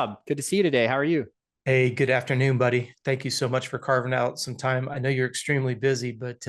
Robb, good to see you today. How are you? Hey, good afternoon, buddy. Thank you so much for carving out some time. I know you're extremely busy, but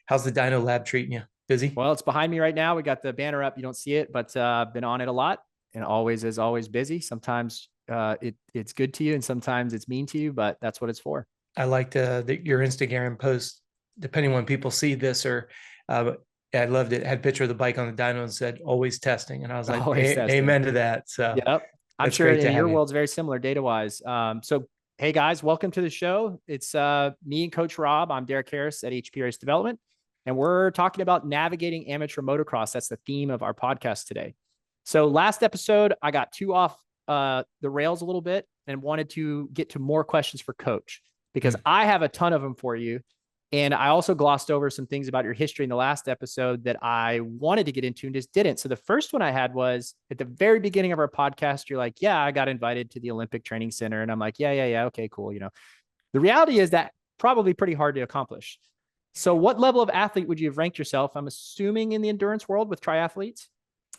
how's the Dino Lab treating you? Busy? Well, it's behind me right now. We got the banner up. You don't see it, but I've been on it a lot and always is always busy. Sometimes it's good to you and sometimes it's mean to you, but that's what it's for. I liked your Instagram post. Depending when people see this, or uh, I loved it. Had a picture of the bike on the dyno and said "always testing," and I was like, Always testing. "Amen to that." So Yep. I'm that's sure great to in have your you. world's very similar data wise. So, hey guys, welcome to the show. It's me and Coach Robb. I'm Derek Harris at HP Race Development, and we're talking about navigating amateur motocross. That's the theme of our podcast today. So, last episode, I got too off the rails a little bit and wanted to get to more questions for Coach because Hmm. I have a ton of them for you. And I also glossed over some things about your history in the last episode that I wanted to get into and just didn't. So the first one I had was at the very beginning of our podcast, you're like, yeah, I got invited to the Olympic Training Center. And I'm like, yeah. Okay, cool. The reality is that probably pretty hard to accomplish. So what level of athlete would you have ranked yourself? I'm assuming in the endurance world with triathletes.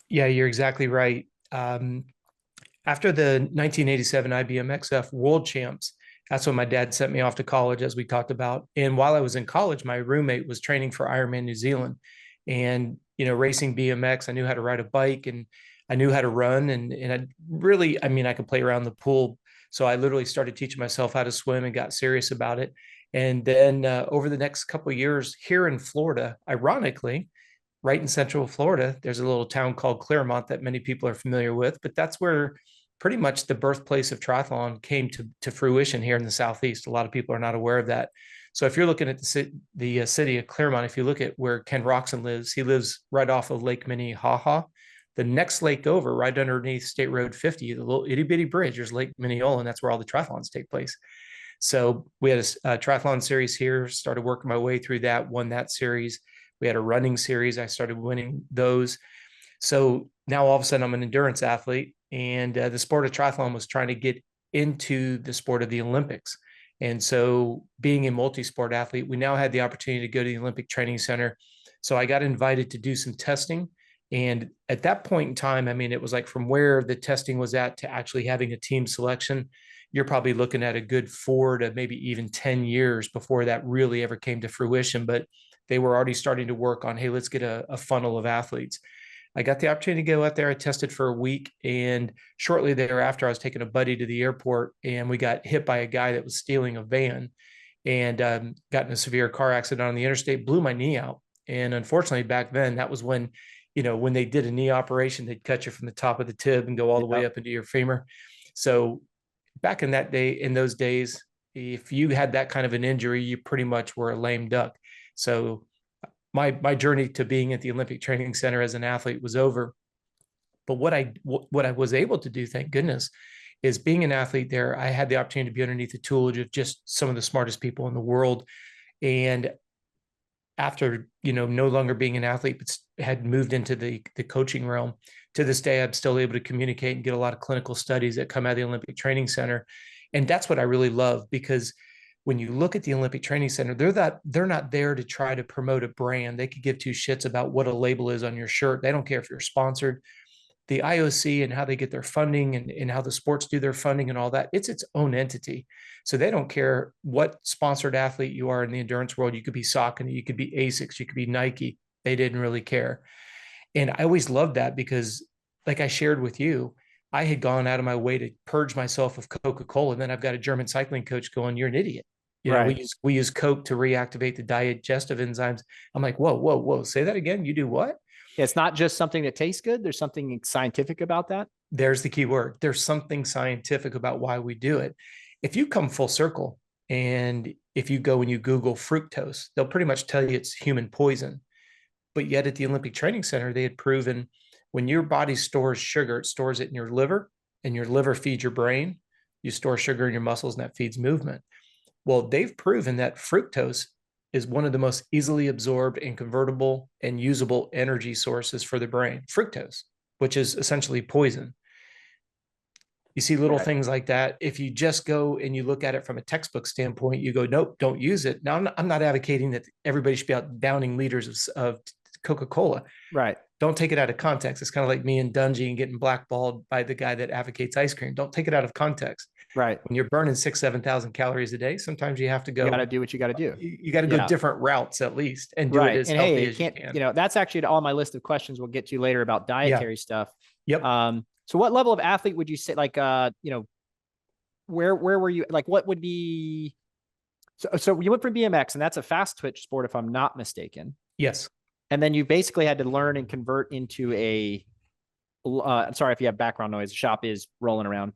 Yeah, you're exactly right. After the 1987 IBMXF World Champs, that's when my dad sent me off to college, as we talked about. And while I was in college, my roommate was training for Ironman New Zealand, and racing BMX. I knew how to ride a bike, and I knew how to run, and I really, I mean, I could play around the pool. So I literally started teaching myself how to swim and got serious about it. And then over the next couple of years here in Florida, ironically, right in Central Florida, there's a little town called Claremont that many people are familiar with, but that's where pretty much the birthplace of triathlon came to fruition here in the Southeast. A lot of people are not aware of that. So if you're looking at the city of Claremont, if you look at where Ken Roxon lives, he lives right off of Lake Minnehaha. The next lake over, right underneath State Road 50, the little itty bitty bridge, there's Lake Minneola, and that's where all the triathlons take place. So we had a triathlon series here, started working my way through that, won that series. We had a running series. I started winning those. So now all of a sudden I'm an endurance athlete, and the sport of triathlon was trying to get into the sport of the Olympics. And so being a multi-sport athlete, we now had the opportunity to go to the Olympic Training Center. So I got invited to do some testing. And at that point in time, I mean, it was like from where the testing was at to actually having a team selection, you're probably looking at a good 4 to maybe even 10 years before that really ever came to fruition. But they were already starting to work on, hey, let's get a funnel of athletes. I got the opportunity to go out there. I tested for a week, and shortly thereafter, I was taking a buddy to the airport, and we got hit by a guy that was stealing a van, and got in a severe car accident on the interstate, blew my knee out. And unfortunately, back then, that was when, when they did a knee operation, they'd cut you from the top of the tib and go all the way Yep. up into your femur. So back in those days, if you had that kind of an injury, you pretty much were a lame duck. So my journey to being at the Olympic Training Center as an athlete was over. But what I was able to do, thank goodness, is being an athlete there, I had the opportunity to be underneath the tutelage of just some of the smartest people in the world. And after, no longer being an athlete, but had moved into the coaching realm, to this day, I'm still able to communicate and get a lot of clinical studies that come out of the Olympic Training Center. And that's what I really love, because when you look at the Olympic Training Center, they're not there to try to promote a brand. They could give two shits about what a label is on your shirt. They don't care if you're sponsored. The IOC and how they get their funding, and how the sports do their funding and all that, it's its own entity. So they don't care what sponsored athlete you are in the endurance world. You could be Saucony, you could be ASICS, you could be Nike. They didn't really care. And I always loved that because, like I shared with you, I had gone out of my way to purge myself of Coca-Cola. And then I've got a German cycling coach going, "You're an idiot. We Right. use Coke to reactivate the digestive enzymes." I'm like, whoa, say that again. You do what? It's not just something that tastes good. There's something scientific about that. There's the key word. There's something scientific about why we do it. If you come full circle, and if you go and you Google fructose, they'll pretty much tell you it's human poison. But yet at the Olympic Training Center, they had proven when your body stores sugar, it stores it in your liver, and your liver feeds your brain. You store sugar in your muscles, and that feeds movement. Well, they've proven that fructose is one of the most easily absorbed and convertible and usable energy sources for the brain. Fructose, which is essentially poison. You see little Right. things like that. If you just go and you look at it from a textbook standpoint, you go, nope, don't use it. Now, I'm not advocating that everybody should be out downing liters of Coca-Cola. Right. don't take it out of context. It's kind of like me and Dungy and getting blackballed by the guy that advocates ice cream. Don't take it out of context. Right. When you're burning 7,000 calories a day, sometimes you have to You got go, to do what you got to do. you got to go Yeah. different routes at least and do it Right. as And hey, healthy it as you can't, can. that's actually on my list of questions we'll get to later about Yeah. dietary stuff. Yep. So what level of athlete would you say, like, where were you, like, what would be, so you went from BMX, and that's a fast twitch sport, if I'm not mistaken. Yes. And then you basically had to learn and convert into a, sorry if you have background noise, the shop is rolling around.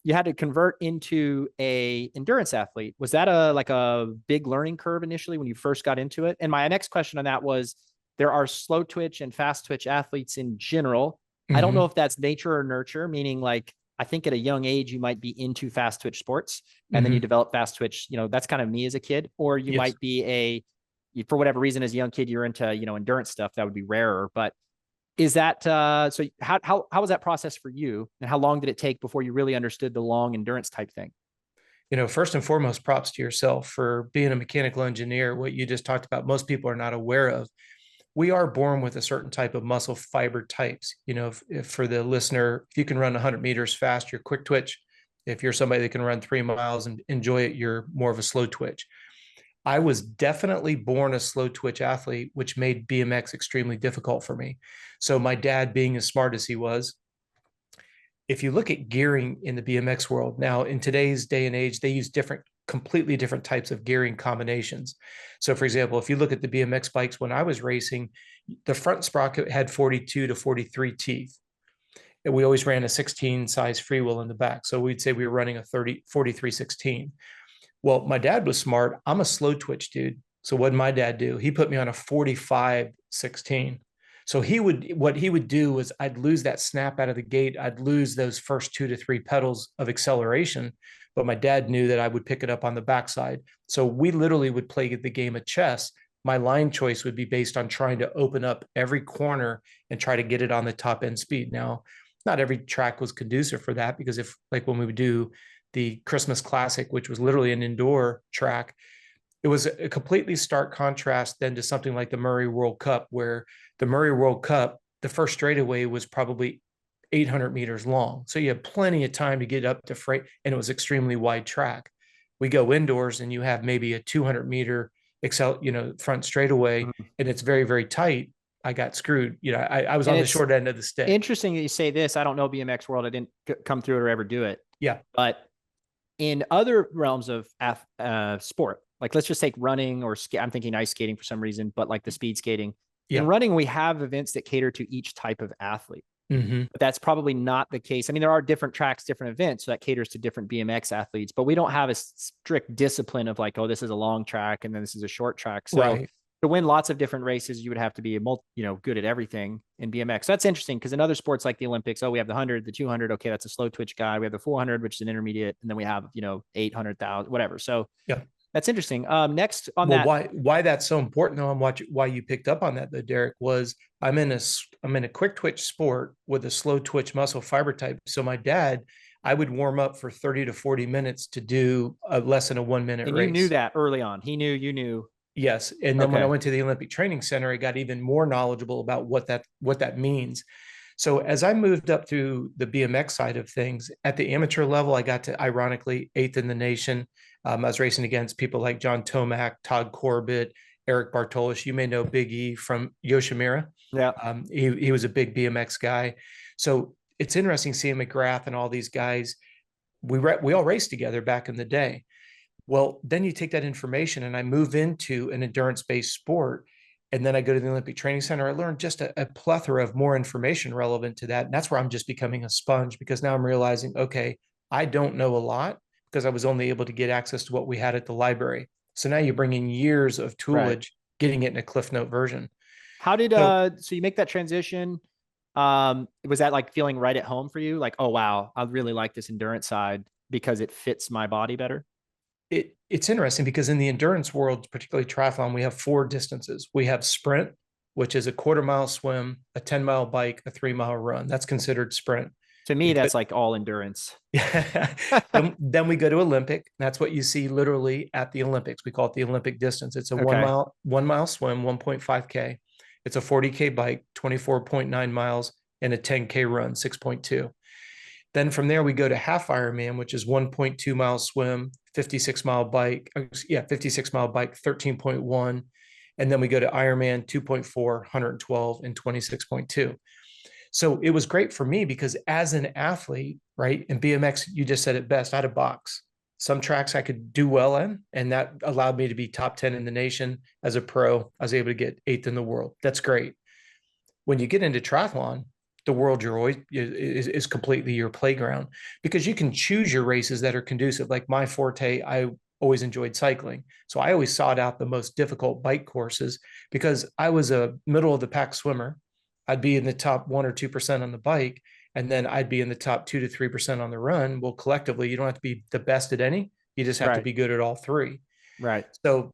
You had to convert into a endurance athlete. Was that like a big learning curve initially when you first got into it? And my next question on that was, there are slow twitch and fast twitch athletes in general. I don't know if that's nature or nurture, meaning like, I think at a young age, you might be into fast twitch sports and then you develop fast twitch. That's kind of me as a kid, or you Yes. might be for whatever reason, as a young kid, you're into, endurance stuff. That would be rarer, but is that, so how was that process for you, and how long did it take before you really understood the long endurance type thing? First and foremost, props to yourself for being a mechanical engineer. What you just talked about, most people are not aware of. We are born with a certain type of muscle fiber types. If for the listener, if you can run 100 meters fast, you're quick twitch. If you're somebody that can run 3 miles and enjoy it, you're more of a slow twitch. I was definitely born a slow twitch athlete, which made BMX extremely difficult for me. So my dad, being as smart as he was, if you look at gearing in the BMX world now, in today's day and age, they use completely different types of gearing combinations. So for example, if you look at the BMX bikes when I was racing, the front sprocket had 42 to 43 teeth. And we always ran a 16 size freewheel in the back. So we'd say we were running a 43 16. Well, my dad was smart. I'm a slow twitch dude. So what did my dad do? He put me on a 45 16. So what he would do was, I'd lose that snap out of the gate. I'd lose those first 2 to 3 pedals of acceleration, but my dad knew that I would pick it up on the backside. So we literally would play the game of chess. My line choice would be based on trying to open up every corner and try to get it on the top end speed. Now, not every track was conducive for that, because like when we would do the Christmas Classic, which was literally an indoor track, it was a completely stark contrast then to something like the Murray World Cup, where the Murray World Cup, the first straightaway was probably 800 meters long. So you have plenty of time to get up to freight, and it was extremely wide track. We go indoors and you have maybe a 200-meter front straightaway, and it's very, very tight. I got screwed. I was on the short end of the stick. Interesting that you say this. I don't know BMX world. I didn't come through it or ever do it. Yeah. But in other realms of sport, like let's just take running or I'm thinking ice skating for some reason, but like the speed skating. Yeah. In running, we have events that cater to each type of athlete. But that's probably not the case. I mean, there are different tracks, different events, so that caters to different BMX athletes, but we don't have a strict discipline of like, oh, this is a long track and then this is a short track. So to win lots of different races, you would have to be good at everything in BMX. So that's interesting, because in other sports like the Olympics, we have the 100, the 200. Okay, that's a slow twitch guy. We have the 400, which is an intermediate, and then we have 800,000, whatever. So yeah, that's interesting. Next on that, why that's so important though, and why you picked up on that though, Derek, was I'm in a quick twitch sport with a slow twitch muscle fiber type. So my dad, I would warm up for 30 to 40 minutes to do less than a 1 minute race. And you knew that early on. He knew, you knew. Yes. And then when I went to the Olympic Training Center, I got even more knowledgeable about what that means. So as I moved up through the BMX side of things, at the amateur level, I got to, ironically, 8th in the nation. I was racing against people like John Tomac, Todd Corbett, Eric Bartolish. You may know Big E from Yoshimura. Yeah. He was a big BMX guy. So it's interesting seeing McGrath and all these guys. We all raced together back in the day. Well, then you take that information and I move into an endurance-based sport, and then I go to the Olympic Training Center. I learned just a plethora of more information relevant to that. And that's where I'm just becoming a sponge, because now I'm realizing, okay, I don't know a lot because I was only able to get access to what we had at the library. So now you bring in years of toolage, getting it in a Cliff Note version. How did, so you make that transition? Was that like feeling right at home for you? Like, oh, wow, I really like this endurance side because it fits my body better? It's interesting because in the endurance world, particularly triathlon, we have 4 distances. We have sprint, which is a 1/4 mile swim, a 10-mile bike, a 3-mile run. That's considered sprint. To me, that's like all endurance. then we go to Olympic. That's what you see literally at the Olympics. We call it the Olympic distance. It's a 1 mile swim, 1.5K. It's a 40K bike, 24.9 miles, and a 10K run, 6.2. Then from there, we go to half Ironman, which is 1.2 mile swim, 56 mile bike. 56 mile bike, 13.1. And then we go to Ironman 2.4, 112, and 26.2. So it was great for me because as an athlete, right, in BMX, you just said it best, I had a box. Some tracks I could do well in, and that allowed me to be top 10 in the nation as a pro. I was able to get 8th in the world. That's great. When you get into triathlon, the world you're always is completely your playground because you can choose your races that are conducive. Like my forte, I always enjoyed cycling. So I always sought out the most difficult bike courses because I was a middle of the pack swimmer. I'd be in the top 1 or 2% on the bike, and then I'd be in the top 2 to 3% on the run. Well, collectively, you don't have to be the best at any. You just have to be good at all three. Right. So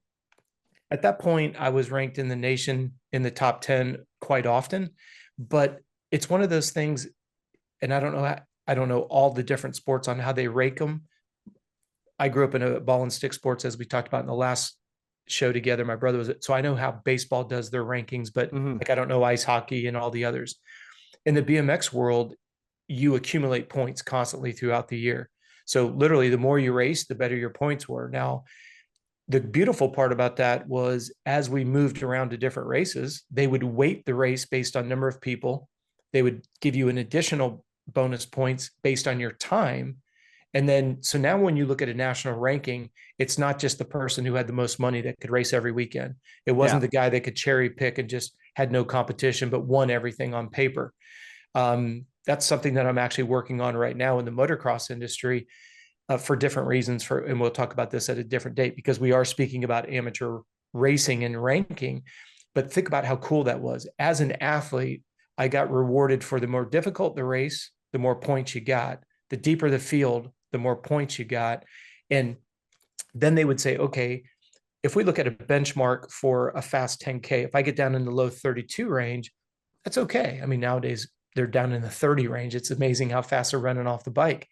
at that point, I was ranked in the nation in the top 10 quite often, but it's one of those things, and I don't know all the different sports on how they rank them. I grew up in a ball and stick sports, as we talked about in the last show together. My brother was, so I know how baseball does their rankings, but like I don't know ice hockey and all the others. In the BMX world, you accumulate points constantly throughout the year. So literally, the more you race, the better your points were. Now, the beautiful part about that was as we moved around to different races, they would weight the race based on number of people. They would give you an additional bonus points based on your time. And then, so now when you look at a national ranking, it's not just the person who had the most money that could race every weekend. It wasn't the guy that could cherry pick and just had no competition, but won everything on paper. That's something that I'm actually working on right now in the motocross industry for different reasons. And we'll talk about this at a different date because we are speaking about amateur racing and ranking. But think about how cool that was. As an athlete, I got rewarded for the more difficult the race, the more points you got. The deeper the field, the more points you got. And then they would say, okay, if we look at a benchmark for a fast 10K, if I get down in the low 32 range, that's okay. I mean, nowadays they're down in the 30 range. It's amazing how fast they're running off the bike.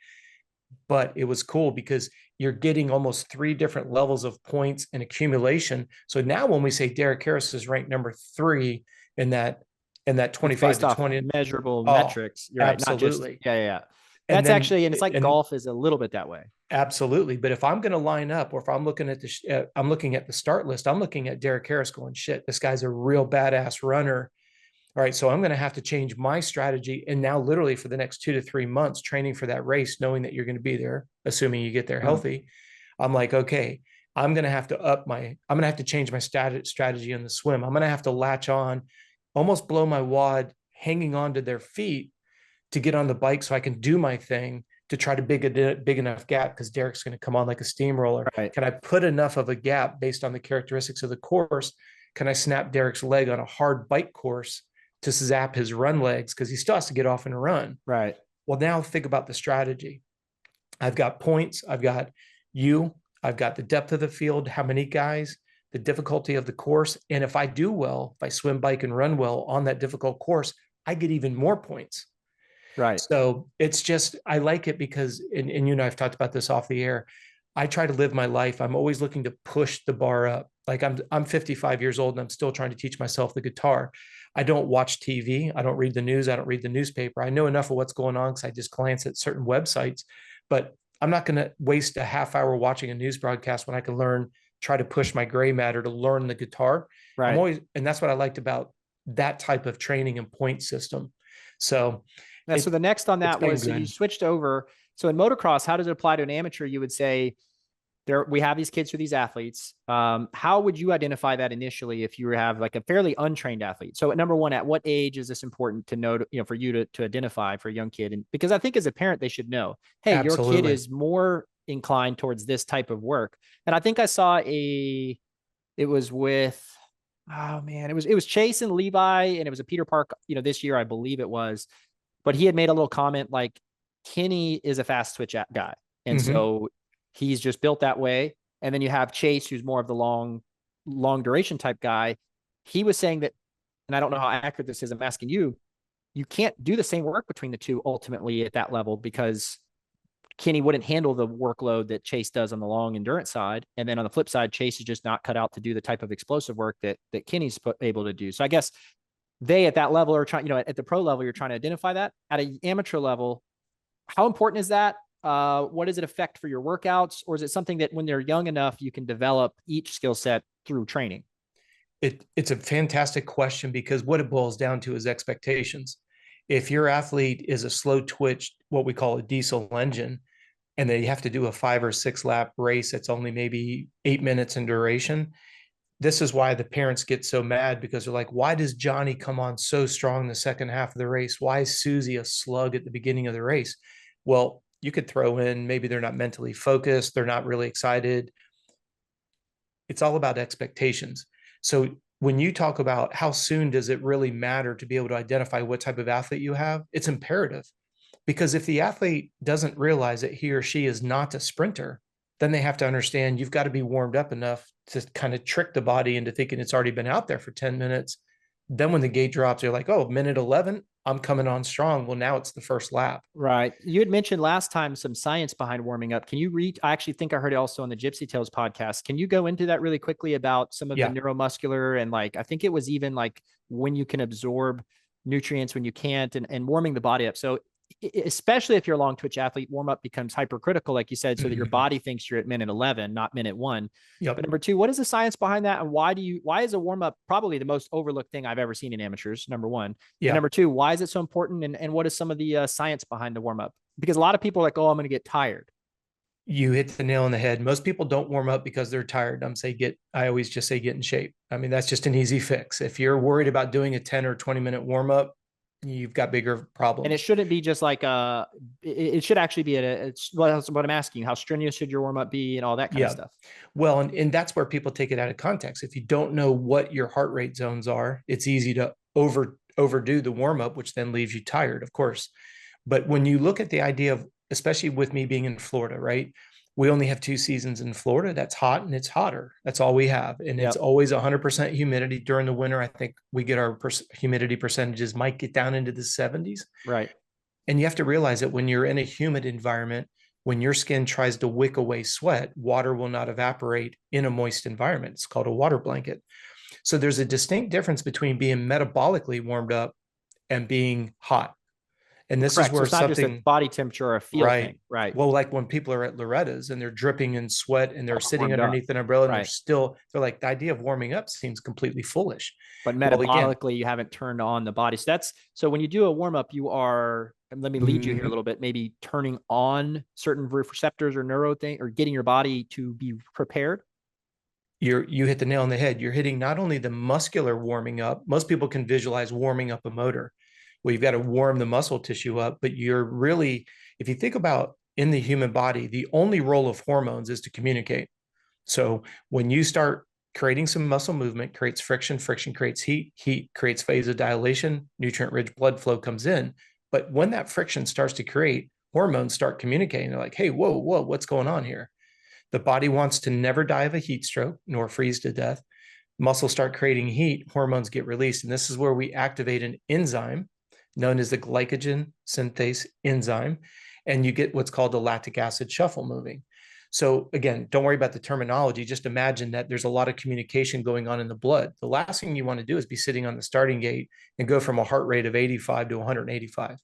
But it was cool because you're getting almost 3 different levels of points and accumulation. So now when we say Derek Harris is ranked number 3 in that 25 to 20 measurable metrics, you're right. Absolutely. Not just That's actually, and it's like golf is a little bit that way. Absolutely. But if I'm going to line up, or if I'm looking at I'm looking at the start list, I'm looking at Derek Harris going, shit, this guy's a real badass runner. All right, so I'm going to have to change my strategy. And now literally for the next 2 to 3 months, training for that race, knowing that you're going to be there, assuming you get there healthy. I'm like, okay, I'm going to have to change my strategy in the swim. I'm going to have to latch on, almost blow my wad, hanging on to their feet to get on the bike so I can do my thing to try to big enough gap because Derek's going to come on like a steamroller. Right. Can I put enough of a gap based on the characteristics of the course? Can I snap Derek's leg on a hard bike course to zap his run legs because he still has to get off and run? Right. Well, now think about the strategy. I've got points. I've got I've got the depth of the field, how many guys, the difficulty of the course. And if I do well, if I swim, bike, and run well on that difficult course, I get even more points. Right. So it's just, I like it because, and you and I have talked about this off the air. I try to live my life. I'm always looking to push the bar up. Like I'm 55 years old and I'm still trying to teach myself the guitar. I don't watch TV. I don't read the news. I don't read the newspaper. I know enough of what's going on because I just glance at certain websites, but I'm not going to waste a half hour watching a news broadcast when I can try to push my gray matter to learn the guitar. Right. And that's what I liked about that type of training and point system. So so the next on that was, so you switched over. So in motocross, how does it apply to an amateur? You would say we have these kids for these athletes. How would you identify that initially if you have like a fairly untrained athlete? So at number one, at what age is this important to know, for you to identify for a young kid? And because I think as a parent, they should know, hey, Absolutely. Your kid is more inclined towards this type of work. And I think I saw it was with, it was Chase and Levi, and it was a Peter Park, this year, I believe it was, but he had made a little comment like Kenny is a fast switch guy. And so he's just built that way. And then you have Chase, who's more of the long duration type guy. He was saying that, and I don't know how accurate this is, I'm asking you, you can't do the same work between the two ultimately at that level because Kenny wouldn't handle the workload that Chase does on the long endurance side. And then on the flip side, Chase is just not cut out to do the type of explosive work that Kenny's able to do. So I guess they at that level are trying, at the pro level, you're trying to identify that. At an amateur level, how important is that? What does it affect for your workouts? Or is it something that when they're young enough, you can develop each skill set through training? It's a fantastic question, because what it boils down to is expectations. If your athlete is a slow twitch, what we call a diesel engine, and they have to do a 5 or 6 lap race that's only maybe 8 minutes in duration, this is why the parents get so mad, because they're like, why does Johnny come on so strong the second half of the race? Why is Susie a slug at the beginning of the race? Well, you could throw in maybe they're not mentally focused, they're not really excited. It's all about expectations. So when you talk about how soon does it really matter to be able to identify what type of athlete you have, it's imperative. Because if the athlete doesn't realize that he or she is not a sprinter, then they have to understand you've got to be warmed up enough to kind of trick the body into thinking it's already been out there for 10 minutes. Then when the gate drops, they're like, oh, minute 11, I'm coming on strong. Well, now it's the first lap. Right. You had mentioned last time some science behind warming up. Can you read? I actually think I heard it also on the Gypsy Tales podcast. Can you go into that really quickly about some of the Yeah. neuromuscular and like, I think it was even like when you can absorb nutrients, when you can't, and warming the body up. So especially if you're a long twitch athlete, warm up becomes hypercritical, like you said, so that your body thinks you're at minute 11, not minute 1. Yep. But number 2, what is the science behind that? And why is a warm up probably the most overlooked thing I've ever seen in amateurs? Number 1. Yeah. And number 2, why is it so important? And what is some of the science behind the warm up? Because a lot of people are like, oh, I'm going to get tired. You hit the nail on the head. Most people don't warm up because they're tired. I always just say get in shape. I mean, that's just an easy fix. If you're worried about doing a 10 or 20-minute warm up, you've got bigger problems. And it shouldn't be just like it should actually be it's what I'm asking. How strenuous should your warm up be and all that kind of stuff? Well, and that's where people take it out of context. If you don't know what your heart rate zones are, it's easy to overdo the warm up, which then leaves you tired, of course. But when you look at the idea of, especially with me being in Florida, right? We only have 2 seasons in Florida. That's hot and it's hotter. That's all we have. And it's always 100% humidity during the winter. I think we get our humidity percentages might get down into the 70s. Right. And you have to realize that when you're in a humid environment, when your skin tries to wick away sweat, water will not evaporate in a moist environment. It's called a water blanket. So there's a distinct difference between being metabolically warmed up and being hot. And this is where so it's not just a body temperature or a feel thing. Right. Well, like when people are at Loretta's and they're dripping in sweat and they're sitting underneath an umbrella and they're like, the idea of warming up seems completely foolish. But metabolically, you haven't turned on the body. So when you do a warm up, you are, let me lead you here a little bit, maybe turning on certain receptors or neuro thing, or getting your body to be prepared. You hit the nail on the head. You're hitting not only the muscular warming up. Most people can visualize warming up a motor. Well, you've got to warm the muscle tissue up, but you're really, if you think about in the human body, the only role of hormones is to communicate. So when you start creating some muscle movement, creates friction, friction creates heat, heat creates vasodilation, nutrient-rich blood flow comes in. But when that friction starts to create, hormones start communicating. They're like, hey, whoa, what's going on here? The body wants to never die of a heat stroke nor freeze to death. Muscles start creating heat, hormones get released. And this is where we activate an enzyme known as the glycogen synthase enzyme, and you get what's called the lactic acid shuffle moving. So again, don't worry about the terminology. Just imagine that there's a lot of communication going on in the blood. The last thing you want to do is be sitting on the starting gate and go from a heart rate of 85 to 185.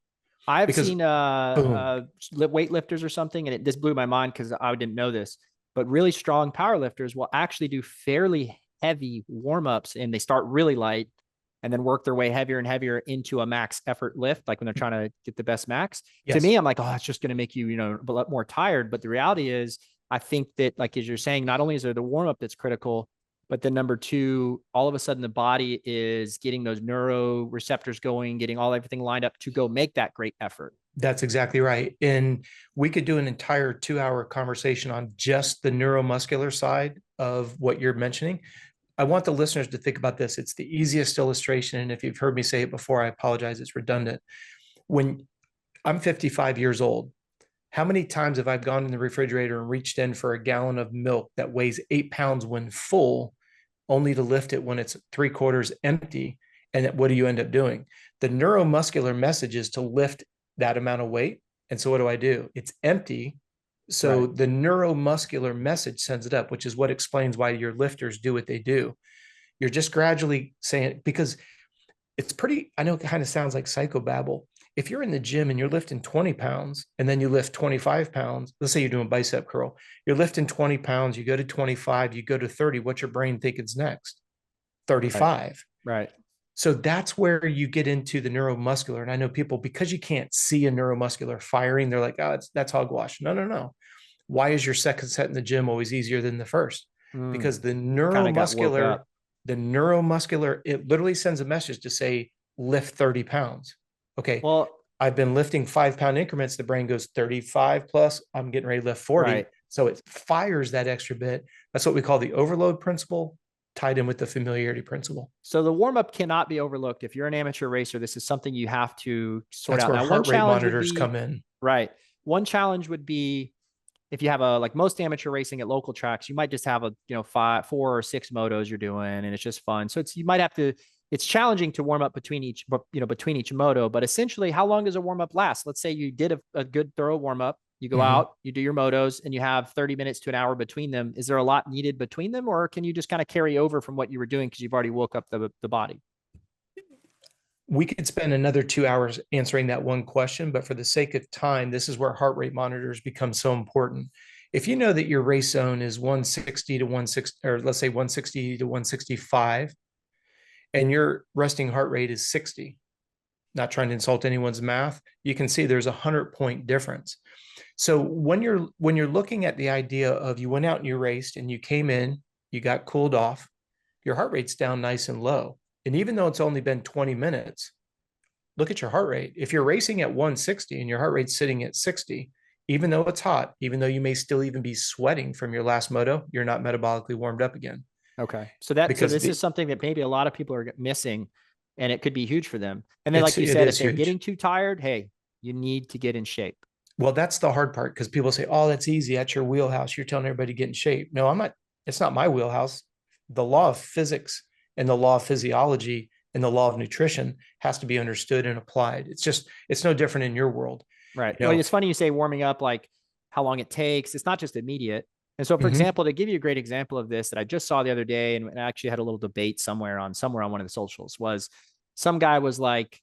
I've seen weightlifters or something, and this blew my mind because I didn't know this, but really strong powerlifters will actually do fairly heavy warm-ups, and they start really light and then work their way heavier and heavier into a max effort lift, like when they're trying to get the best max. Yes. To me, I'm like, oh, it's just going to make you, a lot more tired. But the reality is, I think that, like, as you're saying, not only is there the warm-up that's critical, but then number 2, all of a sudden the body is getting those neuroreceptors going, getting everything lined up to go make that great effort. That's exactly right. And we could do an entire 2-hour conversation on just the neuromuscular side of what you're mentioning. I want the listeners to think about this. It's the easiest illustration. And if you've heard me say it before, I apologize. It's redundant. When I'm 55 years old, how many times have I gone in the refrigerator and reached in for a gallon of milk that weighs 8 pounds when full, only to lift it when it's 3/4 empty? And what do you end up doing? The neuromuscular message is to lift that amount of weight. And so what do? It's empty. So the neuromuscular message sends it up, which is what explains why your lifters do what they do. You're just gradually saying, because it's pretty, I know it kind of sounds like psychobabble. If you're in the gym and you're lifting 20 pounds and then you lift 25 pounds, let's say you're doing bicep curl, you're lifting 20 pounds, you go to 25, you go to 30, what's your brain think is next? Right. 35. Right. So that's where you get into the neuromuscular. And I know people, because you can't see a neuromuscular firing, they're like, oh, that's hogwash. No, no, no. Why is your second set in the gym always easier than the first? Because the Kind of got woke neuromuscular, up. it literally sends a message to say, lift 30 pounds. Okay. Well, I've been lifting 5 pound increments. The brain goes 35 plus, I'm getting ready to lift 40. right. So it fires that extra bit. That's what we call the overload principle, tied in with the familiarity principle. So the warm up cannot be overlooked. If you're an amateur racer, this is something you have to sort That's out. where Now, one heart rate challenge would monitors be come in. right. One challenge would be if you have a like most amateur racing at local tracks, you might just have a 4 or 6 motos you're doing, and it's just fun. So you might have to. It's challenging to warm up between each moto, but essentially, how long does a warm up last? Let's say you did a good thorough warm up. You go out, you do your motos, and you have 30 minutes to an hour between them. Is there a lot needed between them, or can you just kind of carry over from what you were doing because you've already woke up the body? We could spend another 2 hours answering that one question, but for the sake of time, this is where heart rate monitors become so important. If you know that your race zone is 160 to 160, or let's say 160 to 165, and your resting heart rate is 60, not trying to insult anyone's math, you can see there's 100-point difference. So when you're looking at the idea of you went out and you raced and you came in, you got cooled off, your heart rate's down nice and low. And even though it's only been 20 minutes, look at your heart rate. If you're racing at 160 and your heart rate's sitting at 60, even though it's hot, even though you may still even be sweating from your last moto, you're not metabolically warmed up again. Okay. So this is something that maybe a lot of people are missing, and it could be huge for them. And then, like you said, if they're getting too tired, hey, you need to get in shape. Well, that's the hard part, because people say, oh, that's easy. That's your wheelhouse. You're telling everybody to get in shape. No, I'm not. It's not my wheelhouse. The law of physics and the law of physiology and the law of nutrition has to be understood and applied. It's no different in your world. Right. Well, it's funny you say warming up, like how long it takes. It's not just immediate. And so, for example, to give you a great example of this that I just saw the other day, and I actually had a little debate somewhere on one of the socials, was some guy was like,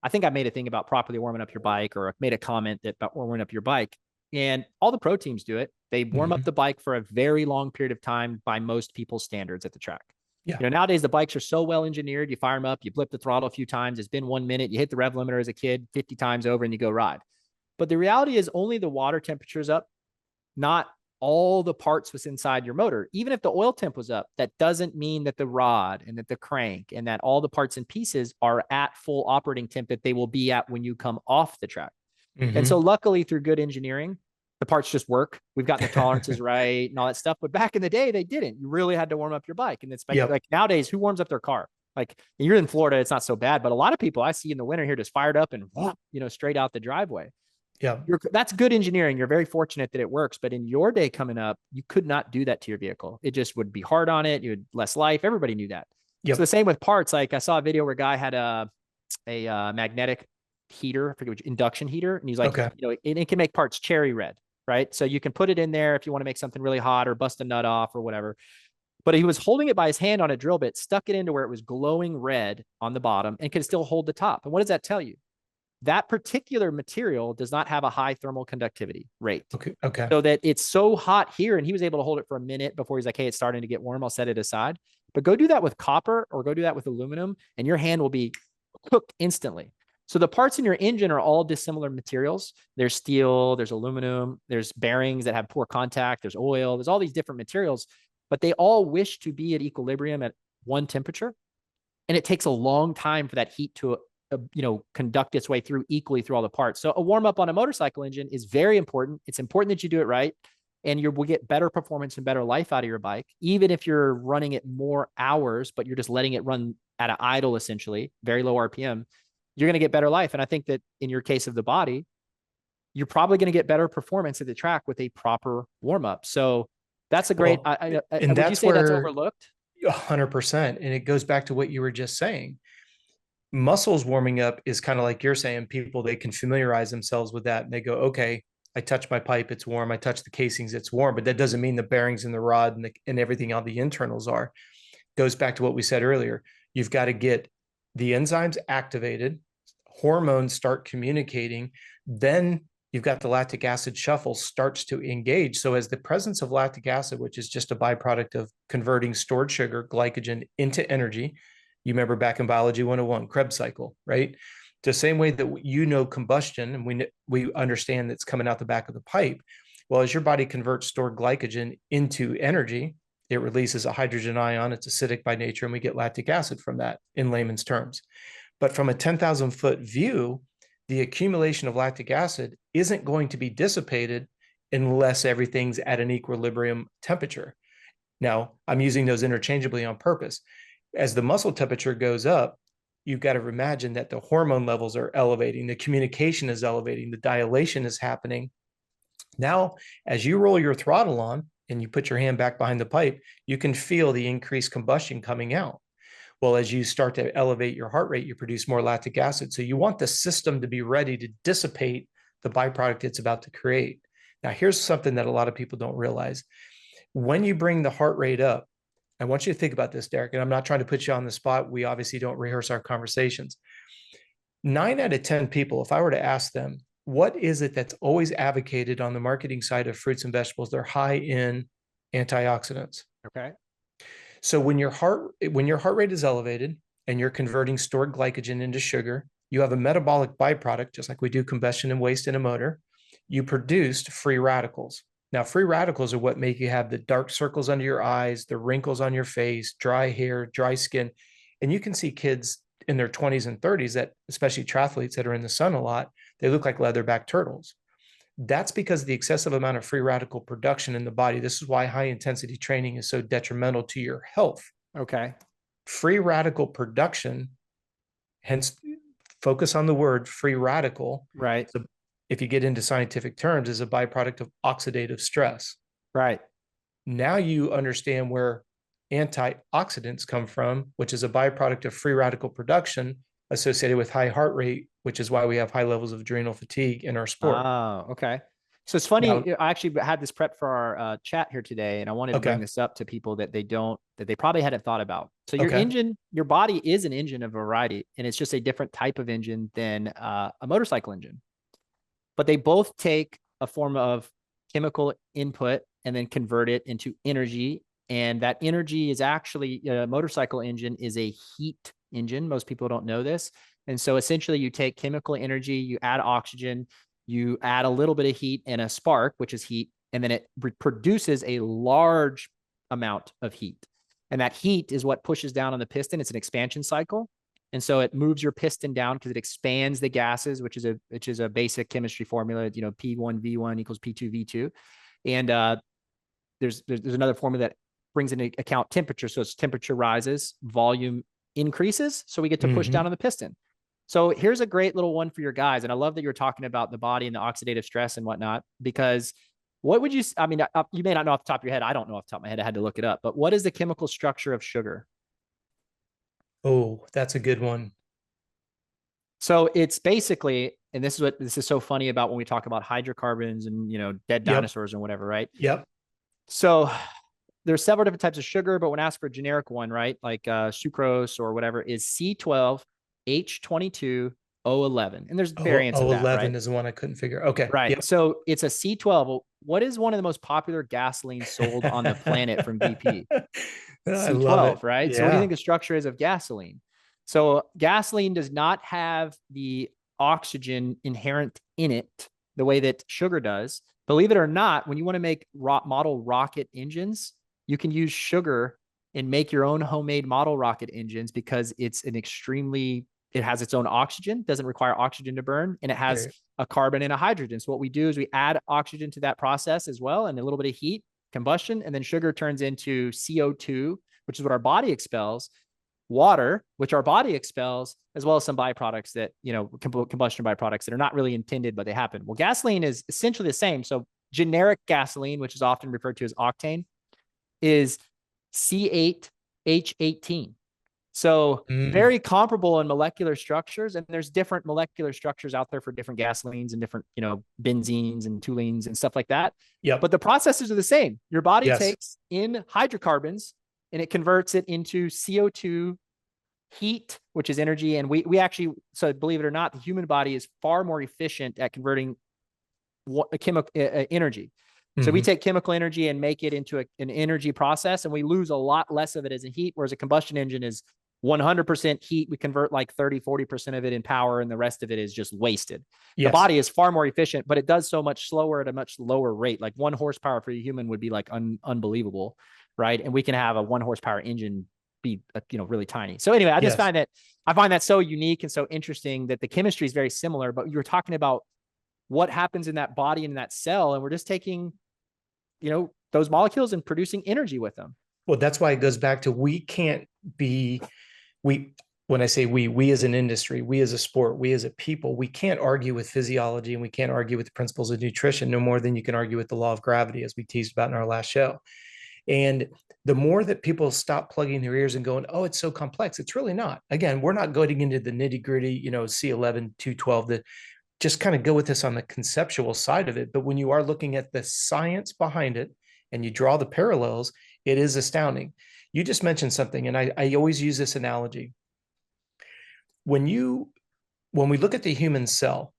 I think I made a thing about properly warming up your bike, or made a comment about warming up your bike. And all the pro teams do it. They warm up the bike for a very long period of time by most people's standards at the track. Yeah. Nowadays the bikes are so well engineered. You fire them up, you blip the throttle a few times. It's been 1 minute. You hit the rev limiter as a kid 50 times over and you go ride. But the reality is only the water temperature is up, not all the parts was inside your motor. Even if the oil temp was up, that doesn't mean that the rod and that the crank and that all the parts and pieces are at full operating temp that they will be at when you come off the track. And so luckily, through good engineering, the parts just work. We've gotten the tolerances right and all that stuff. But back in the day, they didn't. You really had to warm up your bike. And it's like nowadays, who warms up their car? Like you're in Florida, it's not so bad. But a lot of people I see in the winter here just fired up and straight out the driveway. Yeah. That's good engineering. You're very fortunate that it works. But in your day coming up, you could not do that to your vehicle. It just would be hard on it. You had less life. Everybody knew that. Yep. So the same with parts. Like I saw a video where a guy had a magnetic heater, I forget which, induction heater. And he's like, it can make parts cherry red, right? So you can put it in there if you want to make something really hot or bust a nut off or whatever. But he was holding it by his hand on a drill bit, stuck it into where it was glowing red on the bottom and could still hold the top. And what does that tell you? That particular material does not have a high thermal conductivity rate. Okay. So that it's so hot here, and he was able to hold it for a minute before he's like, hey, it's starting to get warm. I'll set it aside. But go do that with copper or go do that with aluminum, and your hand will be cooked instantly. So the parts in your engine are all dissimilar materials. There's steel, there's aluminum, there's bearings that have poor contact, there's oil, there's all these different materials, but they all wish to be at equilibrium at one temperature. And it takes a long time for that heat to conduct its way through equally through all the parts. So a warm up on a motorcycle engine is very important. It's important that you do it right, and you will get better performance and better life out of your bike, even if you're running it more hours, but you're just letting it run at an idle, essentially, very low RPM. You're going to get better life. And I think that in your case of the body, you're probably going to get better performance at the track with a proper warm up. So that's a great, and would you say that's overlooked? 100%. And it goes back to what you were just saying. Muscles warming up is kind of like you're saying, people, they can familiarize themselves with that. And they go, okay, I touch my pipe, it's warm. I touch the casings, it's warm. But that doesn't mean the bearings and the rod and everything on the internals are. Goes back to what we said earlier. You've got to get the enzymes activated, hormones start communicating, then you've got the lactic acid shuffle starts to engage. So as the presence of lactic acid, which is just a byproduct of converting stored sugar, glycogen into energy, you remember back in biology 101, Krebs cycle, right? The same way that combustion, and we understand that's coming out the back of the pipe. Well, as your body converts stored glycogen into energy, it releases a hydrogen ion. It's acidic by nature, and we get lactic acid from that in layman's terms. But from a 10,000-foot view, the accumulation of lactic acid isn't going to be dissipated unless everything's at an equilibrium temperature. Now, I'm using those interchangeably on purpose. As the muscle temperature goes up, you've got to imagine that the hormone levels are elevating, the communication is elevating, the dilation is happening. Now, as you roll your throttle on and you put your hand back behind the pipe, you can feel the increased combustion coming out. Well, as you start to elevate your heart rate, you produce more lactic acid. So you want the system to be ready to dissipate the byproduct it's about to create. Now, here's something that a lot of people don't realize. When you bring the heart rate up, I want you to think about this, Derek, and I'm not trying to put you on the spot. We obviously don't rehearse our conversations. 9 out of 10 people, if I were to ask them, what is it that's always advocated on the marketing side of fruits and vegetables? They're high in antioxidants. Okay. So when your heart rate is elevated and you're converting stored glycogen into sugar, you have a metabolic byproduct, just like we do combustion and waste in a motor. You produced free radicals. Now, free radicals are what make you have the dark circles under your eyes, the wrinkles on your face, dry hair, dry skin. And you can see kids in their 20s and 30s that, especially triathletes that are in the sun a lot, they look like leatherback turtles. That's because of the excessive amount of free radical production in the body. This is why high intensity training is so detrimental to your health. Okay. Free radical production, hence focus on the word free radical. Right. So if you get into scientific terms, is a byproduct of oxidative stress. Right. Now you understand where antioxidants come from, which is a byproduct of free radical production associated with high heart rate, which is why we have high levels of adrenal fatigue in our sport. Oh, okay. So it's funny. Now, I actually had this prep for our chat here today, and I wanted to bring okay. this up to people that they probably hadn't thought about. So your Okay. engine, your body is an engine of variety, and it's just a different type of engine than a motorcycle engine. But they both take a form of chemical input and then convert it into energy. And that energy is actually a motorcycle engine is a heat engine. Most people don't know this. And so essentially you take chemical energy, you add oxygen, you add a little bit of heat and a spark, which is heat, and then it produces a large amount of heat. And that heat is what pushes down on the piston. It's an expansion cycle. And so it moves your piston down because it expands the gases, which is a basic chemistry formula, P1V1 equals P2V2. And there's another formula that brings into account temperature. So as temperature rises, volume increases. So we get to push down on the piston. So here's a great little one for your guys. And I love that you're talking about the body and the oxidative stress and whatnot, because what would you, I mean, you may not know off the top of your head. I don't know off the top of my head. I had to look it up, but what is the chemical structure of sugar? Oh, that's a good one. So it's basically, and this is so funny about when we talk about hydrocarbons and, dead dinosaurs and whatever, right? Yep. So there's several different types of sugar, but when asked for a generic one, right, like sucrose or whatever, is C12H22O11. And there's variants of that, 11 right? is the one I couldn't figure. Okay. Right. Yep. So it's a C12. Well, what is one of the most popular gasolines sold on the planet from BP? I love it. C12, right? Yeah. So what do you think the structure is of gasoline? So gasoline does not have the oxygen inherent in it the way that sugar does. Believe it or not, when you want to make model rocket engines, you can use sugar and make your own homemade model rocket engines because it's it has its own oxygen, doesn't require oxygen to burn, and it has a carbon and a hydrogen. So what we do is we add oxygen to that process as well, and a little bit of heat, combustion, and then sugar turns into CO2, which is what our body expels, water, which our body expels, as well as some byproducts that, combustion byproducts that are not really intended, but they happen. Well, gasoline is essentially the same. So generic gasoline, which is often referred to as octane, is C8H18. So very comparable in molecular structures, and there's different molecular structures out there for different gasolines and different, benzenes and toluenes and stuff like that. Yep. But the processes are the same. Your body takes in hydrocarbons and it converts it into CO2 heat, which is energy. And we actually, so believe it or not, the human body is far more efficient at converting chemical energy. So we take chemical energy and make it into an energy process, and we lose a lot less of it as a heat, whereas a combustion engine is 100% heat. We convert like 30-40% of it in power, and the rest of it is just wasted. The body is far more efficient, but it does so much slower at a much lower rate. Like 1 horsepower for a human would be like unbelievable, right? And we can have a 1 horsepower engine be really tiny. So anyway, I find that so unique and so interesting that the chemistry is very similar, but you were talking about what happens in that body and in that cell, and we're just taking those molecules and producing energy with them. Well, that's why it goes back to when I say we as an industry, we as a sport, we as a people, we can't argue with physiology, and we can't argue with the principles of nutrition no more than you can argue with the law of gravity, as we teased about in our last show. And the more that people stop plugging their ears and going, oh, it's so complex, it's really not. Again, we're not going into the nitty gritty, C11, 212, that just kind of go with this on the conceptual side of it. But when you are looking at the science behind it and you draw the parallels, it is astounding. You just mentioned something, and I always use this analogy. When we look at the human cell,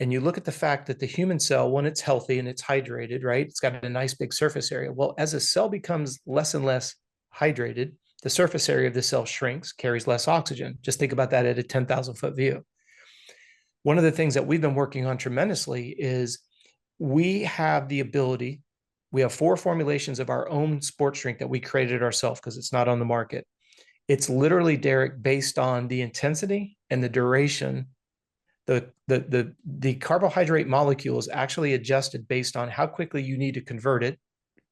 and you look at the fact that the human cell, when it's healthy and it's hydrated, right? It's got a nice big surface area. Well, as a cell becomes less and less hydrated, the surface area of the cell shrinks, carries less oxygen. Just think about that at a 10,000 foot view. One of the things that we've been working on tremendously is we have 4 formulations of our own sports drink that we created ourselves because it's not on the market. It's literally, Derek, based on the intensity and the duration. The carbohydrate molecule is actually adjusted based on how quickly you need to convert it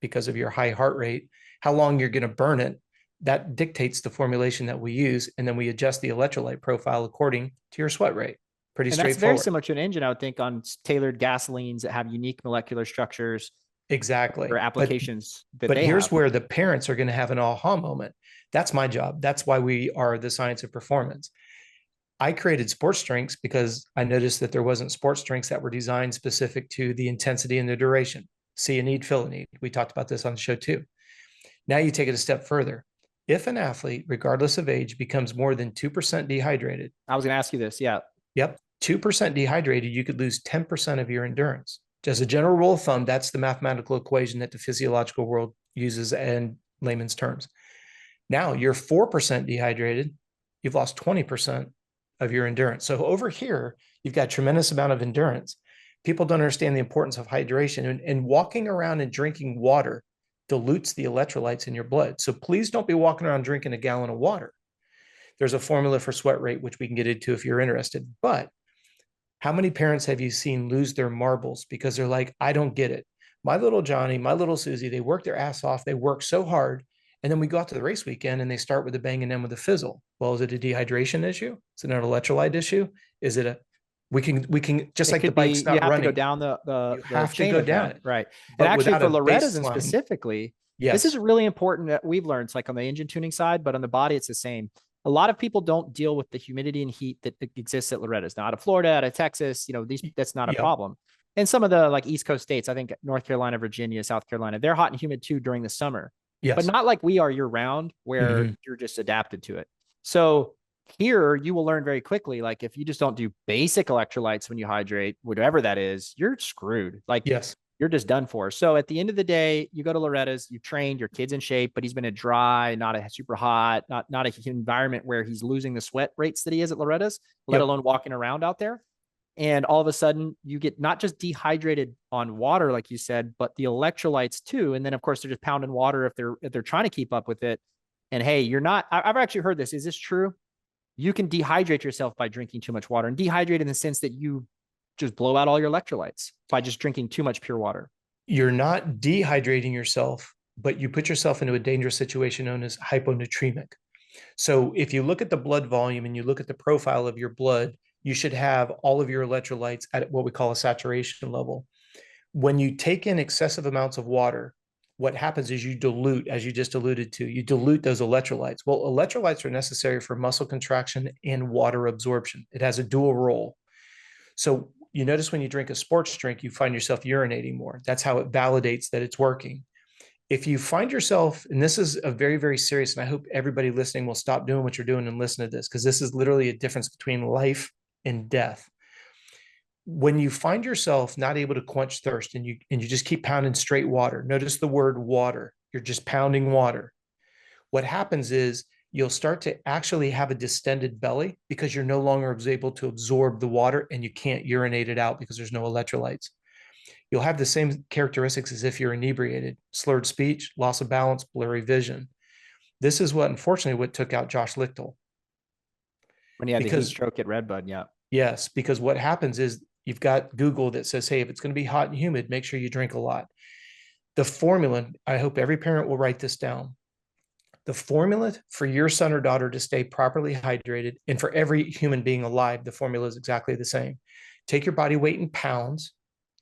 because of your high heart rate, how long you're going to burn it. That dictates the formulation that we use. And then we adjust the electrolyte profile according to your sweat rate. Pretty straightforward. That's very similar to an engine, I would think, on tailored gasolines that have unique molecular structures. Exactly. For applications but here's where the parents are going to have an aha moment. That's my job. That's why we are the science of performance. I created sports drinks because I noticed that there wasn't sports drinks that were designed specific to the intensity and the duration. See a need, fill a need. We talked about this on the show too. Now you take it a step further. If an athlete, regardless of age, becomes more than 2% dehydrated. I was going to ask you this. Yeah. Yep. 2% dehydrated, you could lose 10% of your endurance. As a general rule of thumb, that's the mathematical equation that the physiological world uses in layman's terms. Now you're 4% dehydrated, you've lost 20% of your endurance. So over here, you've got a tremendous amount of endurance. People don't understand the importance of hydration, and walking around and drinking water dilutes the electrolytes in your blood. So please don't be walking around drinking a gallon of water. There's a formula for sweat rate, which we can get into if you're interested. But how many parents have you seen lose their marbles because they're like, I don't get it. My little Johnny, my little Susie, they work their ass off. They work so hard. And then we go out to the race weekend and they start with a bang and end with a fizzle. Well, is it a dehydration issue? Is it an electrolyte issue? Is it we can just like the bike's not running. You have to go down the have to go down it. Right. And actually for Loretta's specifically, this is really important that we've learned. It's like on the engine tuning side, but on the body, it's the same. A lot of people don't deal with the humidity and heat that exists at Loretta's. Now, out of Florida, out of Texas, that's not a problem. And some of the like East Coast states, I think North Carolina, Virginia, South Carolina, they're hot and humid too during the summer. Yes. But not like we are year round where you're just adapted to it. So here you will learn very quickly, like if you just don't do basic electrolytes when you hydrate, whatever that is, you're screwed. Like you're just done for. So at the end of the day, you go to Loretta's, you've trained, your kid's in shape, but he's been a dry, not a super hot, not an environment where he's losing the sweat rates that he is at Loretta's, let alone walking around out there. And all of a sudden you get not just dehydrated on water, like you said, but the electrolytes too. And then of course they're just pounding water if they're trying to keep up with it. And hey, I've actually heard this. Is this true? You can dehydrate yourself by drinking too much water, and dehydrate in the sense that you just blow out all your electrolytes by just drinking too much pure water. You're not dehydrating yourself, but you put yourself into a dangerous situation known as hyponatremic. So if you look at the blood volume and you look at the profile of your blood, you should have all of your electrolytes at what we call a saturation level. When you take in excessive amounts of water, what happens is you dilute, as you just alluded to, you dilute those electrolytes. Well, electrolytes are necessary for muscle contraction and water absorption. It has a dual role. So you notice when you drink a sports drink, you find yourself urinating more. That's how it validates that it's working. If you find yourself, and this is a very, very serious, and I hope everybody listening will stop doing what you're doing and listen to this, because this is literally a difference between life and death. When you find yourself not able to quench thirst and you just keep pounding straight water, notice the word water, you're just pounding water. What happens is you'll start to actually have a distended belly because you're no longer able to absorb the water and you can't urinate it out because there's no electrolytes. You'll have the same characteristics as if you're inebriated: slurred speech, loss of balance, blurry vision. This is what, unfortunately, what took out Josh Lichtel. When he had the heat stroke at Redbud, yeah. Yes, because what happens is you've got Google that says, hey, if it's going to be hot and humid, make sure you drink a lot. The formula, I hope every parent will write this down. The formula for your son or daughter to stay properly hydrated, and for every human being alive, the formula is exactly the same. Take your body weight in pounds,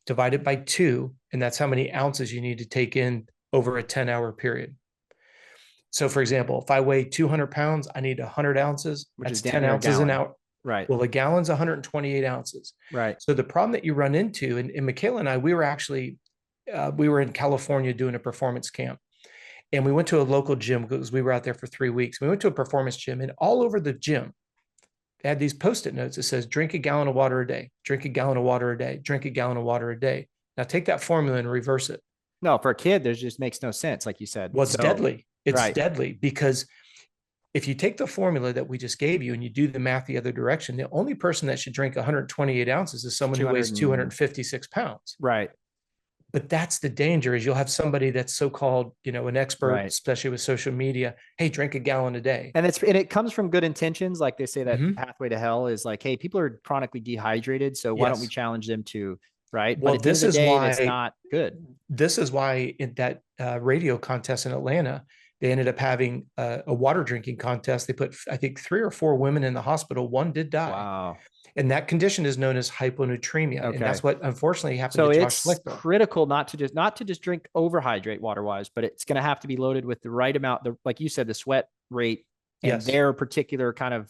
divide it by 2, and that's how many ounces you need to take in over a 10-hour period. So, for example, if I weigh 200 pounds, I need 100 ounces. Which that's is 10 ounces an hour. Right. Well, a gallon's 128 ounces. Right. So the problem that you run into, and Michaela and I, we were actually, we were in California doing a performance camp. And we went to a local gym because we were out there for 3 weeks. We went to a performance gym, and all over the gym, they had these Post-it notes that says, drink a gallon of water a day, drink a gallon of water a day, drink a gallon of water a day. Now take that formula and reverse it. No, for a kid, there's just makes no sense, like you said. Well, it's deadly. It's deadly because if you take the formula that we just gave you and you do the math the other direction, the only person that should drink 128 ounces is someone who weighs 256 pounds. Right. But that's the danger, is you'll have somebody that's so-called, an expert, especially with social media. Hey, drink a gallon a day. And it comes from good intentions. Like they say that pathway to hell is like, hey, people are chronically dehydrated. So why don't we challenge them to, right? Well, but this is why it's not good. This is why in that radio contest in Atlanta, they ended up having a water drinking contest. They put, I think, 3 or 4 women in the hospital. One did die. Wow. And that condition is known as hyponatremia. Okay. And that's what unfortunately happened to Josh Lichtel. So it's critical not to just drink overhydrate water-wise, but it's going to have to be loaded with the right amount, like you said, the sweat rate and their particular kind of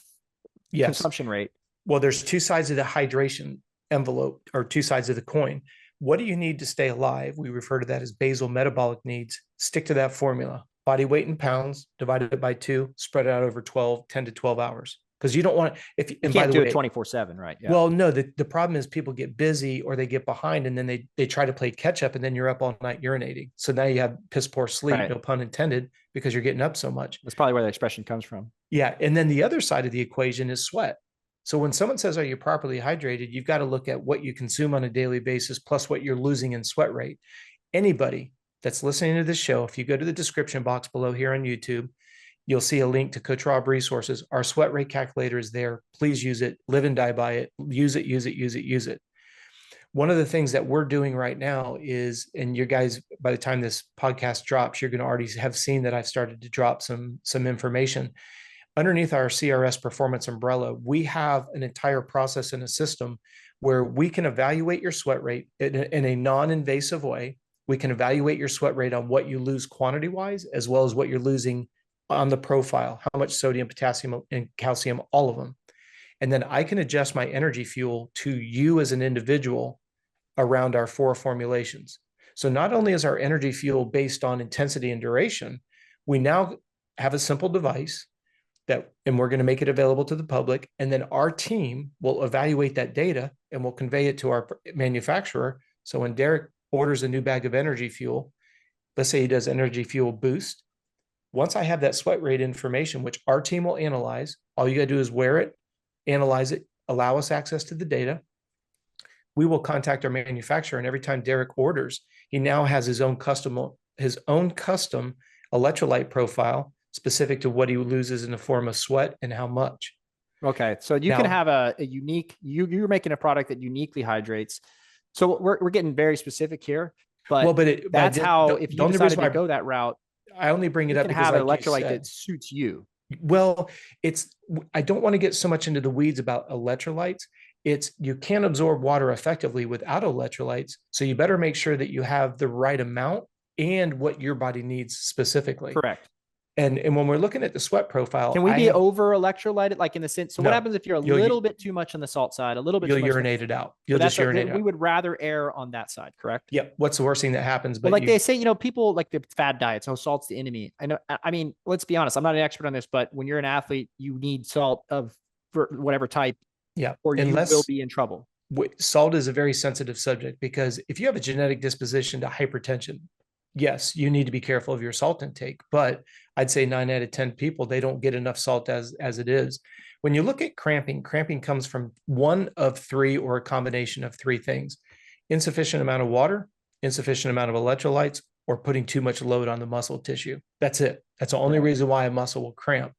consumption rate. Well, there's 2 sides of the hydration envelope, or 2 sides of the coin. What do you need to stay alive? We refer to that as basal metabolic needs. Stick to that formula. Body weight in pounds, divided it by 2, spread it out over 10 to 12 hours. Because you don't want to, if you can't do it 24/7, right? Yeah. Well, no, the problem is people get busy or they get behind, and then they try to play catch up, and then you're up all night urinating. So now you have piss poor sleep, no pun intended, because you're getting up so much. That's probably where the expression comes from. Yeah. And then the other side of the equation is sweat. So when someone says, are you properly hydrated? You've got to look at what you consume on a daily basis, plus what you're losing in sweat rate. Anybody that's listening to this show, if you go to the description box below here on YouTube, you'll see a link to Coach Robb resources. Our sweat rate calculator is there. Please use it. Live and die by it. Use it, use it, use it, use it. One of the things that we're doing right now is, and you guys, by the time this podcast drops, you're going to already have seen that I've started to drop some information. Underneath our CRS performance umbrella, we have an entire process and a system where we can evaluate your sweat rate in a non-invasive way. We can evaluate your sweat rate on what you lose quantity-wise, as well as what you're losing on the profile, how much sodium, potassium, and calcium, all of them. And then I can adjust my energy fuel to you as an individual around our 4 formulations. So not only is our energy fuel based on intensity and duration, we now have a simple device and we're going to make it available to the public. And then our team will evaluate that data and we'll convey it to our manufacturer. So when Derek orders a new bag of energy fuel, let's say he does energy fuel boost, once I have that sweat rate information, which our team will analyze, all you got to do is wear it, analyze it, allow us access to the data. We will contact our manufacturer, and every time Derek orders, he now has his own custom electrolyte profile specific to what he loses in the form of sweat and how much. Okay, so you can have a unique. You're making a product that uniquely hydrates. So we're getting very specific here, but that's how if you decided to go that route. I only bring it up because have an electrolyte that suits you. Well, I don't want to get so much into the weeds about electrolytes. You can't absorb water effectively without electrolytes. So you better make sure that you have the right amount and what your body needs specifically. Correct. And when we're looking at the sweat profile, Can we be over electrolyted, like in the sense? So what no, happens if you're a little bit too much on the salt side, a little bit you'll too much? urinate it out. So You'll just urinate it we out. would rather err on that side, correct? Yep. What's the worst thing that happens? Well, But like they say, people like the fad diets. Oh, salt's the enemy. I know. I mean, let's be honest. I'm not an expert on this, but when you're an athlete, you need salt of whatever type, yeah, or you will be in trouble. Salt is a very sensitive subject, because if you have a genetic disposition to hypertension, yes, you need to be careful of your salt intake. But I'd say 9 out of 10 people, they don't get enough salt as it is. When you look at cramping comes from one of three, or a combination of three things: insufficient amount of water, insufficient amount of electrolytes, or putting too much load on the muscle tissue. That's it. That's the only reason why a muscle will cramp.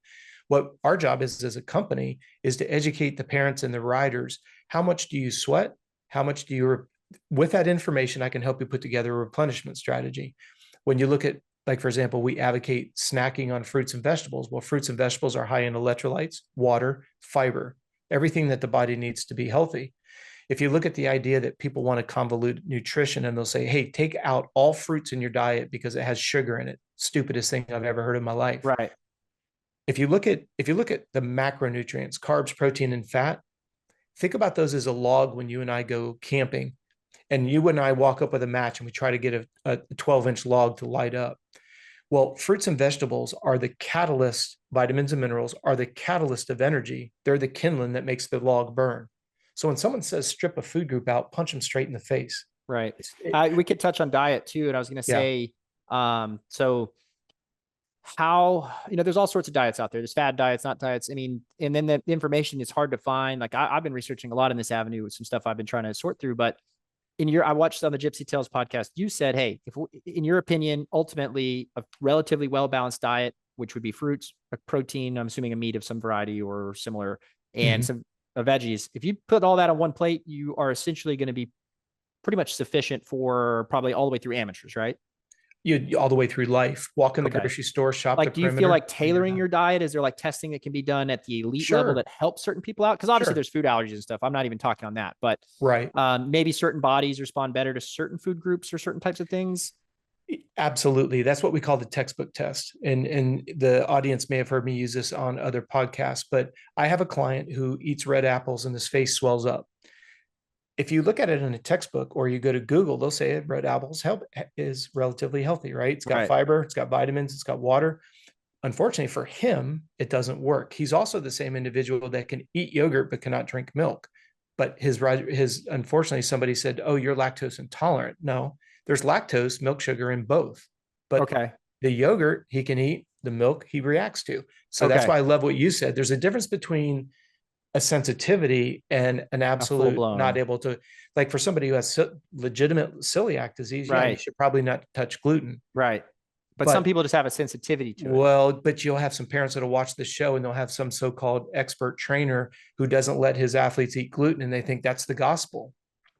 What our job is as a company is to educate the parents and the riders. How much do you sweat? How much do you, with that information, I can help you put together a replenishment strategy. When you look at, like, for example, we advocate snacking on fruits and vegetables. Well, fruits and vegetables are high in electrolytes, water, fiber, everything that the body needs to be healthy. If you look at the idea that people want to convolute nutrition, and they'll say, hey, take out all fruits in your diet because it has sugar in it. Stupidest thing I've ever heard in my life. Right. If you look at the macronutrients, carbs, protein, and fat, think about those as a log when you and I go camping, and you and I walk up with a match and we try to get a 12-inch log to light up. Well, fruits and vegetables are the catalyst. Vitamins and minerals are the catalyst of energy. They're the kindling that makes the log burn. So when someone says strip a food group out, punch them straight in the face. Right. We could touch on diet too. And I was going to say, so how, there's all sorts of diets out there. There's fad diets, not diets. I mean, and then the information is hard to find. Like I've been researching a lot in this avenue with some stuff I've been trying to sort through, but I watched on the Gypsy Tales podcast, you said, hey, in your opinion, ultimately a relatively well-balanced diet, which would be fruits, a protein, I'm assuming a meat of some variety or similar, and some veggies. If you put all that on one plate, you are essentially going to be pretty much sufficient for probably all the way through amateurs, right? You all the way through life. Walk in the grocery store, shop like, do you feel like tailoring your diet? Is there like testing that can be done at the elite level that helps certain people out? Because obviously there's food allergies and stuff. I'm not even talking on that, but maybe certain bodies respond better to certain food groups or certain types of things. Absolutely. That's what we call the textbook test. And the audience may have heard me use this on other podcasts, but I have a client who eats red apples and his face swells up. If you look at it in a textbook, or you go to Google, they'll say red apples is relatively healthy, right? It's got fiber, it's got vitamins, it's got water. Unfortunately for him, it doesn't work. He's also the same individual that can eat yogurt but cannot drink milk. But unfortunately, somebody said, oh, you're lactose intolerant. No, there's lactose, milk sugar in both. But the yogurt he can eat, the milk he reacts to. So that's why I love what you said. There's a difference between a sensitivity and an absolute not able to, like, for somebody who has legitimate celiac disease, you should probably not touch gluten. Right. But some people just have a sensitivity to it. Well, but you'll have some parents that'll watch the show and they'll have some so-called expert trainer who doesn't let his athletes eat gluten, and they think that's the gospel.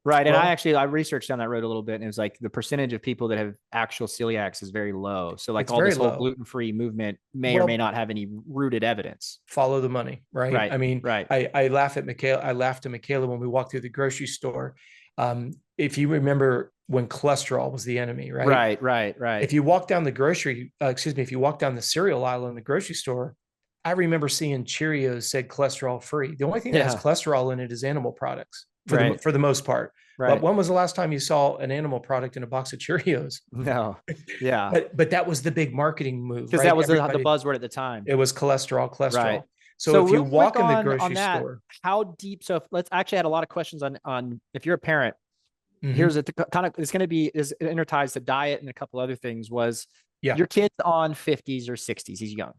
Right. And I researched down that road a little bit, and it was like the percentage of people that have actual celiacs is very low. So like all this whole gluten-free movement may or may not have any rooted evidence. Follow the money, right? Right. I mean, I laugh at Michaela. I laughed at Michaela when we walked through the grocery store. If you remember when cholesterol was the enemy, right? Right. If you walk down if you walk down the cereal aisle in the grocery store, I remember seeing Cheerios said cholesterol free. The only thing that has cholesterol in it is animal products. For the most part. But when was the last time you saw an animal product in a box of Cheerios? No. Yeah. But that was the big marketing move. Because that was the buzzword at the time. It was cholesterol. Right. So if you walk in the grocery store, how deep? So let's actually had a lot of questions on if you're a parent. Here's it's going to be is interties to diet and a couple other things. Was your kid's on 50s or 60s? He's young.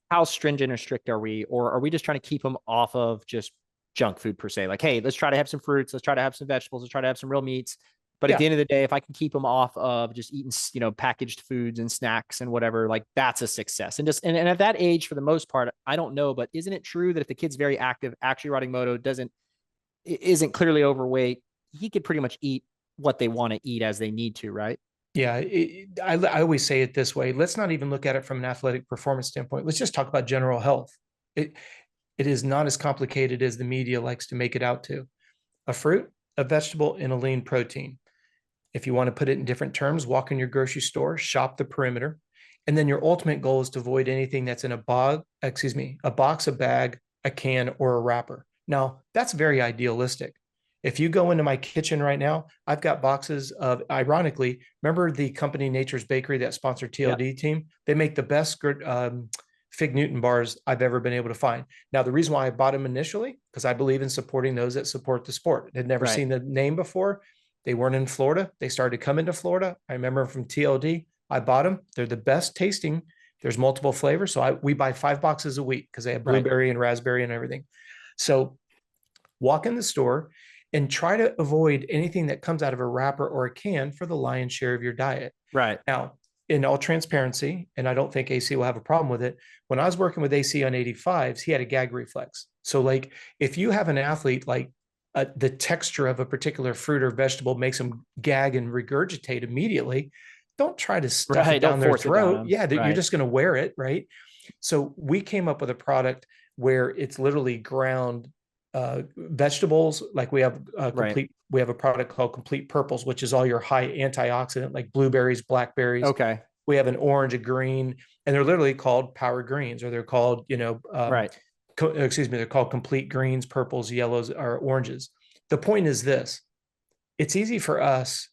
How stringent or strict are we, or are we just trying to keep him off of just junk food per se? Like, hey, let's try to have some fruits, let's try to have some vegetables, let's try to have some real meats. But at the end of the day, if I can keep them off of just eating, packaged foods and snacks and whatever, like that's a success. And and at that age, for the most part, I don't know, but isn't it true that if the kid's very active, actually riding moto, isn't clearly overweight, he could pretty much eat what they want to eat as they need to, right? Yeah. I always say it this way. Let's not even look at it from an athletic performance standpoint. Let's just talk about general health. It is not as complicated as the media likes to make it out to. A fruit, a vegetable, and a lean protein. If you want to put it in different terms, walk in your grocery store, shop the perimeter. And then your ultimate goal is to avoid anything that's in a box, a bag, a can, or a wrapper. Now, that's very idealistic. If you go into my kitchen right now, I've got boxes of, ironically, remember the company Nature's Bakery that sponsored Yep. TLD team? They make the best Fig Newton bars I've ever been able to find. Now, the reason why I bought them initially, because I believe in supporting those that support the sport. I'd never Right. seen the name before. They weren't in Florida. They started to come into Florida. I remember from TLD. I bought them. They're the best tasting. There's multiple flavors. So we buy 5 boxes a week because they have Right. blueberry and raspberry and everything. So walk in the store and try to avoid anything that comes out of a wrapper or a can for the lion's share of your diet. Right. Now, in all transparency, and I don't think AC will have a problem with it, when I was working with AC on 85s, he had a gag reflex. So, like, if you have an athlete, like the texture of a particular fruit or vegetable makes them gag and regurgitate immediately, don't try to stuff Right. it down Don't their force it down throat. them. Yeah, you're Right. just going to wear it, right? So we came up with a product where it's literally ground vegetables. Like we have Right. we have a product called Complete Purples, which is all your high antioxidant, like blueberries, blackberries. Okay. We have an orange, a green, and they're literally called power greens, or they're called, Right. they're called complete greens, purples, yellows, or oranges. The point is this: it's easy for us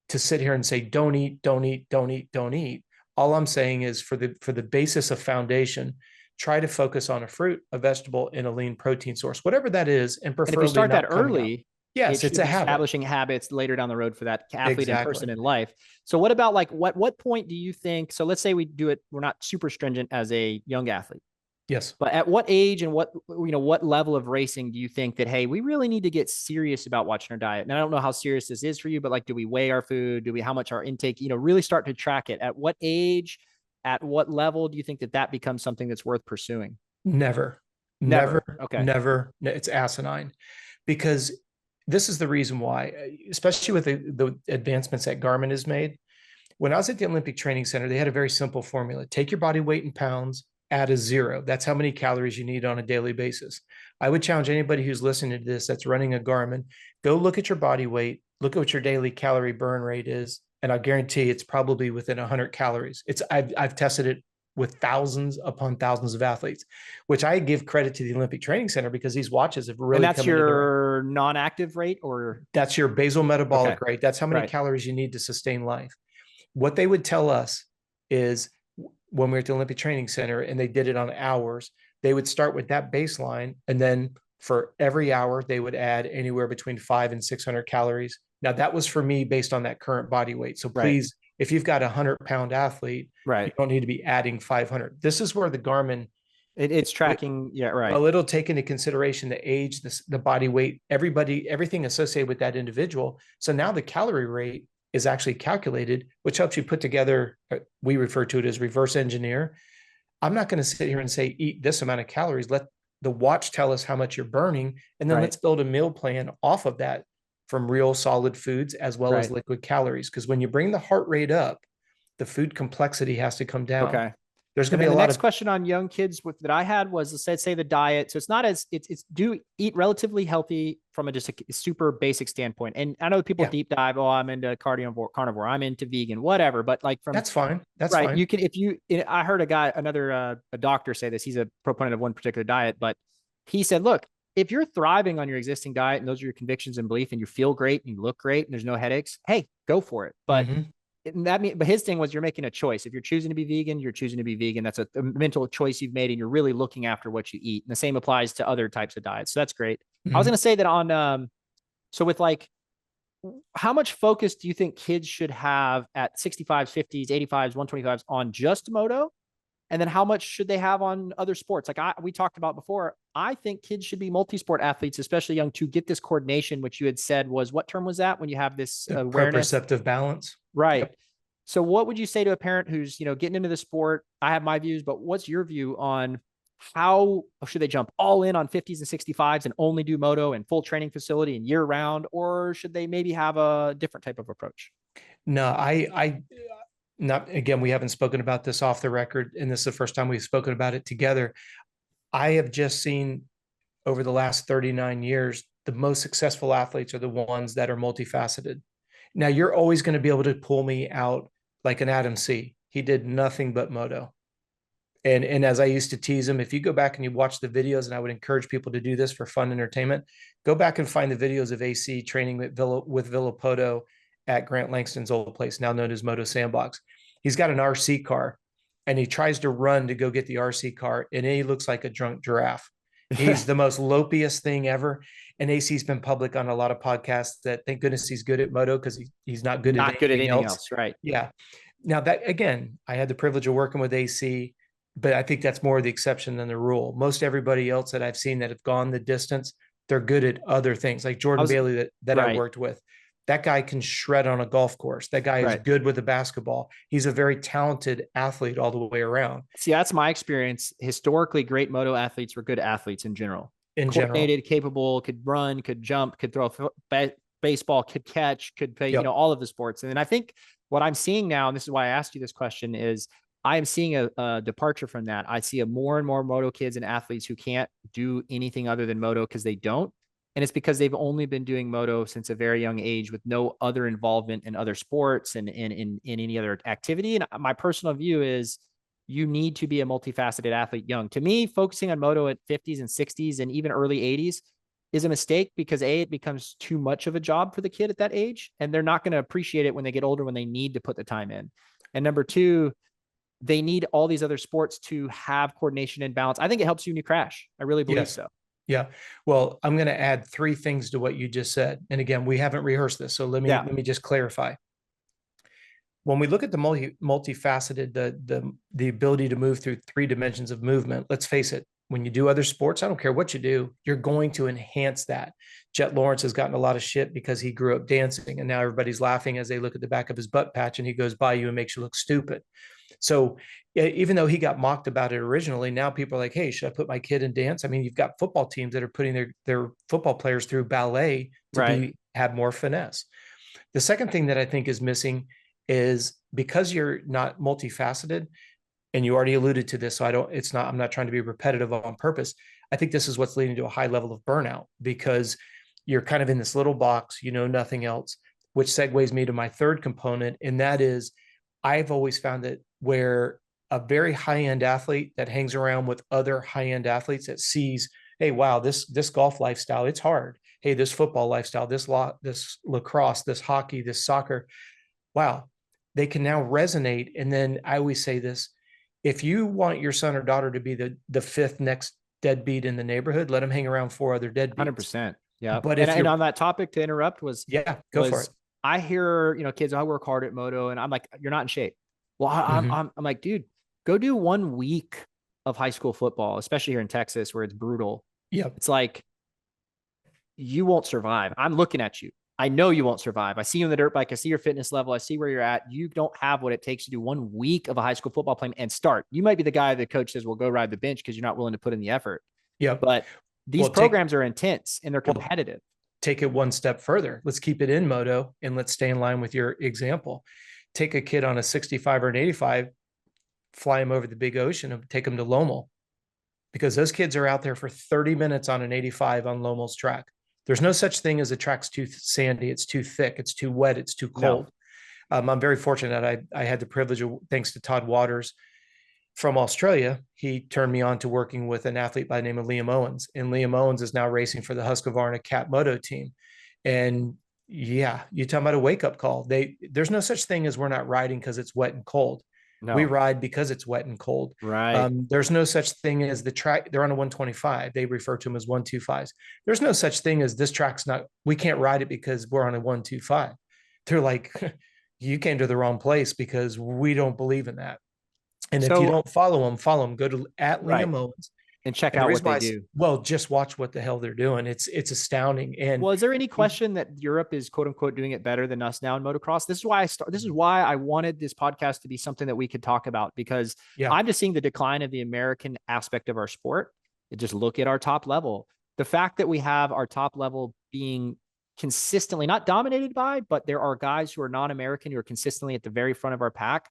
to sit here and say, don't eat, don't eat, don't eat, don't eat. All I'm saying is for the basis of foundation, try to focus on a fruit, a vegetable, and a lean protein source, whatever that is, and And if we preferably start that not coming out. early, it Yes, it's should a be habit. establishing habits later down the road for that athlete and person Exactly. in life. So what about like what point do you think? So let's say we do it, we're not super stringent as a young athlete, Yes. but at what age and what level of racing do you think that, hey, we really need to get serious about watching our diet? And I don't know how serious this is for you, but like, do we weigh our food? Do we, how much our intake, really start to track it? At what age, at what level do you think that that becomes something that's worth pursuing? Never, never, Never. Okay. never. It's asinine because this is the reason why, especially with the advancements that Garmin has made. When I was at the Olympic Training Center, they had a very simple formula: take your body weight in pounds, add a zero. That's how many calories you need on a daily basis. I would challenge anybody who's listening to this that's running a Garmin, go look at your body weight, look at what your daily calorie burn rate is, and I guarantee it's probably within 100 calories. I've tested it with thousands upon thousands of athletes, which I give credit to the Olympic Training Center because these watches have And really that's come into their own. your non-active rate or That's your basal okay. metabolic rate. That's how many Right. calories you need to sustain life. What they would tell us is when we were at the Olympic Training Center and they did it on hours, they would start with that baseline. And then for every hour, they would add anywhere between 500 and 600 calories. Now, that was for me based on that current body weight. So Right. please, if you've got a 100-pound athlete, you Right. don't need to be adding 500. This is where the Garmin, It's tracking. Yeah. Right. it'll take into consideration the age, the body weight, everything associated with that individual. So now the calorie rate is actually calculated, which helps you put together, we refer to it as reverse engineer. I'm not going to sit here and say, eat this amount of calories. Let the watch tell us how much you're burning. And then Right. let's build a meal plan off of that from real solid foods as well as Right. liquid calories. Because when you bring the heart rate up, the food complexity has to come down. Okay. There's going And to be then a the lot next of, question on young kids that I had was, let's say the diet. So it's not as it's do eat relatively healthy from just a super basic standpoint. And I know people yeah, deep dive. Oh, I'm into carnivore. I'm into vegan, whatever. But like from that's fine. That's right, fine. you can if you. I heard a doctor say this. He's a proponent of one particular diet, but he said, look, if you're thriving on your existing diet and those are your convictions and belief, and you feel great and you look great and there's no headaches, hey, go for it. But Mm-hmm. but his thing was you're making a choice. If you're choosing to be vegan, you're choosing to be vegan. That's a mental choice you've made, and you're really looking after what you eat. And the same applies to other types of diets. So that's great. I was Mm-hmm. going to say that on so with like how much focus do you think kids should have at 65s, 50s, 85s, 125s on just moto? And then how much should they have on other sports? Like we talked about before, I think kids should be multi-sport athletes, especially young, to get this coordination, which you had said was, what term was that when you have this The awareness? proprioceptive balance. Right. Yep. So what would you say to a parent who's, getting into the sport? I have my views, but what's your view on how should they jump all in on 50s and 65s and only do moto and full training facility and year round, or should they maybe have a different type of approach? No, I not again, we haven't spoken about this off the record, and this is the first time we've spoken about it together. I have just seen over the last 39 years, the most successful athletes are the ones that are multifaceted. Now, you're always going to be able to pull me out like an Adam C. he did nothing but moto. And as I used to tease him, if you go back and you watch the videos, and I would encourage people to do this for fun entertainment, go back and find the videos of AC training with Villapoto at Grant Langston's old place, now known as Moto Sandbox. He's got an RC car, and he tries to run to go get the RC car, and he looks like a drunk giraffe. He's the most lopiest thing ever. And AC's been public on a lot of podcasts that thank goodness he's good at moto, because he's not good at anything else. Right. Yeah. Now that, again, I had the privilege of working with AC, but I think that's more the exception than the rule. Most everybody else that I've seen that have gone the distance, they're good at other things. Like Jordan Bailey that I worked with. That guy can shred on a golf course. That guy is good with a basketball. He's a very talented athlete all the way around. See, that's my experience. Historically, great moto athletes were good athletes in general. Coordinated, capable, could run, could jump, could throw baseball, could catch, could play, all of the sports. And then I think what I'm seeing now, and this is why I asked you this question, is I am seeing a departure from that. I see more and more moto kids and athletes who can't do anything other than moto because they don't. And it's because they've only been doing moto since a very young age with no other involvement in other sports and in any other activity. And my personal view is you need to be a multifaceted athlete young. To me, focusing on moto at 50s and 60s and even early 80s is a mistake, because it becomes too much of a job for the kid at that age. And they're not going to appreciate it when they get older, when they need to put the time in. And number two, they need all these other sports to have coordination and balance. I think it helps you when you crash. I really believe so. Yeah. Well, I'm going to add 3 things to what you just said. And again, we haven't rehearsed this, so let me just clarify. When we look at the multifaceted, the ability to move through 3 dimensions of movement, let's face it, when you do other sports, I don't care what you do, you're going to enhance that. Jet Lawrence has gotten a lot of shit because he grew up dancing, and now everybody's laughing as they look at the back of his butt patch and he goes by you and makes you look stupid. So even though he got mocked about it originally, now people are like, hey, should I put my kid in dance? I mean, you've got football teams that are putting their football players through ballet to have more finesse. The second thing that I think is missing is, because you're not multifaceted, and you already alluded to this, so I'm not trying to be repetitive on purpose. I think this is what's leading to a high level of burnout, because you're kind of in this little box, nothing else, which segues me to my third component. And that is, I've always found that where a very high-end athlete that hangs around with other high-end athletes that sees, hey, wow, this golf lifestyle, it's hard. Hey, this football lifestyle, this lacrosse, this hockey, this soccer, wow, they can now resonate. And then I always say this, if you want your son or daughter to be the 5th next deadbeat in the neighborhood, let them hang around 4 other deadbeats. 100%. Yeah. But and on that topic, to interrupt, for it. I hear, kids, I work hard at moto, and I'm like, you're not in shape. Well, I'm like, dude, go do 1 week of high school football, especially here in Texas where it's brutal. Yeah. It's like, you won't survive. I'm looking at you. I know you won't survive. I see you on the dirt bike. I see your fitness level. I see where you're at. You don't have what it takes to do 1 week of a high school football plan and start. You might be the guy that coach says, well, go ride the bench because you're not willing to put in the effort. Yeah. But these programs are intense and they're competitive. Take it one step further. Let's keep it in moto, and let's stay in line with your example. Take a kid on a 65 or an 85, fly him over the big ocean and take him to Lommel, because those kids are out there for 30 minutes on an 85 on Lommel's track. There's no such thing as a track's too sandy, it's too thick, it's too wet, it's too cold. No. I'm very fortunate that I had the privilege of, thanks to Todd Waters from Australia, he turned me on to working with an athlete by the name of Liam Owens. And Liam Owens is now racing for the Husqvarna Cat Moto team. And yeah, you talking about a wake-up call. There's no such thing as we're not riding because it's wet and cold. No. We ride because it's wet and cold. Right. There's no such thing as the track. They're on a 125. They refer to them as 125s. There's no such thing as this track's not, we can't ride it because we're on a 125. They're like, you came to the wrong place because we don't believe in that. And if you don't follow them, go to @Liam Owens and check out what they do. Well, just watch what the hell they're doing. It's astounding. And well, is there any question that Europe is quote unquote doing it better than us now in motocross? This is why I wanted this podcast to be something that we could talk about, because I'm just seeing the decline of the American aspect of our sport. Just look at our top level. The fact that we have our top level being consistently not dominated by, but there are guys who are non-American who are consistently at the very front of our pack.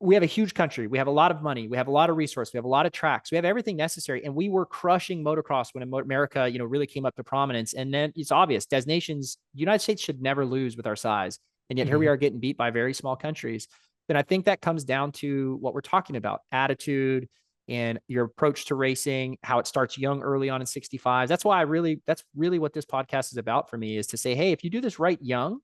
We have a huge country. We have a lot of money. We have a lot of resources. We have a lot of tracks. We have everything necessary. And we were crushing motocross when America, really came up to prominence. And then it's obvious, the United States should never lose with our size. And yet here we are getting beat by very small countries. then I think that comes down to what we're talking about, attitude and your approach to racing, how it starts young, early on in 65. That's really what this podcast is about for me, is to say, hey, if you do this right young,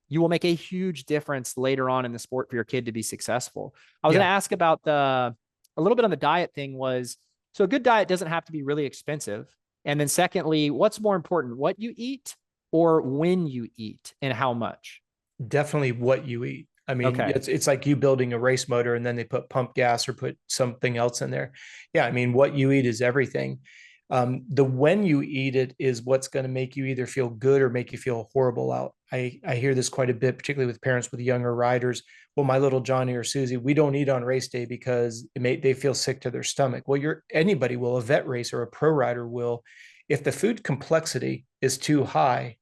you will make a huge difference later on in the sport for your kid to be successful. I was going to ask about a little bit on the diet thing was, so a good diet doesn't have to be really expensive. And then secondly, what's more important, what you eat or when you eat and how much? Definitely what you eat. I mean, Okay. it's like you building a race motor and then they put pump gas or put something else in there. Yeah, I mean, what you eat is everything. The when you eat it is what's going to make you either feel good or make you feel horrible out. I hear this quite a bit, particularly with parents with younger riders. Well, my little Johnny or Susie, we don't eat on race day because they feel sick to their stomach. Well, anybody will, a vet racer, a pro rider will. If the food complexity is too high,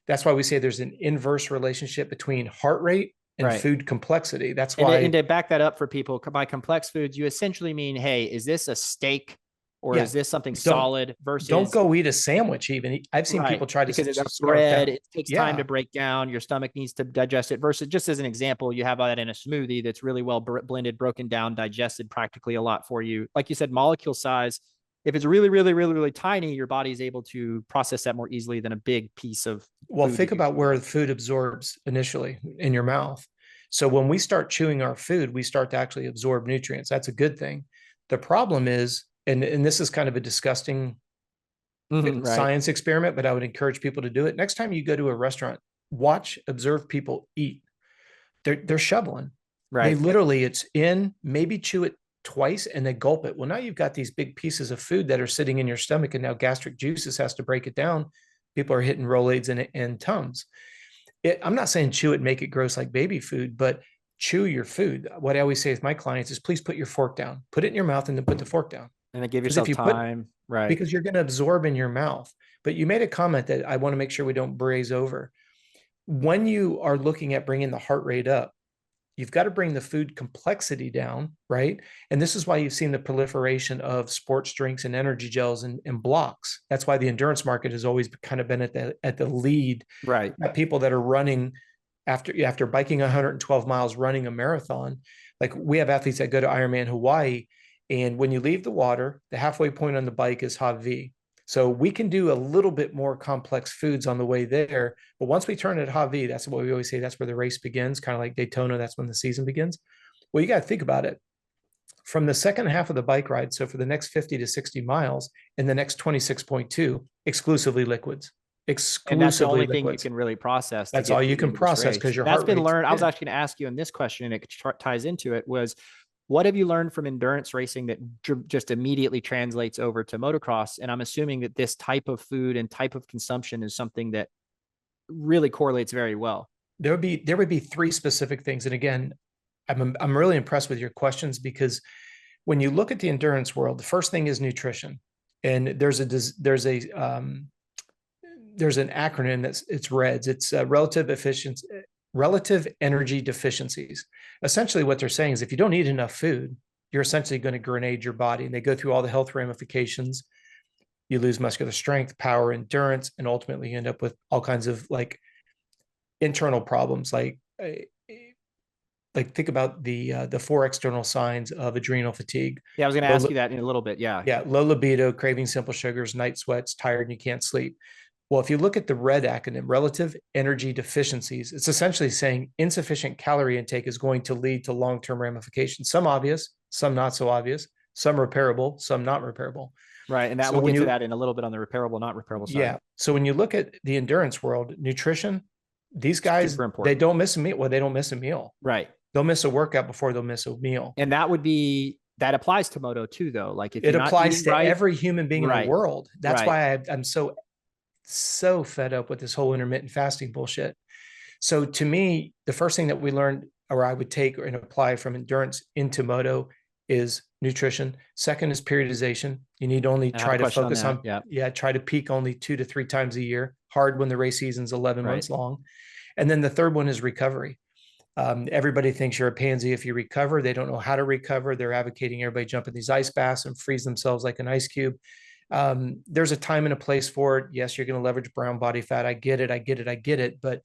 that's why we say there's an inverse relationship between heart rate and Right. food complexity. That's And why, to back that up for people, by complex foods, you essentially mean, hey, is this a steak or yeah, is this something don't solid don't versus go eat a sandwich. Even I've seen right? people try to Because it's a just scarf bread, down. it takes time Yeah, to break down. Your stomach needs to digest it. Versus, just as an example, you have that in a smoothie that's really well blended, broken down, digested practically a lot for you. Like you said, molecule size. If it's really, really, really, really tiny, your body is able to process that more easily than a big piece of well, food think that you're about chewing where on. the food absorbs initially in your mouth. So when we start chewing our food, we start to actually absorb nutrients. That's a good thing. The problem is, and this is kind of a disgusting Right, science experiment, but I would encourage people to do it. Next time you go to a restaurant, watch, observe people eat. They're shoveling. They right. literally, it's in, maybe chew it twice and they gulp it. Well, now you've got these big pieces of food that are sitting in your stomach, and now gastric juices has to break it down. People are hitting Rolaids and Tums. I'm not saying chew it and make it gross like baby food, but chew your food. What I always say with my clients is please put your fork down, put it in your mouth, and then put the fork down. And then give Because if yourself you put, time. Right. because you're going to absorb in your mouth. But you made a comment that I want to make sure we don't braze over. When you are looking at bringing the heart rate up, you've got to bring the food complexity down, right? And this is why you've seen the proliferation of sports drinks and energy gels and blocks. That's why the endurance market has always kind of been at the lead. Right. People that are running after biking 112 miles, running a marathon. Like we have athletes that go to Ironman Hawaii, and when you leave the water, the halfway point on the bike is Hawi. So we can do a little bit more complex foods on the way there. But once we turn at Hawi, that's what we always say. That's where the race begins, kind of like Daytona. That's when the season begins. Well, you got to think about it. From the second half of the bike ride, so for the next 50 to 60 miles, in the next 26.2, exclusively liquids, And that's the exclusively only thing you liquids. can really process to That's all get through you the can end of this process race. because your That's heart been rate's learned. I was in. actually going to ask you in this question, and it ties into it, was what have you learned from endurance racing that just immediately translates over to motocross? And I'm assuming that this type of food and type of consumption is something that really correlates very well. There would be three specific things. And again, I'm really impressed with your questions because when you look at the endurance world, the first thing is nutrition. And there's an acronym that's it's REDS. It's relative energy deficiencies. Essentially, what they're saying is if you don't eat enough food, you're essentially going to grenade your body. And they go through all the health ramifications. You lose muscular strength, power, endurance, and ultimately you end up with all kinds of like internal problems, like think about the four external signs of adrenal fatigue. Yeah, I was going to Low, ask you that in a little bit. Yeah. yeah, low libido, craving simple sugars, night sweats, tired, and you can't sleep. Well, if you look at the RED acronym, relative energy deficiencies, it's essentially saying insufficient calorie intake is going to lead to long-term ramifications. Some obvious, some not so obvious, some repairable, some not repairable. Right. And that So we'll when get to you, that in a little bit on the repairable, not repairable side. yeah, so when you look at the endurance world, nutrition, these guys, Super they important. don't miss a meal. Well, they don't miss a meal. Right. They'll miss a workout before they'll miss a meal. And that applies to moto too, though. Like if It you're not applies eating to right, every human being in the right, world. That's right. why I'm so fed up with this whole intermittent fasting bullshit. So to me, the first thing that we learned, or I would take and apply from endurance into moto, is nutrition. Second is periodization. You need to only I have a try to question on focus that. on, Yeah. yeah, try to peak only 2 to 3 times a year. Hard when the race season's 11 Right. months long. And then the third one is recovery. Everybody thinks you're a pansy if you recover. They don't know how to recover. They're advocating everybody jump in these ice baths and freeze themselves like an ice cube. There's a time and a place for it. Yes, you're going to leverage brown body fat. I get it. I get it. I get it. But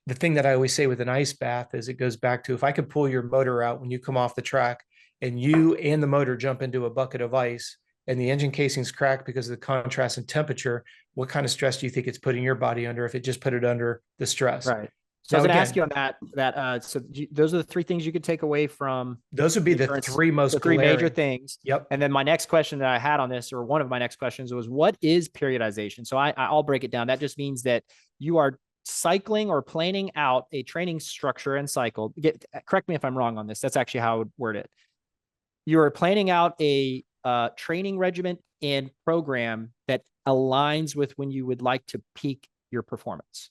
the thing that I always say with an ice bath is it goes back to, if I could pull your motor out when you come off the track and you and the motor jump into a bucket of ice and the engine casing's cracked because of the contrast in temperature, what kind of stress do you think it's putting your body under if it just put it under the stress? Right. So I was Now, going to ask again, you on those are the three things you could take away from those would be the the endurance, three most the three major glaring. things. Yep. And then my next question that I had on this, or one of my next questions, was what is periodization? So I'll break it down. That just means that you are cycling or planning out a training structure and cycle. Correct me if I'm wrong on this. That's actually how I would word it. You are planning out a training regimen and program that aligns with when you would like to peak your performance.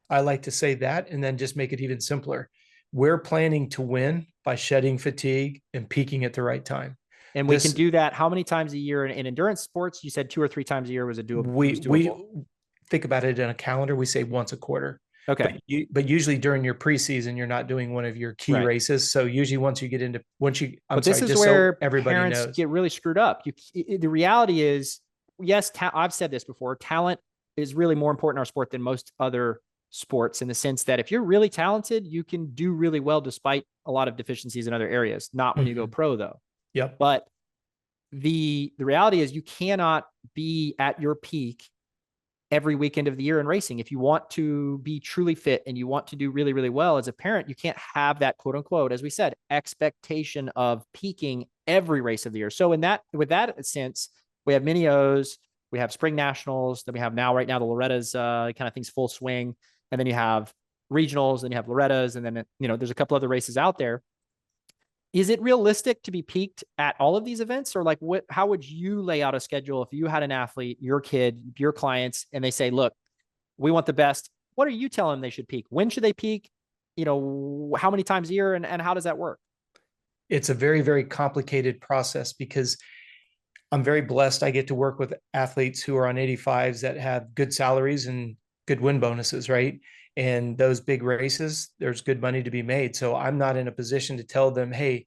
I like to say that and then just make it even simpler. We're planning to win by shedding fatigue and peaking at the right time. And we can do that how many times a year in endurance sports? You said 2 or 3 times a year was doable. We think about it in a calendar. We say once a quarter. Okay. But usually during your preseason, you're not doing one of your key races. So usually This is where everybody parents knows, get really screwed up. The reality is, yes, I've said this before, talent is really more important in our sport than most other sports, in the sense that if you're really talented, you can do really well despite a lot of deficiencies in other areas. Not when you go pro, though. Yep. But the reality is you cannot be at your peak every weekend of the year in racing. If you want to be truly fit and you want to do really, really well as a parent, you can't have that quote unquote, as we said, expectation of peaking every race of the year. So with that sense, we have mini O's, we have spring nationals, then we have right now the Loretta's kind of things full swing. And then you have regionals, then you have Loretta's, and then, there's a couple other races out there. Is it realistic to be peaked at all of these events? Or how would you lay out a schedule if you had an athlete, your kid, your clients, and they say, look, we want the best. What are you telling them they should peak? When should they peak? How many times a year, and how does that work? It's a very, very complicated process because I'm very blessed. I get to work with athletes who are on 85s that have good salaries and good win bonuses, right? And those big races, there's good money to be made. So I'm not in a position to tell them, hey,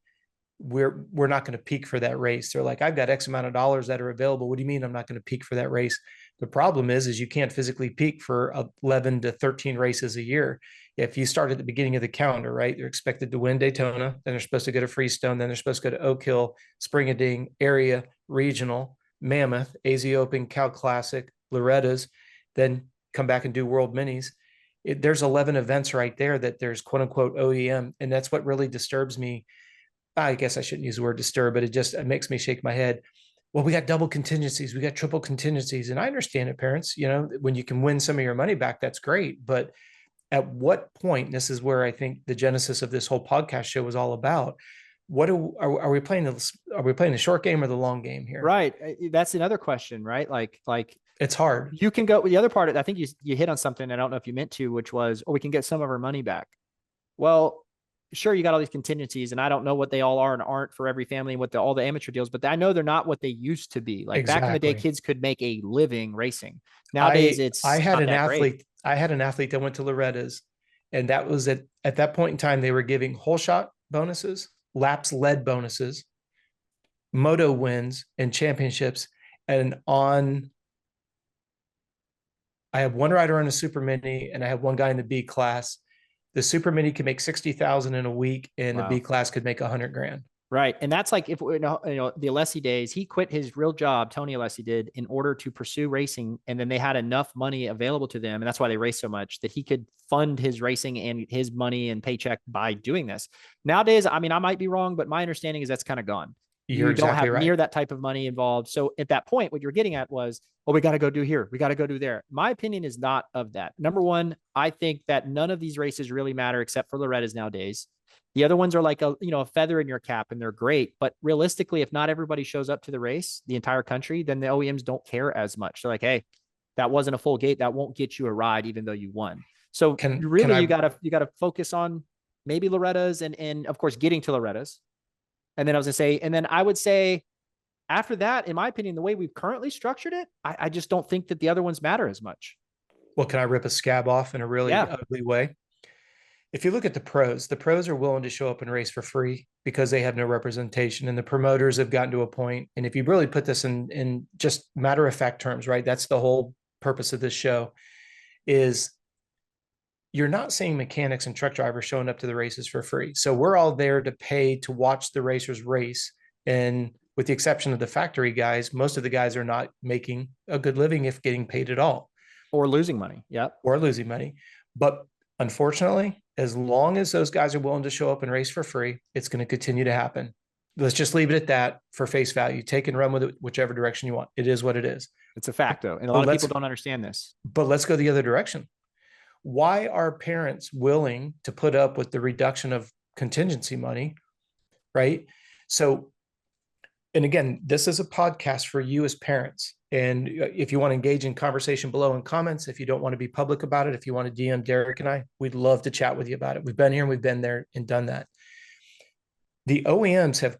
we're not going to peak for that race. They're like, I've got X amount of dollars that are available. What do you mean I'm not going to peak for that race? The problem is you can't physically peak for 11 to 13 races a year. If you start at the beginning of the calendar, right, they're expected to win Daytona, then they're supposed to go to Freestone, then they're supposed to go to Oak Hill, Spring-a-Ding, Area, Regional, Mammoth, AZ Open, Cal Classic, Loretta's, then come back and do World Minis. There's 11 events right there that there's quote unquote OEM. And that's what really disturbs me. I guess I shouldn't use the word disturb, but it makes me shake my head. Well, we got double contingencies, we got triple contingencies. And I understand it, parents, when you can win some of your money back, that's great. But at what point, this is where I think the genesis of this whole podcast show was all about. Are we playing the short game or the long game here? Right. That's another question, right? Like it's hard. You can go, the other part, I think you hit on something, I don't know if you meant to, which was, we can get some of our money back. Well, sure, you got all these contingencies, and I don't know what they all are and aren't for every family and what all the amateur deals, but I know they're not what they used to be. Like back in the day, kids could make a living racing. Nowadays, I had an athlete that went to Loretta's, and that was at that point in time, they were giving whole shot bonuses, laps led bonuses, moto wins and championships. And I have one rider on a super mini and I have one guy in the B class. The super mini could make 60,000 in a week, and the B class could make 100 grand. Right. And that's like, if the Alessi days, he quit his real job, Tony Alessi did, in order to pursue racing. And then they had enough money available to them, and that's why they raced so much, that he could fund his racing and his money and paycheck by doing this. Nowadays, I mean, I might be wrong, but my understanding is that's kind of gone. You don't have near that type of money involved. So at that point, what you're getting at was, we got to go do here, we got to go do there. My opinion is not of that. Number one, I think that none of these races really matter except for Loretta's nowadays. The other ones are like a feather in your cap, and they're great. But realistically, if not everybody shows up to the race, the entire country, then the OEMs don't care as much. They're like, hey, that wasn't a full gate. That won't get you a ride, even though you won. So you gotta focus on maybe Loretta's and of course getting to Loretta's. And then I would say after that, in my opinion, the way we've currently structured it, I just don't think that the other ones matter as much. Well, can I rip a scab off in a really ugly way? If you look at the pros are willing to show up and race for free because they have no representation, and the promoters have gotten to a point. And if you really put this in just matter of fact terms, right? That's the whole purpose of this show is you're not seeing mechanics and truck drivers showing up to the races for free. So we're all there to pay to watch the racers race. And with the exception of the factory guys, most of the guys are not making a good living if getting paid at all. Or losing money. Yep. Or losing money. But unfortunately, as long as those guys are willing to show up and race for free, it's going to continue to happen. Let's just leave it at that for face value. Take and run with it whichever direction you want. It is what it is. It's a fact, though. And a lot of people don't understand this. But let's go the other direction. Why are parents willing to put up with the reduction of contingency money, right? So, and again, this is a podcast for you as parents. And if you want to engage in conversation below in comments, if you don't want to be public about it, if you want to DM Derek and I, we'd love to chat with you about it. We've been here and we've been there and done that. The OEMs have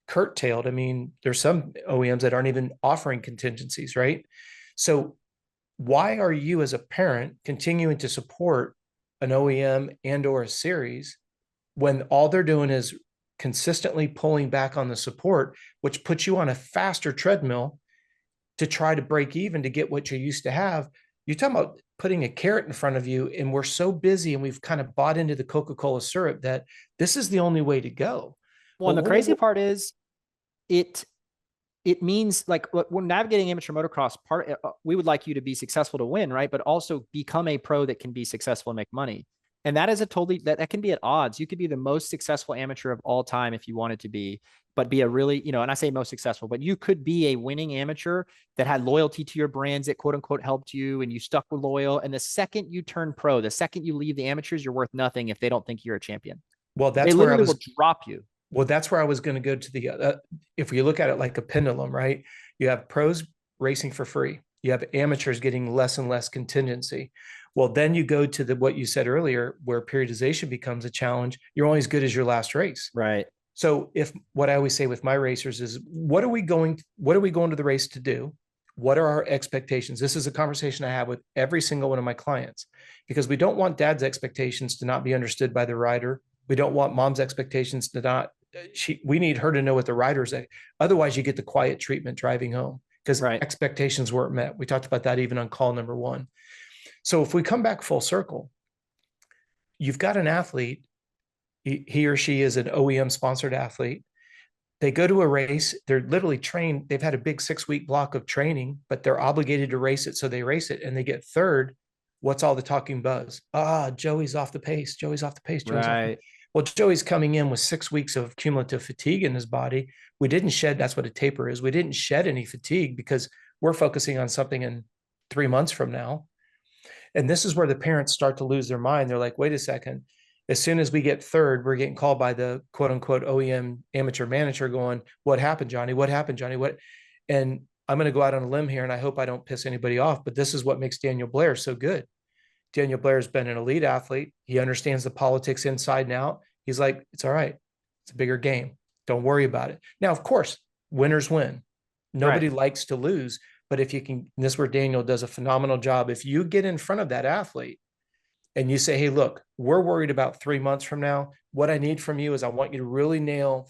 curtailed. I mean, there's some OEMs that aren't even offering contingencies, right? So why are you as a parent continuing to support an OEM and or a series when all they're doing is consistently pulling back on the support, which puts you on a faster treadmill to try to break even to get what you used to have? You're talking about putting a carrot in front of you, and we're so busy and we've kind of bought into the Coca-Cola syrup that this is the only way to go. Well, and the crazy part is it means, like, when navigating amateur motocross, we would like you to be successful to win, right? But also become a pro that can be successful and make money. And that is that can be at odds. You could be the most successful amateur of all time if you wanted to be, but be a really, and I say most successful, but you could be a winning amateur that had loyalty to your brands that quote unquote helped you, and you stuck with loyal. And the second you turn pro, the second you leave the amateurs, you're worth nothing if they don't think you're a champion. Well, that's where I was, will drop you. Well, that's where I was going to go to the, if you look at it like a pendulum, right? You have pros racing for free. You have amateurs getting less and less contingency. Well, then you go to what you said earlier, where periodization becomes a challenge. You're only as good as your last race. Right. So what I always say with my racers is, what are we going to the race to do? What are our expectations? This is a conversation I have with every single one of my clients, because we don't want dad's expectations to not be understood by the rider. We don't want mom's expectations to not, we need her to know what the rider's at. Otherwise you get the quiet treatment driving home because expectations weren't met. We talked about that even on call number 1. So if we come back full circle, you've got an athlete, he or she is an OEM sponsored athlete. They go to a race, they're literally trained. They've had a big 6-week block of training, but they're obligated to race it. So they race it and they get third. What's all the talking buzz? Joey's off the pace. Joey's off the pace. Joey's off the pace. Well, Joey's coming in with 6 weeks of cumulative fatigue in his body. We didn't shed, that's what a taper is. We didn't shed any fatigue because we're focusing on something in 3 months from now. And this is where the parents start to lose their mind. They're like, wait a second. As soon as we get third, we're getting called by the quote unquote OEM amateur manager going, what happened, Johnny? What happened, Johnny? What? And I'm going to go out on a limb here, and I hope I don't piss anybody off, but this is what makes Daniel Blair so good. Daniel Blair's been an elite athlete. He understands the politics inside and out. He's like, it's all right. It's a bigger game. Don't worry about it. Now, of course, winners win. Nobody likes to lose. But if you can, and this is where Daniel does a phenomenal job. If you get in front of that athlete and you say, hey, look, we're worried about 3 months from now. What I need from you is I want you to really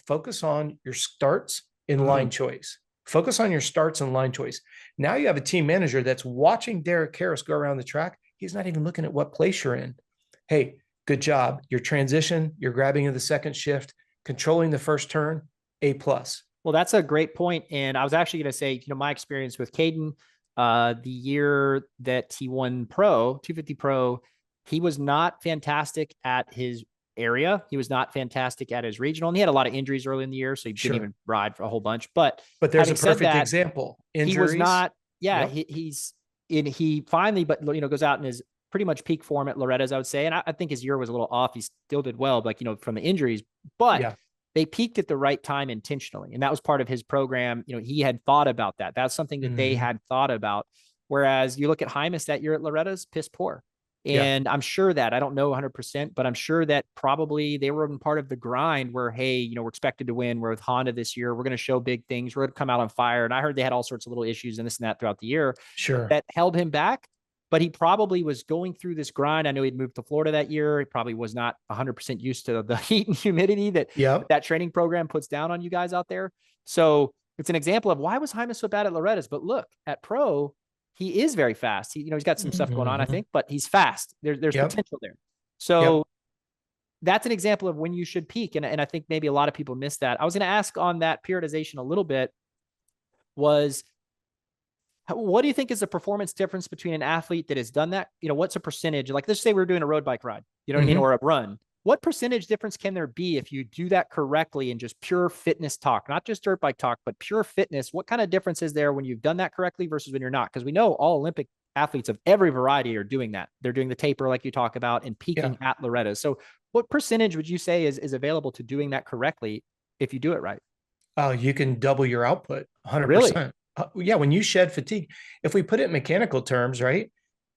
focus on your starts in line choice. Focus on your starts and line choice. Now you have a team manager that's watching Derek Harris go around the track. He's not even looking at what place you're in. Hey, good job. Your transition, you're grabbing in the second shift, controlling the first turn, A+. Well, that's a great point. And I was actually going to say, my experience with Caden, the year that he won Pro, 250 Pro, he was not fantastic at his area. He was not fantastic at his regional. And he had a lot of injuries early in the year, so he didn't even ride for a whole bunch. But there's a perfect example. Injuries. He was not, he finally, goes out in his pretty much peak form at Loretta's, I would say. And I think his year was a little off. He still did well, from the injuries. But they peaked at the right time intentionally. And that was part of his program. He had thought about that. That's something that they had thought about. Whereas you look at Hymas that year at Loretta's, piss poor. And I'm sure that, I don't know 100%, but I'm sure that probably they were in part of the grind where, hey, we're expected to win. We're with Honda this year. We're going to show big things. We're going to come out on fire. And I heard they had all sorts of little issues and this and that throughout the year that held him back. But he probably was going through this grind. I know he'd moved to Florida that year. He probably was not 100% used to the heat and humidity that training program puts down on you guys out there. So it's an example of why was Hymas so bad at Loretta's? But look, at Pro, he is very fast. He's got some stuff going on, I think, but he's fast. There's potential there. So that's an example of when you should peak. And I think maybe a lot of people miss that. I was going to ask on that periodization a little bit was, what do you think is the performance difference between an athlete that has done that? What's a percentage? Like, let's say we're doing a road bike ride, you know what I mean? Or a run. What percentage difference can there be if you do that correctly and just pure fitness talk, not just dirt bike talk, but pure fitness? What kind of difference is there when you've done that correctly versus when you're not? Because we know all Olympic athletes of every variety are doing that. They're doing the taper, like you talk about, and peaking at Loretta's. So what percentage would you say is available to doing that correctly if you do it right? Oh, you can double your output 100%. Really? Yeah, when you shed fatigue, if we put it in mechanical terms, right?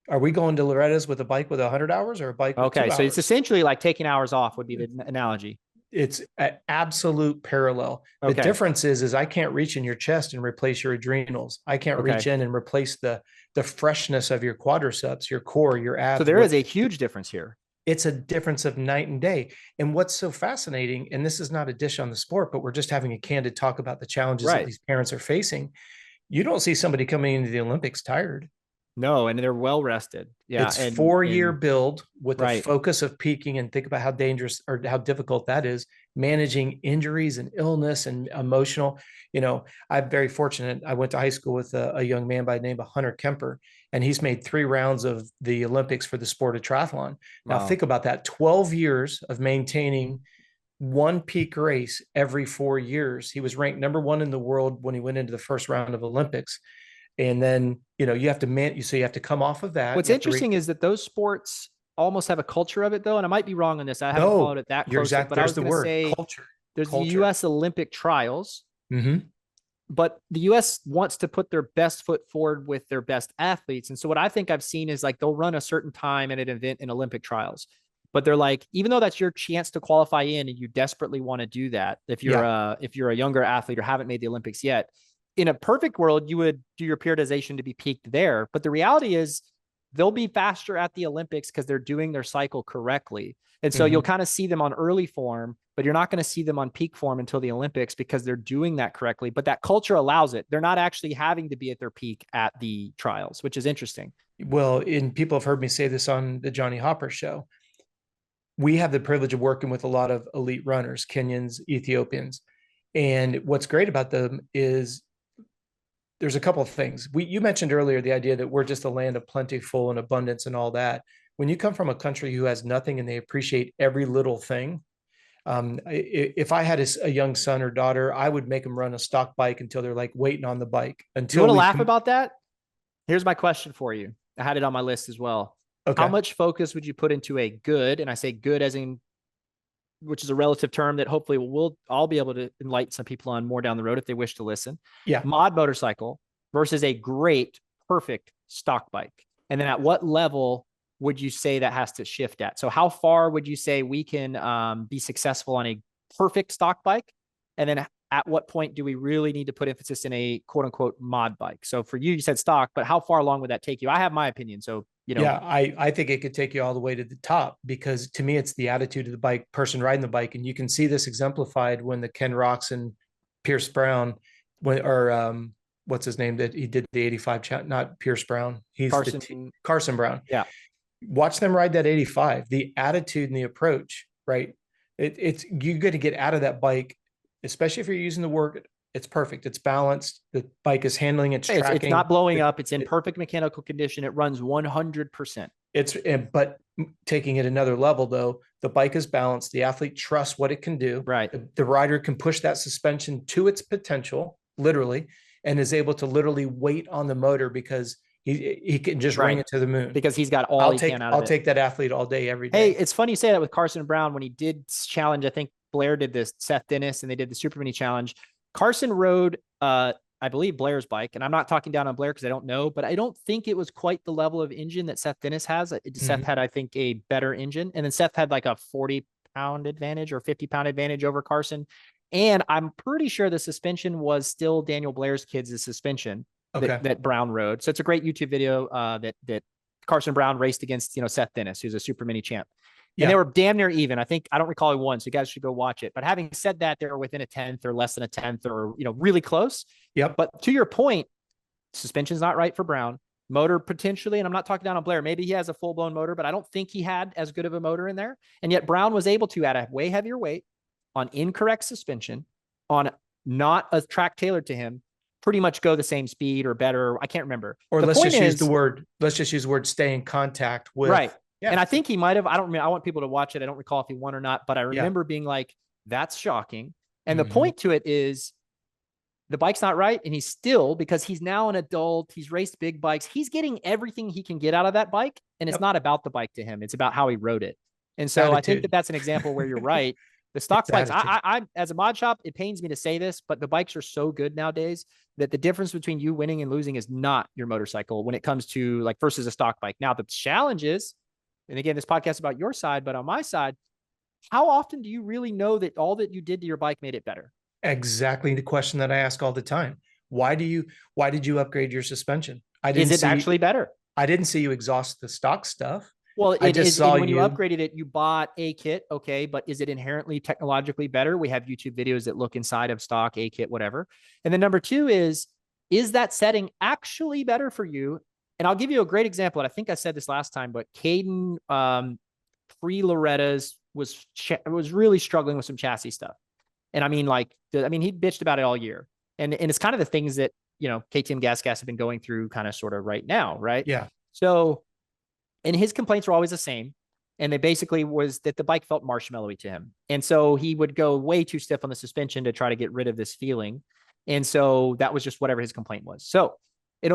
Are we going to Loretta's with a bike with 100 hours or a bike with Okay, 2 so it's hours? essentially like taking hours off would be the analogy. It's an absolute parallel. The Okay. difference is I can't reach in your chest and replace your adrenals. I can't reach in and replace the freshness of your quadriceps, your core, your abs. So there is a huge difference here. It's a difference of night and day. And what's so fascinating, and this is not a dish on the sport, but we're just having a candid talk about the challenges that these parents are facing. You don't see somebody coming into the Olympics tired. No, and they're well rested. Yeah. It's 4-year build with the right. focus of peaking, and think about how dangerous or how difficult that is, managing injuries and illness and emotional. I'm very fortunate. I went to high school with a young man by the name of Hunter Kemper, and he's made 3 rounds of the Olympics for the sport of triathlon. Now think about that, 12 years of maintaining one peak race every 4 years. He was ranked number 1 in the world when he went into the first round of Olympics. And then, you have to so you have to come off of that. What's interesting is that those sports almost have a culture of it, though. And I might be wrong on this. I haven't followed it that closely, but I was going to say culture. There's the U.S. Olympic trials, Mm-hmm. but the U.S. wants to put their best foot forward with their best athletes. And so what I think I've seen is like they'll run a certain time at an event in Olympic trials, but they're like, even though that's your chance to qualify in and you desperately want to do that, if you're a younger athlete or haven't made the Olympics yet, in a perfect world, you would do your periodization to be peaked there. But the reality is they'll be faster at the Olympics because they're doing their cycle correctly. And so you'll kind of see them on early form, but you're not going to see them on peak form until the Olympics because they're doing that correctly. But that culture allows it. They're not actually having to be at their peak at the trials, which is interesting. Well, and people have heard me say this on the Johnny Hopper show. We have the privilege of working with a lot of elite runners, Kenyans, Ethiopians. And what's great about them is there's a couple of things. You mentioned earlier the idea that we're just a land of plentiful and abundance and all that. When you come from a country who has nothing and they appreciate every little thing, if I had a young son or daughter, I would make them run a stock bike until they're like waiting on the bike. Until you want to laugh about that? Here's my question for you. I had it on my list as well. Okay. How much focus would you put into a good, and I say good as in, which is a relative term that hopefully I'll be able to enlighten some people on more down the road if they wish to listen. Yeah. Mod motorcycle versus a great, perfect stock bike. And then at what level would you say that has to shift at? So how far would you say we can be successful on a perfect stock bike? And then at what point do we really need to put emphasis in a quote unquote mod bike? So for you, you said stock, but how far along would that take you? I have my opinion. So, Yeah, I think it could take you all the way to the top, because to me, it's the attitude of the bike, person riding the bike. And you can see this exemplified when the Ken Roxon, Pierce Brown, what's his name, that he did the 85 not Pierce Brown. He's Carson Brown. Yeah. Watch them ride that 85, the attitude and the approach, right? It's you got to get out of that bike, especially if you're using the work. It's perfect. It's balanced. The bike is handling its tracking. It's not blowing up. It's in perfect mechanical condition. It runs 100%. But taking it another level though, the bike is balanced. The athlete trusts what it can do. Right. The rider can push that suspension to its potential, literally, and is able to literally wait on the motor because he can just ring it to the moon, because he's got all he can out of it. I'll take that athlete all day, every day. Hey, it's funny you say that with Carson Brown. When he did challenge, I think Blair did this, Seth Dennis, and they did the Super Mini challenge. Carson rode, I believe, Blair's bike, and I'm not talking down on Blair because I don't know, but I don't think it was quite the level of engine that Seth Dennis has. Seth had, I think, a better engine, and then Seth had like a 40-pound advantage or 50-pound advantage over Carson. And I'm pretty sure the suspension was still Daniel Blair's kids' suspension that Brown rode. So it's a great YouTube video that Carson Brown raced against, Seth Dennis, who's a Super Mini champ. And they were damn near even. I don't recall who won, so you guys should go watch it. But having said that, they were within a tenth or less than a tenth, or really close. Yep. But to your point, suspension's not right for Brown. motor potentially. And I'm not talking down on Blair. Maybe he has a full blown motor, but I don't think he had as good of a motor in there. And yet Brown was able to, at a way heavier weight, on incorrect suspension, on not a track tailored to him, pretty much go the same speed or better. I can't remember. Or the let's point just is, use the word, let's just use the word stay in contact with. right. Yeah. And I think he might've, I don't remember. I want people to watch it. I don't recall if he won or not, but I remember Yeah. being like, that's shocking. And Mm-hmm. the point to it is the bike's not right. And he's still, because he's now an adult, he's raced big bikes. He's getting everything he can get out of that bike. And it's not about the bike to him. It's about how he rode it. And so I think that that's an example where you're right. The stock bikes, I as a mod shop, it pains me to say this, but the bikes are so good nowadays that the difference between you winning and losing is not your motorcycle when it comes to like versus a stock bike. Now the challenge is, and again, this podcast is about your side, but on my side, how often do you really know that all that you did to your bike made it better? Exactly the question that I ask all the time. Why did you upgrade your suspension? Is it actually better? I didn't see you exhaust the stock stuff. Well, I just saw when you upgraded it, you bought a kit. Okay. But is it inherently technologically better? We have YouTube videos that look inside of stock, a kit, whatever. And then number two is that setting actually better for you? And I'll give you a great example. And I think I said this last time, but Caden, pre-Loretta's was really struggling with some chassis stuff. And I mean, he bitched about it all year. And it's kind of the things that, KTM Gas have been going through kind of sort of right now. Right. Yeah. So, and his complaints were always the same. And they basically was that the bike felt marshmallowy to him. And so he would go way too stiff on the suspension to try to get rid of this feeling. And so that was just whatever his complaint was. So, they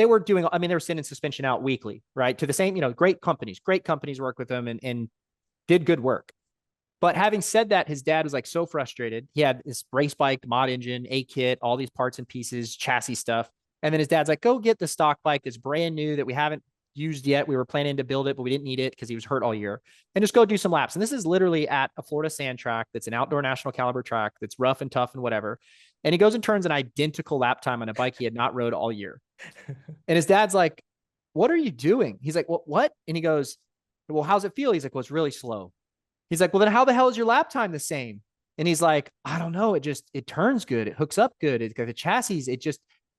were doing, they were sending suspension out weekly, right? To the same, great companies work with them and did good work. But having said that, his dad was like so frustrated. He had this race bike, mod engine, a kit, all these parts and pieces, chassis stuff. And then his dad's like, go get the stock bike that's brand new that we haven't used yet. We were planning to build it, but we didn't need it because he was hurt all year. And just go do some laps. And this is literally at a Florida sand track that's an outdoor national caliber track that's rough and tough and whatever. And he goes and turns an identical lap time on a bike he had not rode all year. And his dad's like, what are you doing? He's like, well, what? And he goes, well, how's it feel? He's like, well, it's really slow. He's like, well, then how the hell is your lap time the same? And he's like, I don't know. It turns good. It hooks up good. It's got the chassis.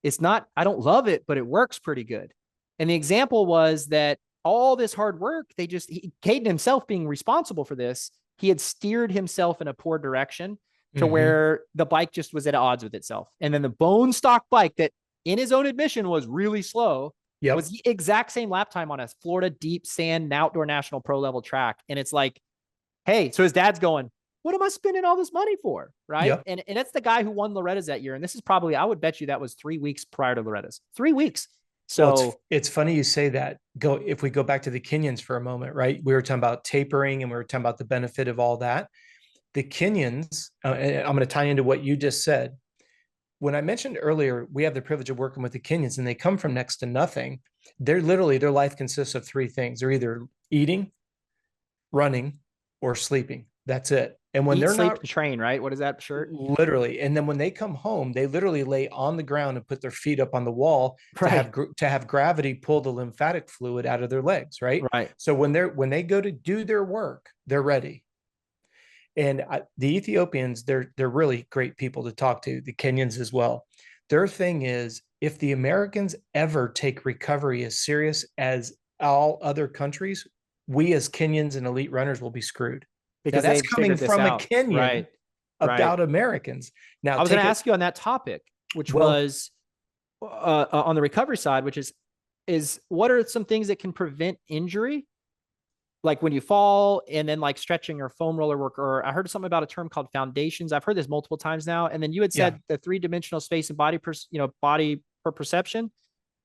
It's not, I don't love it, but it works pretty good. And the example was that all this hard work, Caden himself being responsible for this, he had steered himself in a poor direction to where the bike just was at odds with itself. And then the bone stock bike that in his own admission was really slow was the exact same lap time on a Florida deep sand outdoor national pro level track. And it's like, hey, so his dad's going, what am I spending all this money for? Right. Yep. And that's the guy who won Loretta's that year. And this is probably, I would bet you that was 3 weeks prior to Loretta's. 3 weeks. So it's funny you say that. If we go back to the Kenyans for a moment, right? We were talking about tapering and we were talking about the benefit of all that. The Kenyans, I'm going to tie into what you just said. When I mentioned earlier, we have the privilege of working with the Kenyans and they come from next to nothing. Their life consists of 3 things. They're either eating, running, or sleeping. That's it. And when they're not train, right? What is that shirt? Literally. And then when they come home, they literally lay on the ground and put their feet up on the wall to have gravity pull the lymphatic fluid out of their legs. Right. Right. So when they go to do their work, they're ready. And the Ethiopians, they're really great people to talk to, the Kenyans as well. Their thing is, if the Americans ever take recovery as serious as all other countries, we as Kenyans and elite runners will be screwed. Because that's coming from a Kenyan about Americans. Now, I was going to ask you on that topic, which was on the recovery side, which is what are some things that can prevent injury? Like when you fall and then like stretching or foam roller work, or I heard something about a term called foundations. I've heard this multiple times now. And then you had said the 3-dimensional space and body per perception.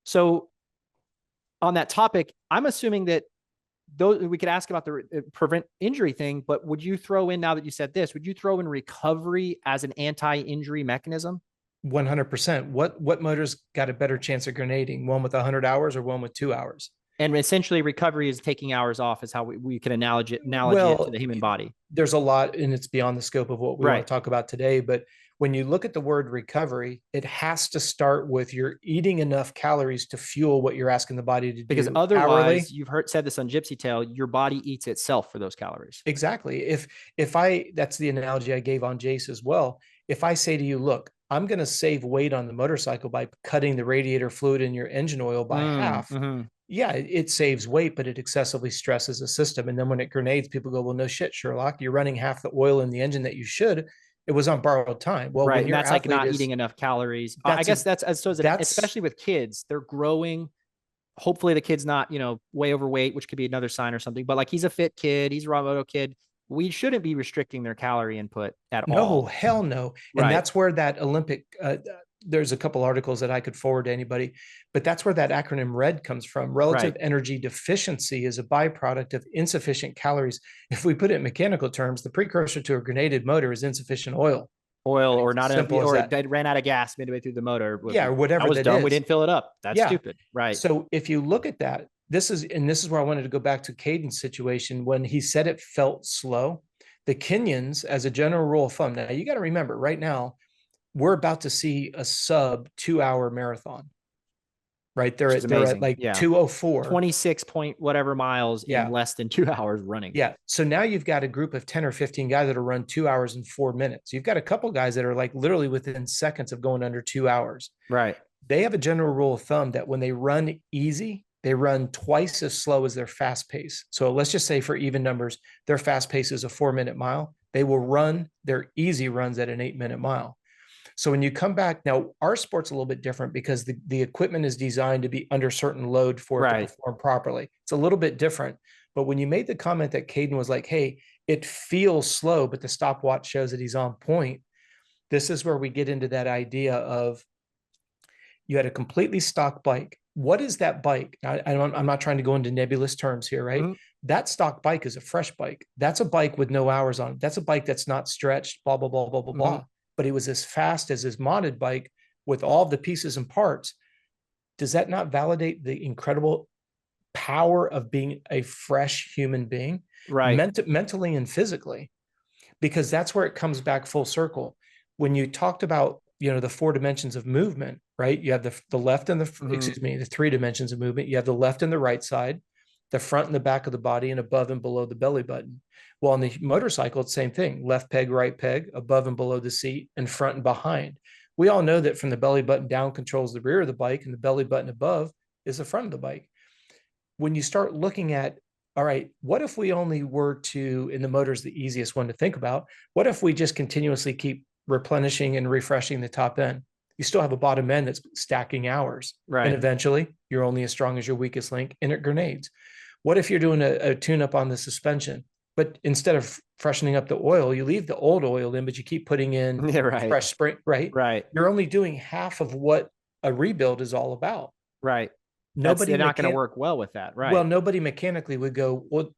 So on that topic, I'm assuming that those we could ask about the prevent injury thing, but would you throw in, now that you said this, would you throw in recovery as an anti-injury mechanism? 100%. What motor's got a better chance of grenading? One with 100 hours or one with 2 hours? And essentially recovery is taking hours off, is how we can analogy it to the human body. There's a lot, and it's beyond the scope of what we want to talk about today. But when you look at the word recovery, it has to start with you're eating enough calories to fuel what you're asking the body to do. Because otherwise, you've said this on Gypsy Tale, your body eats itself for those calories. Exactly. That's the analogy I gave on Jace as well. If I say to you, look, I'm going to save weight on the motorcycle by cutting the radiator fluid in your engine oil by half. Yeah, it saves weight, but it excessively stresses the system. And then when it grenades, people go, well, no shit, Sherlock, you're running half the oil in the engine that you should. It was on borrowed time. Well, right. when And your that's like athlete not is, eating enough calories. I guess that's so is it, especially with kids, they're growing. Hopefully the kid's not, way overweight, which could be another sign or something, but like he's a fit kid, he's a raw moto kid. We shouldn't be restricting their calorie input at no, all. hell no. And Right. that's where that Olympic, there's a couple articles that I could forward to anybody, but that's where that acronym RED comes from. Relative Right. energy deficiency is a byproduct of insufficient calories. If we put it in mechanical terms, the precursor to a grenaded motor is insufficient oil. Oil or It's not enough, simple as or that. it ran out of gas midway through the motor. Yeah, or That whatever was that dumb. We is. didn't fill it up. That's Yeah. stupid. Right. So if you look at that, this is where I wanted to go back to Caden's situation when he said it felt slow. The Kenyans, as a general rule of thumb, now you got to remember right now, we're about to see a sub 2 hour marathon, right? Which is They're at amazing. like Yeah. 2:04. 26 point whatever miles in Yeah. less than 2 hours running. Yeah. So now you've got a group of 10 or 15 guys that'll run 2 hours and 4 minutes. You've got a couple guys that are like literally within seconds of going under 2 hours. Right. They have a general rule of thumb that when they run easy, they run twice as slow as their fast pace. So let's just say for even numbers, their fast pace is a 4-minute mile. They will run their easy runs at an 8-minute mile. So when you come back, now our sport's a little bit different because the equipment is designed to be under certain load for it to perform properly. It's a little bit different. But when you made the comment that Caden was like, hey, it feels slow, but the stopwatch shows that he's on point. This is where we get into that idea of you had a completely stock bike. What is that bike? I'm not trying to go into nebulous terms here, right? That stock bike is a fresh bike. That's a bike with no hours on it. That's a bike that's not stretched, blah, blah, blah, blah, blah, blah. But it was as fast as his modded bike with all the pieces and parts. Does that not validate the incredible power of being a fresh human being? Right. Mentally and physically, because that's where it comes back full circle. When you talked about, the 4 dimensions of movement, right? You have the left and the 3 dimensions of movement. You have the left and the right side, the front and the back of the body, and above and below the belly button. Well, on the motorcycle, it's the same thing. Left peg, right peg, above and below the seat, and front and behind. We all know that from the belly button down controls the rear of the bike, and the belly button above is the front of the bike. When you start looking at, all right, what if we only were to, and the motor's the easiest one to think about, what if we just continuously keep replenishing and refreshing the top end? You still have a bottom end that's stacking hours. Right. And eventually you're only as strong as your weakest link, and it grenades. What if you're doing a tune-up on the suspension, but instead of freshening up the oil, you leave the old oil in, but you keep putting in fresh spring, right? Right. You're only doing half of what a rebuild is all about. Right. They're not going to work well with that. Right. Well, nobody mechanically would go, well,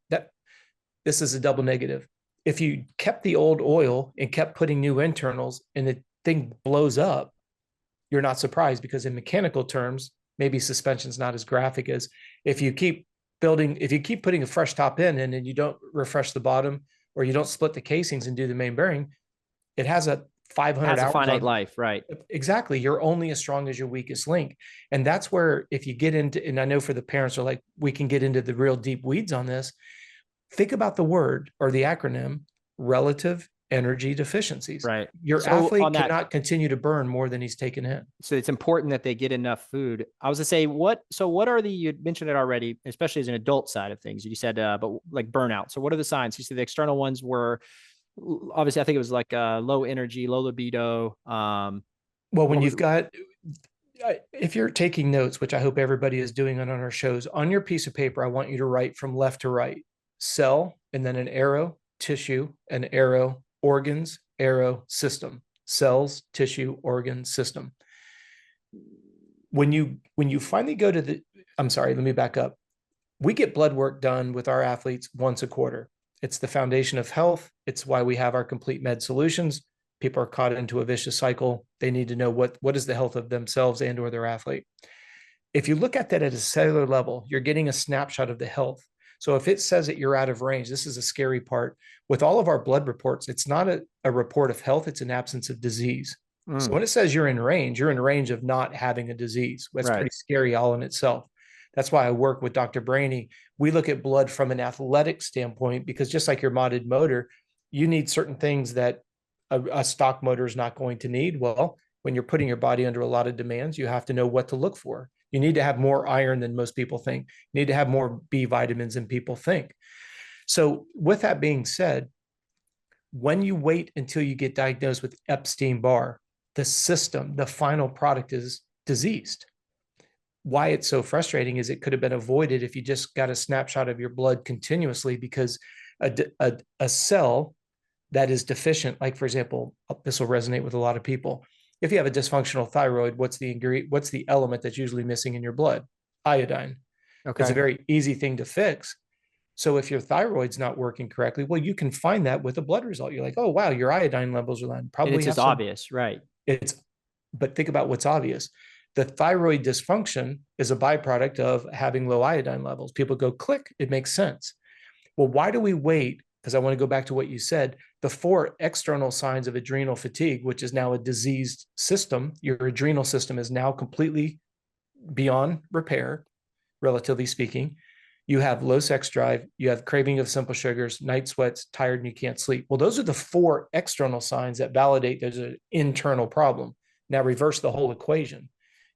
this is a double negative. If you kept the old oil and kept putting new internals and the thing blows up, you're not surprised, because in mechanical terms, maybe suspension's not as graphic as if you keep putting a fresh top end in and you don't refresh the bottom, or you don't split the casings and do the main bearing, it has a 500 has a hours finite life. Right. Exactly. You're only as strong as your weakest link. And that's where, if you get into, and I know for the parents are like, we can get into the real deep weeds on this. Think about the word or the acronym relative energy deficiencies. Right. Your athlete cannot continue to burn more than he's taken in. So it's important that they get enough food. I was to say, what are you mentioned it already, especially as an adult side of things. You said, but like burnout. So what are the signs? You said the external ones were, obviously, I think it was like low energy, low libido. Well, when you've got, if you're taking notes, which I hope everybody is doing on our shows, on your piece of paper, I want you to write from left to right: cell, and then an arrow, tissue, an arrow, organs, arrow, system. Cells, tissue, organ, system. When you finally go to I'm sorry, let me back up. We get blood work done with our athletes once a quarter. It's the foundation of health. It's why we have our complete med solutions. People are caught into a vicious cycle. They need to know what is the health of themselves and or their athlete. If you look at that at a cellular level, you're getting a snapshot of the health. So if it says that you're out of range, this is a scary part. With all of our blood reports, it's not a report of health, it's an absence of disease. So when it says you're in range of not having a disease. That's pretty scary all in itself. That's why I work with Dr. Brainy. We look at blood from an athletic standpoint, because just like your modded motor, you need certain things that a stock motor is not going to need. Well, when you're putting your body under a lot of demands, you have to know what to look for. You need to have more iron than most people think. You need to have more B vitamins than people think. So with that being said, when you wait until you get diagnosed with Epstein-Barr, the system, the final product is diseased. Why it's so frustrating is it could have been avoided if you just got a snapshot of your blood continuously, because a cell that is deficient, like for example, this will resonate with a lot of people. If you have a dysfunctional thyroid, what's the element that's usually missing in your blood? Iodine. Okay. It's a very easy thing to fix. So if your thyroid's not working correctly, well, you can find that with a blood result. You're like, oh, wow, your iodine levels are low. Probably it's just obvious, right? But think about what's obvious. The thyroid dysfunction is a byproduct of having low iodine levels. People go, click, it makes sense. Well, why do we wait? Because I want to go back to what you said. The 4 external signs of adrenal fatigue, which is now a diseased system, your adrenal system is now completely beyond repair, relatively speaking. You have low sex drive, you have craving of simple sugars, night sweats, tired, and you can't sleep. Well, those are the 4 external signs that validate there's an internal problem. Now reverse the whole equation.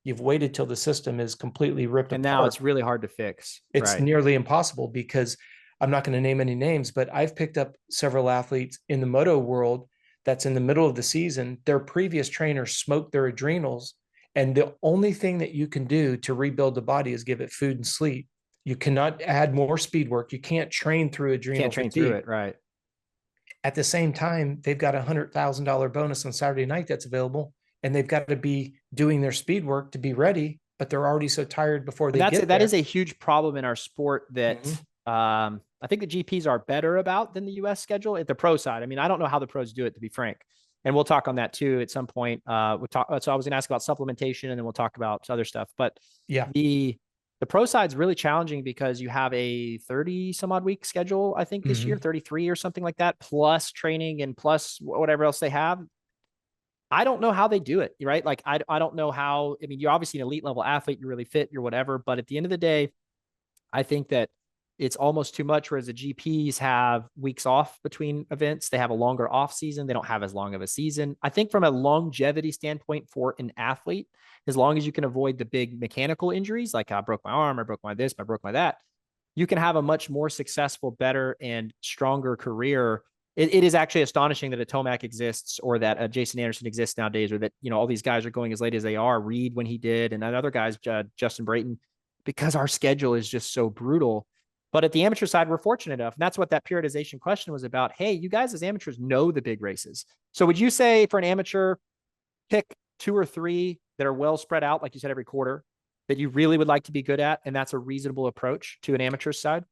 You've waited till the system is completely ripped apart. And now it's really hard to fix. It's nearly impossible, because I'm not going to name any names, but I've picked up several athletes in the moto world that's in the middle of the season. Their previous trainer smoked their adrenals, and the only thing that you can do to rebuild the body is give it food and sleep. You cannot add more speed work. You can't train through adrenal fatigue. Can't train through it, right? At the same time, they've got $100,000 bonus on Saturday night that's available, and they've got to be doing their speed work to be ready, but they're already so tired before they get there. That is a huge problem in our sport that I think the GPs are better about than the US schedule at the pro side. I mean, I don't know how the pros do it, to be frank. And we'll talk on that too at some point. So I was going to ask about supplementation, and then we'll talk about other stuff. But yeah, the pro side's really challenging because you have a 30 some odd week schedule, I think this year, 33 or something like that, plus training and plus whatever else they have. I don't know how they do it, right? Like, I don't know how. I mean, you're obviously an elite level athlete, you're really fit, you're whatever. But at the end of the day, I think that it's almost too much. Whereas the GPs have weeks off between events, they have a longer off season. They don't have as long of a season. I think from a longevity standpoint for an athlete, as long as you can avoid the big mechanical injuries, like I broke my arm, I broke my this, I broke my that, you can have a much more successful, better, and stronger career. It is actually astonishing that a Tomac exists, or that a Jason Anderson exists nowadays, or that, you know, all these guys are going as late as they are. Reed when he did, and other guys, Justin Brayton, because our schedule is just so brutal. But at the amateur side, we're fortunate enough. And that's what that periodization question was about. Hey, you guys as amateurs know the big races. So would you say for an amateur, pick 2 or 3 that are well spread out, like you said, every quarter, that you really would like to be good at, and that's a reasonable approach to an amateur side?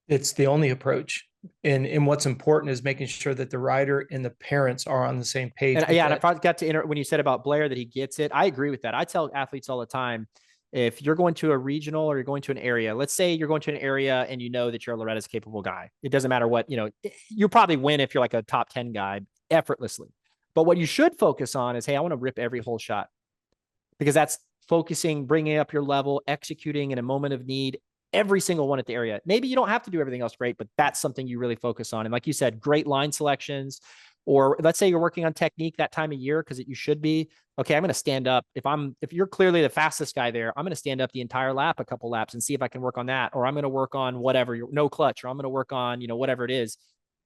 It's the only approach. And what's important is making sure that the rider and the parents are on the same page. And I forgot to when you said about Blair that he gets it. I agree with that. I tell athletes all the time, if you're going to a regional or you're going to an area, let's say you're going to an area and you know that you're a Loretta's capable guy. It doesn't matter what, you'll probably win if you're like a top 10 guy effortlessly. But what you should focus on is, hey, I want to rip every whole shot, because that's focusing, bringing up your level, executing in a moment of need, every single one at the area. Maybe you don't have to do everything else great, but that's something you really focus on. And like you said, great line selections, or let's say you're working on technique that time of year, because you should be. Okay, I'm going to stand up. If you're clearly the fastest guy there, I'm going to stand up the entire lap, a couple laps, and see if I can work on that. Or I'm going to work on whatever, no clutch, or I'm going to work on, whatever it is.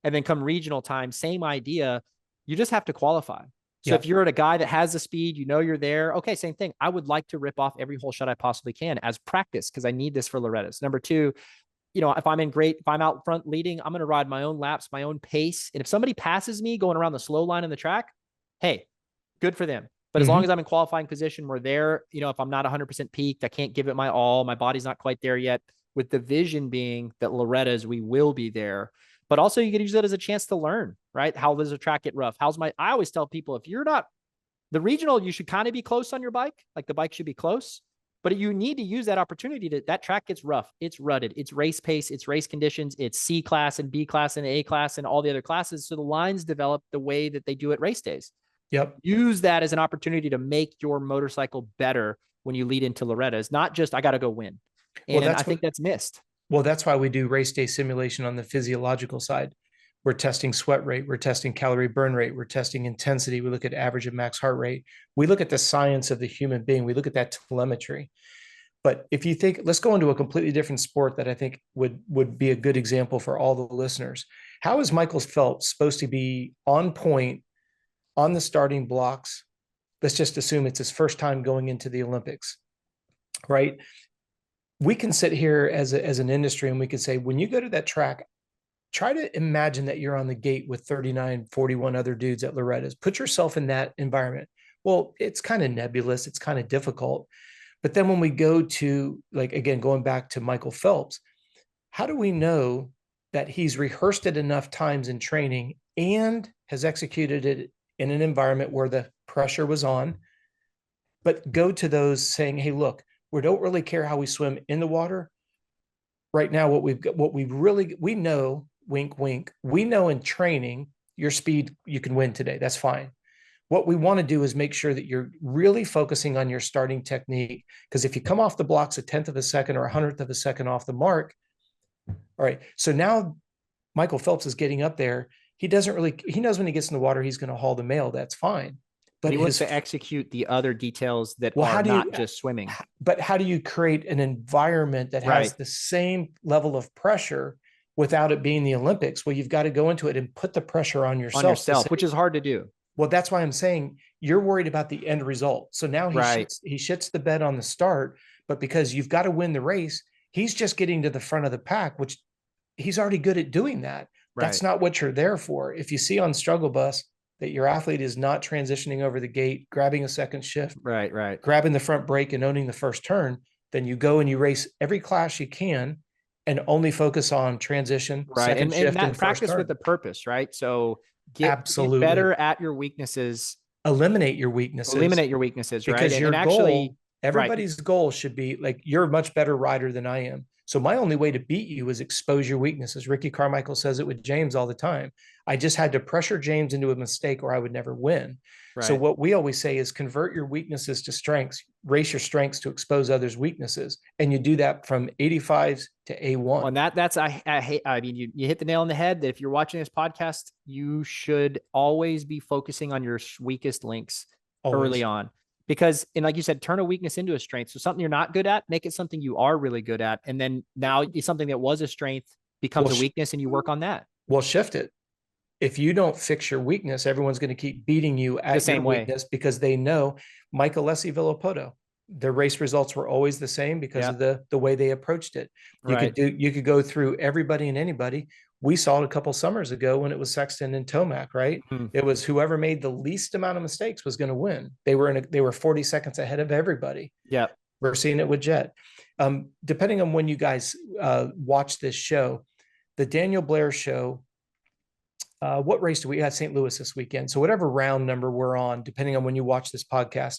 And then come regional time, same idea. You just have to qualify. So if you're at a guy that has the speed, you're there. Okay, same thing. I would like to rip off every whole shot I possibly can as practice, because I need this for Loretta's. Number 2, if I'm out front leading, I'm going to ride my own laps, my own pace. And if somebody passes me going around the slow line in the track, hey, good for them. But as long as I'm in qualifying position, we're there. If I'm not 100% peaked, I can't give it my all. My body's not quite there yet. With the vision being that Loretta's, we will be there. But also you can use that as a chance to learn, right? How does the track get rough? I always tell people, if you're not the regional, you should kind of be close on your bike. Like the bike should be close, but you need to use that opportunity that track gets rough. It's rutted. It's race pace. It's race conditions. It's C class and B class and A class and all the other classes. So the lines develop the way that they do at race days. Yep. Use that as an opportunity to make your motorcycle better when you lead into Loretta's, not just, I got to go win. And I think that's missed. Well, that's why we do race day simulation on the physiological side. We're testing sweat rate. We're testing calorie burn rate. We're testing intensity. We look at average and max heart rate. We look at the science of the human being. We look at that telemetry. But if you think, let's go into a completely different sport that I think would be a good example for all the listeners. How is Michael Phelps supposed to be on point on the starting blocks? Let's just assume it's his first time going into the Olympics, right? We can sit here as an industry and we can say, when you go to that track, try to imagine that you're on the gate with 39, 41 other dudes at Loretta's. Put yourself in that environment. Well, it's kind of nebulous. It's kind of difficult. But then when we go to, like, again, going back to Michael Phelps, how do we know that he's rehearsed it enough times in training and has executed it in an environment where the pressure was on? But go to those saying, hey, look, we don't really care how we swim in the water. Right now, we know, wink, wink, we know in training, your speed, you can win today. That's fine. What we want to do is make sure that you're really focusing on your starting technique. Because if you come off the blocks a 10th of a second or 100th of a second off the mark, all right. So now Michael Phelps is getting up there. He knows when he gets in the water, he's going to haul the mail. That's fine. But he wants to execute the other details that are not just swimming. But how do you create an environment that has the same level of pressure without it being the Olympics? Well, you've got to go into it and put the pressure on yourself, which is hard to do. Well, that's why I'm saying you're worried about the end result. So now he shits the bed on the start, but because you've got to win the race, he's just getting to the front of the pack, which he's already good at doing that. Right. That's not what you're there for. If you see on Struggle Bus that your athlete is not transitioning over the gate, grabbing a second shift, grabbing the front brake and owning the first turn, then you go and you race every class you can and only focus on transition, second shift, and practice with the purpose, right? So get better at your weaknesses. Eliminate your weaknesses, right? Because your goal, everybody's goal should be like, you're a much better rider than I am. So my only way to beat you is expose your weaknesses. Ricky Carmichael says it with James all the time. I just had to pressure James into a mistake or I would never win. Right. So what we always say is convert your weaknesses to strengths, race your strengths to expose others' weaknesses. And you do that from 85s to A1. Well, and that's, I mean, you hit the nail on the head that if you're watching this podcast, you should always be focusing on your weakest links early on. Because, and like you said, turn a weakness into a strength. So something you're not good at, make it something you are really good at. And then now something that was a strength becomes a weakness and you work on that. Well, shift it. If you don't fix your weakness, everyone's going to keep beating you at the same weakness because they know Mike Alessi Villopoto, their race results were always the same because of the way they approached it. You could go through everybody and anybody. We saw it a couple summers ago when it was Sexton and Tomac, right? Mm-hmm. It was whoever made the least amount of mistakes was going to win. They were 40 seconds ahead of everybody. Yeah. We're seeing it with Jet. Depending on when you guys watch this show, the Daniel Blair show, what race do we have? St. Louis this weekend. So whatever round number we're on, depending on when you watch this podcast,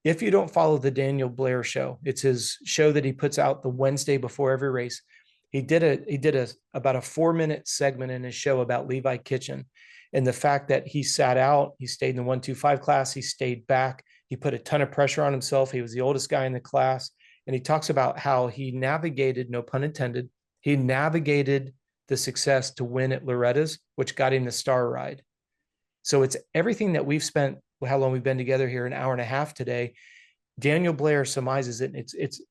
if you don't follow the Daniel Blair show, it's his show that he puts out the Wednesday before every race. He did about a 4-minute segment in his show about Levi Kitchen and the fact that he sat out, he stayed in the 125 class, he stayed back, he put a ton of pressure on himself. He was the oldest guy in the class. And he talks about how he navigated, no pun intended, he navigated the success to win at Loretta's, which got him the star ride. So it's everything that we've spent, how long we've been together here, an hour and a half today. Daniel Blair surmises it. It's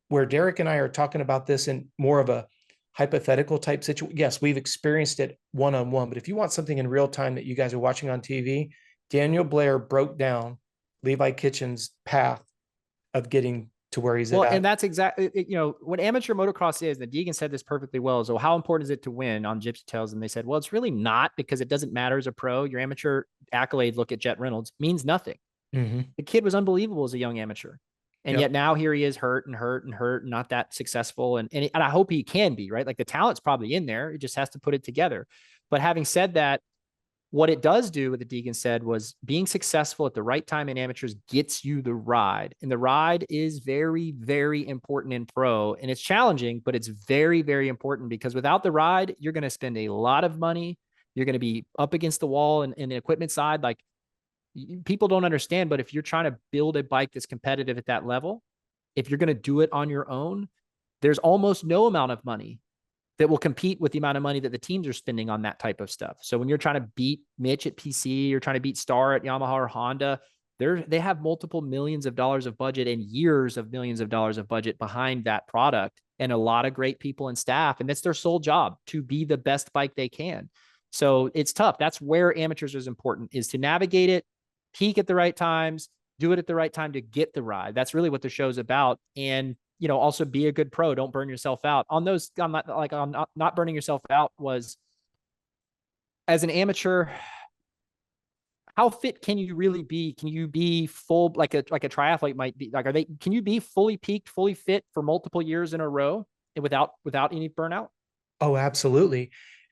where Derek and I are talking about this in more of a hypothetical type situation. Yes, we've experienced it one-on-one, but if you want something in real time that you guys are watching on TV, Daniel Blair broke down Levi Kitchen's path of getting to where he's at. And that's exactly, what amateur motocross is, and Deegan said this perfectly well, so how important is it to win on Gypsy Tales? And they said, well, it's really not, because it doesn't matter as a pro. Your amateur accolades, look at Jet Reynolds, means nothing. Mm-hmm. The kid was unbelievable as a young amateur. And yet now here he is hurt, not that successful. And I hope he can be, right? Like the talent's probably in there. It just has to put it together. But having said that, what it does do, what the Deegan said, was being successful at the right time in amateurs gets you the ride. And the ride is very, very important in pro. And it's challenging, but it's very, very important, because without the ride, you're going to spend a lot of money. You're going to be up against the wall and the equipment side. Like, people don't understand, but if you're trying to build a bike that's competitive at that level, if you're going to do it on your own, there's almost no amount of money that will compete with the amount of money that the teams are spending on that type of stuff. So when you're trying to beat Mitch at PC, you're trying to beat Star at Yamaha or Honda, they have multiple millions of dollars of budget and years of millions of dollars of budget behind that product, and a lot of great people and staff. And it's their sole job to be the best bike they can. So it's tough. That's where amateurs is important, is to navigate it, peak at the right times, do it at the right time to get the ride. That's really what the show's about. And, you know, also be a good pro. Don't burn yourself out. On those, I'm not burning yourself out was, as an amateur, how fit can you really be? Can you be full, like a triathlete might be? Like, can you be fully peaked, fully fit for multiple years in a row without any burnout? Oh, absolutely.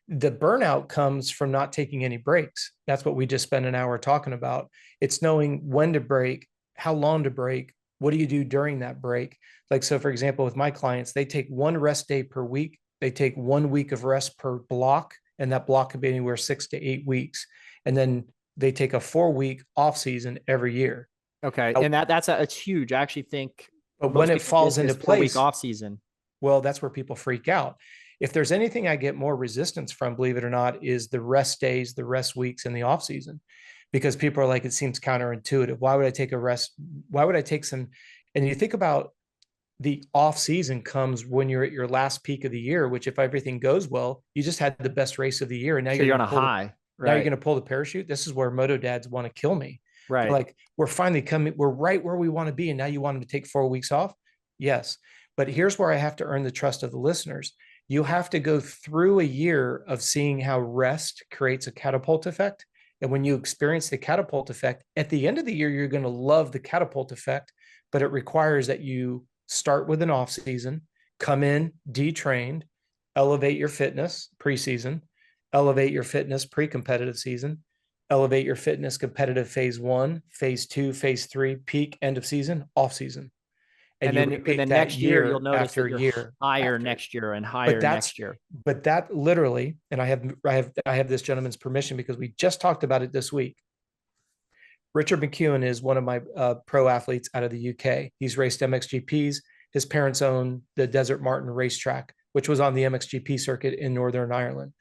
The burnout comes from not taking any breaks. That's what we just spent an hour talking about. It's knowing when to break, how long to break, what do you do during that break? Like, so for example, with my clients, they take one rest day per week. They take 1 week of rest per block, and that block could be anywhere 6 to 8 weeks. And then they take a 4 week off season every year. Okay. And it's huge. I actually think, but when it falls into place, 4 week off season, well, that's where people freak out. If there's anything I get more resistance from, believe it or not, is the rest days, the rest weeks in the off season, because people are like, it seems counterintuitive. Why would I take a rest? Why would I take some? And you think about the off season comes when you're at your last peak of the year, which if everything goes well, you just had the best race of the year. And now you're on a high. Now you're going to pull the parachute. This is where moto dads want to kill me. Right. They're like, we're finally coming. We're right where we want to be. And now you want them to take 4 weeks off. Yes. But here's where I have to earn the trust of the listeners. You have to go through a year of seeing how rest creates a catapult effect. And when you experience the catapult effect, at the end of the year, you're going to love the catapult effect, but it requires that you start with an off season, come in detrained, elevate your fitness preseason, elevate your fitness pre-competitive season, elevate your fitness competitive phase 1, phase 2, phase 3, peak end of season, off season. And then next year you'll notice that you're higher next year and higher next year. But that literally, and I have this gentleman's permission because we just talked about it this week. Richard McEwen is one of my pro athletes out of the UK. He's raced MXGPs. His parents own the Desert Martin racetrack, which was on the MXGP circuit in Northern Ireland.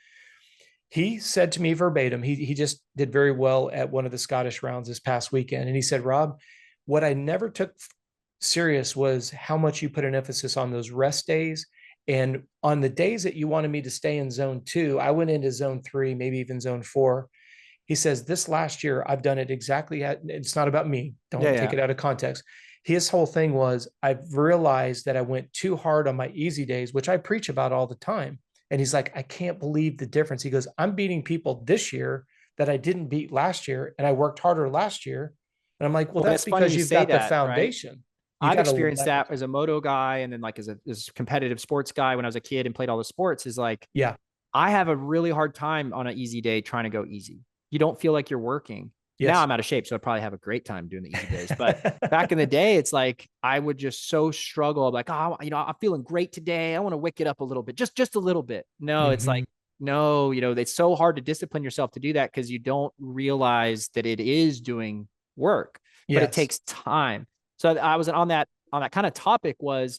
He said to me verbatim, he just did very well at one of the Scottish rounds this past weekend. And he said, Rob, what I never took serious was how much you put an emphasis on those rest days. And on the days that you wanted me to stay in zone 2, I went into zone 3, maybe even zone 4. He says, this last year, I've done it exactly. It's not about me. Don't take it out of context. His whole thing was, I've realized that I went too hard on my easy days, which I preach about all the time. And he's like, I can't believe the difference. He goes, I'm beating people this year that I didn't beat last year. And I worked harder last year. And I'm like, well that's because you've got the foundation. Right? I've experienced that as a moto guy. And then like as a competitive sports guy, when I was a kid and played all the sports, is like, yeah, I have a really hard time on an easy day trying to go easy. You don't feel like you're working. Yes. Now I'm out of shape, so I probably have a great time doing the easy days. But back in the day, it's like I would just so struggle. I'm like, oh, I'm feeling great today. I want to wick it up a little bit, just a little bit. No, It's like, no, it's so hard to discipline yourself to do that because you don't realize that it is doing work, but it takes time. So I was on that kind of topic was,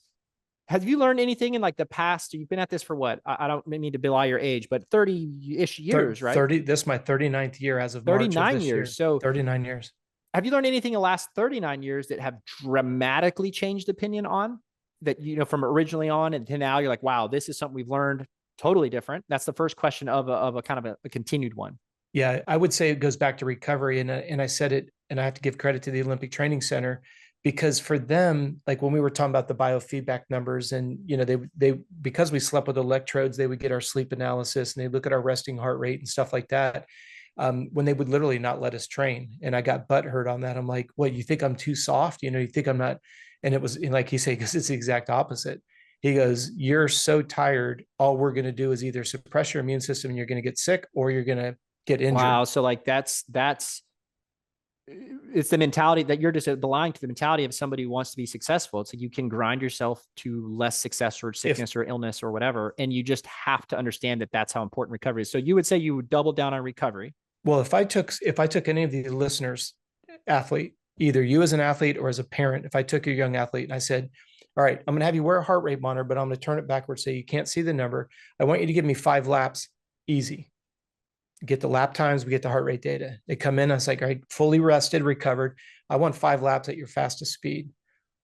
have you learned anything in like the past? You've been at this for what? I don't mean to belie your age, but 30-ish years, right? 30. This is my 39th year as of March 39 of this years. Year. So 39 years. Have you learned anything in the last 39 years that have dramatically changed opinion on that, from originally on and to now you're like, wow, this is something we've learned totally different. That's the first question of a kind of a continued one. Yeah, I would say it goes back to recovery. And I said it, and I have to give credit to the Olympic Training Center, because for them, like when we were talking about the biofeedback numbers and, they, because we slept with electrodes, they would get our sleep analysis and they look at our resting heart rate and stuff like that. When they would literally not let us train. And I got butthurt on that. I'm like, what, you think I'm too soft? You think I'm not. And it was like he said, because it's the exact opposite. He goes, you're so tired. All we're going to do is either suppress your immune system and you're going to get sick or you're going to get injured. Wow. So like it's the mentality that you're just belonging to the mentality of somebody who wants to be successful. It's like you can grind yourself to less success or sickness or illness or whatever. And you just have to understand that that's how important recovery is. So you would say you would double down on recovery. Well, if I took any of the listeners, athlete, either you as an athlete or as a parent, if I took a young athlete and I said, all right, I'm going to have you wear a heart rate monitor, but I'm going to turn it backwards so you can't see the number. I want you to give me 5 laps, easy. Get the lap times, we get the heart rate data. They come in, I was like, all right, fully rested, recovered. I want 5 laps at your fastest speed.